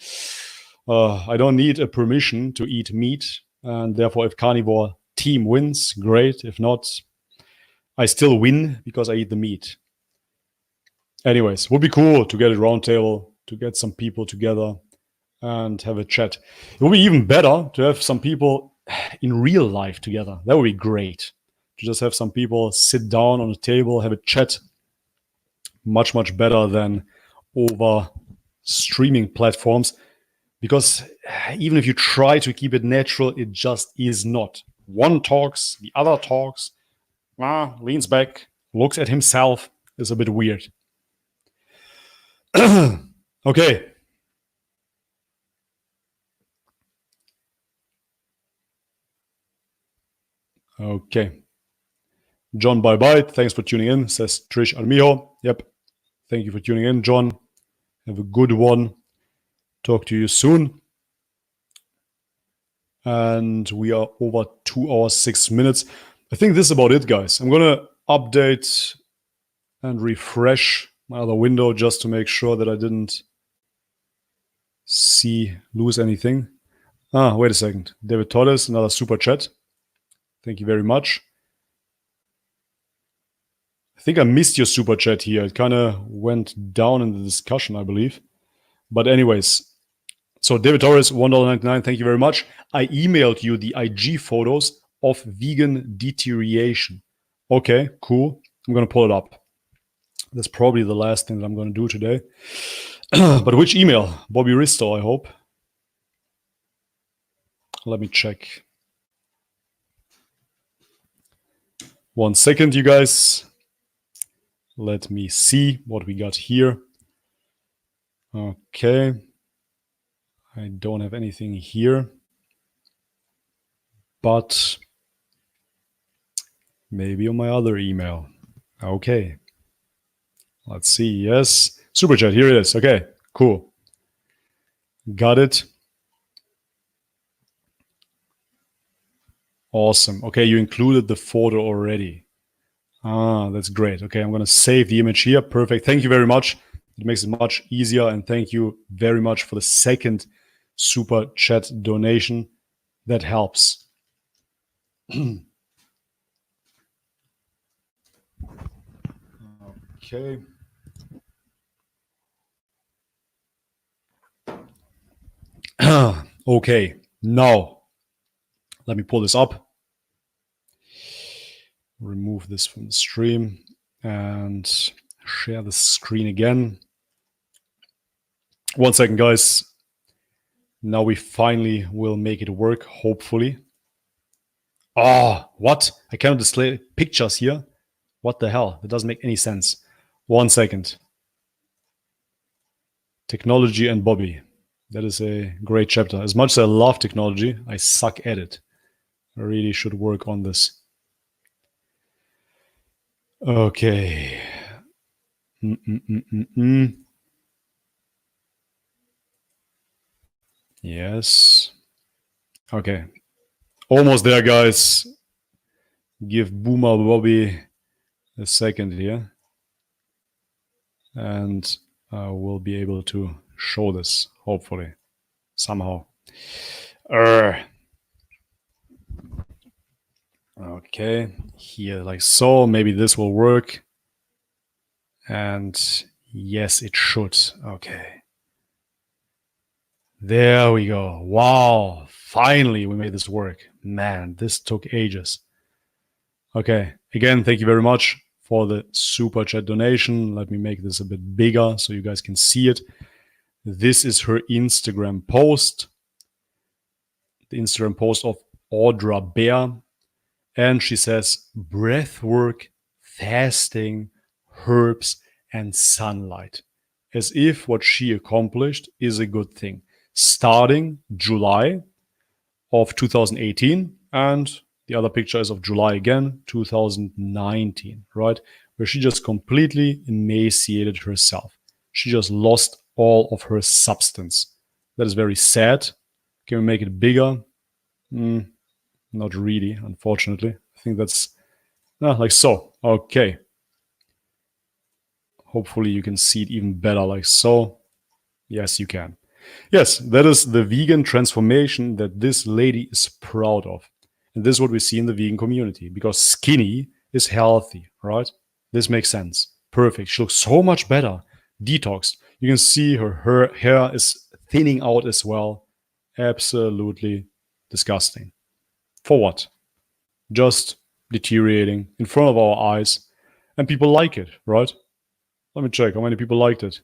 Speaker 1: I don't need a permission to eat meat. And therefore, if Carnivore team wins, great. If not, I still win because I eat the meat. Anyways, would be cool to get a roundtable, to get some people together and have a chat. It would be even better to have some people in real life together. That would be great. To just have some people sit down on a table, have a chat. Much, much better than over streaming platforms. Because even if you try to keep it natural, it just is not. One talks, the other talks, leans back, looks at himself. It's a bit weird. Okay. Okay. John, bye-bye. Thanks for tuning in, says Trish Armijo. Yep. Thank you for tuning in, John. Have a good one. Talk to you soon. And we are over 2 hours, 6 minutes. I think this is about it, guys. I'm going to update and refresh my other window just to make sure that I didn't lose anything. Wait a second. David Torres, another super chat. Thank you very much. I think I missed your super chat here. It kind of went down in the discussion, I believe. But anyways, so David Torres, $1.99. Thank you very much. I emailed you the IG photos of vegan deterioration. Okay, cool. I'm going to pull it up. That's probably the last thing that I'm going to do today. But which email? Bobby Risto, I hope. Let me check. 1 second, you guys. Let me see what we got here. Okay. I don't have anything here. But maybe on my other email. Okay. Let's see. Yes. Super chat. Here it is. Okay. Cool. Got it. Awesome. Okay. You included the photo already. That's great. Okay. I'm going to save the image here. Perfect. Thank you very much. It makes it much easier. And thank you very much for the second super chat donation. That helps. Okay. Okay, now let me pull this up, remove this from the stream, and share the screen again. 1 second, guys. Now we finally will make it work, hopefully. What? I cannot display pictures here. What the hell? That doesn't make any sense. 1 second. Technology and Bobby. That is a great chapter. As much as I love technology, I suck at it. I really should work on this. Okay. Yes. Okay. Almost there, guys. Give Boomer Bobby a second here. And we'll be able to show this, hopefully, somehow. Okay, here like so. Maybe this will work. And yes, it should. Okay. There we go. Wow. Finally, we made this work. Man, this took ages. Okay. Again, thank you very much for the super chat donation. Let me make this a bit bigger so you guys can see it. This is her Instagram post. The Instagram post of Audra Bear. And she says, breath work, fasting, herbs, and sunlight. As if what she accomplished is a good thing. Starting July of 2018, and the other picture is of July again, 2019, right? Where she just completely emaciated herself. She just lost all of her substance. That is very sad. Can we make it bigger? Not really, unfortunately. I think that's like so. Okay. Hopefully you can see it even better like so. Yes, you can. Yes, that is the vegan transformation that this lady is proud of. And this is what we see in the vegan community, because skinny is healthy, right? This makes sense. Perfect. She looks so much better. Detoxed. You can see her hair is thinning out as well. Absolutely disgusting. For what? Just deteriorating in front of our eyes. And people like it, right? Let me check how many people liked it.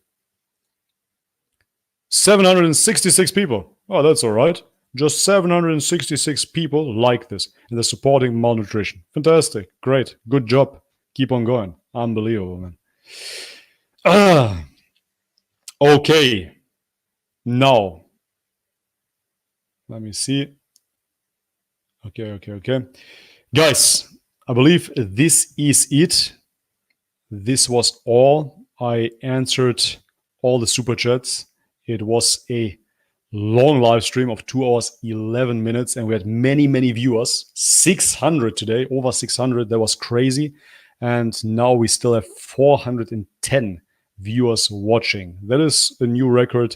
Speaker 1: 766 people. Oh, that's all right. Just 766 people like this. And they're supporting malnutrition. Fantastic. Great. Good job. Keep on going. Unbelievable, man. Okay. Now. Let me see. Okay. Guys, I believe this is it. This was all. I answered all the super chats. It was a long live stream of 2 hours, 11 minutes, and we had many viewers. 600 today, over 600. That was crazy. And now we still have 410 viewers watching. That is a new record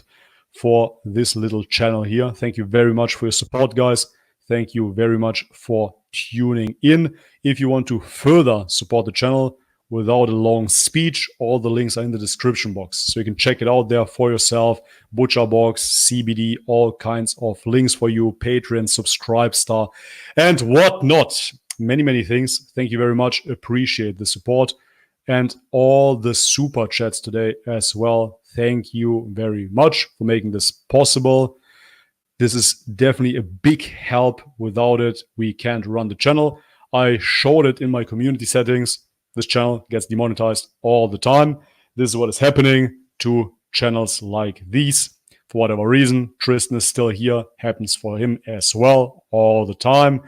Speaker 1: for this little channel here. Thank you very much for your support, guys. Thank you very much for tuning in. If you want to further support the channel without a long speech, all the links are in the description box. So you can check it out there for yourself. ButcherBox, CBD, all kinds of links for you. Patreon, Subscribestar, and whatnot. Many things. Thank you very much. Appreciate the support. And all the super chats today as well. Thank you very much for making this possible. This is definitely a big help. Without it, we can't run the channel. I showed it in my community settings. This channel gets demonetized all the time. This is what is happening to channels like these. For whatever reason, Tristan is still here. Happens for him as well all the time.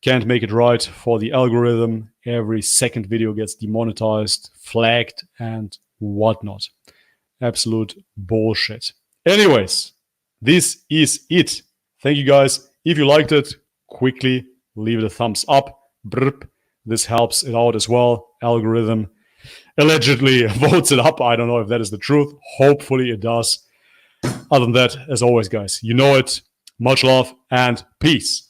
Speaker 1: Can't make it right for the algorithm. Every second video gets demonetized, flagged, and whatnot. Absolute bullshit. Anyways, this is it. Thank you guys. If you liked it, quickly leave it a thumbs up. Brrp. This helps it out as well. Algorithm allegedly votes it up. I don't know if that is the truth. Hopefully it does. Other than that, as always, guys, you know it. Much love and peace.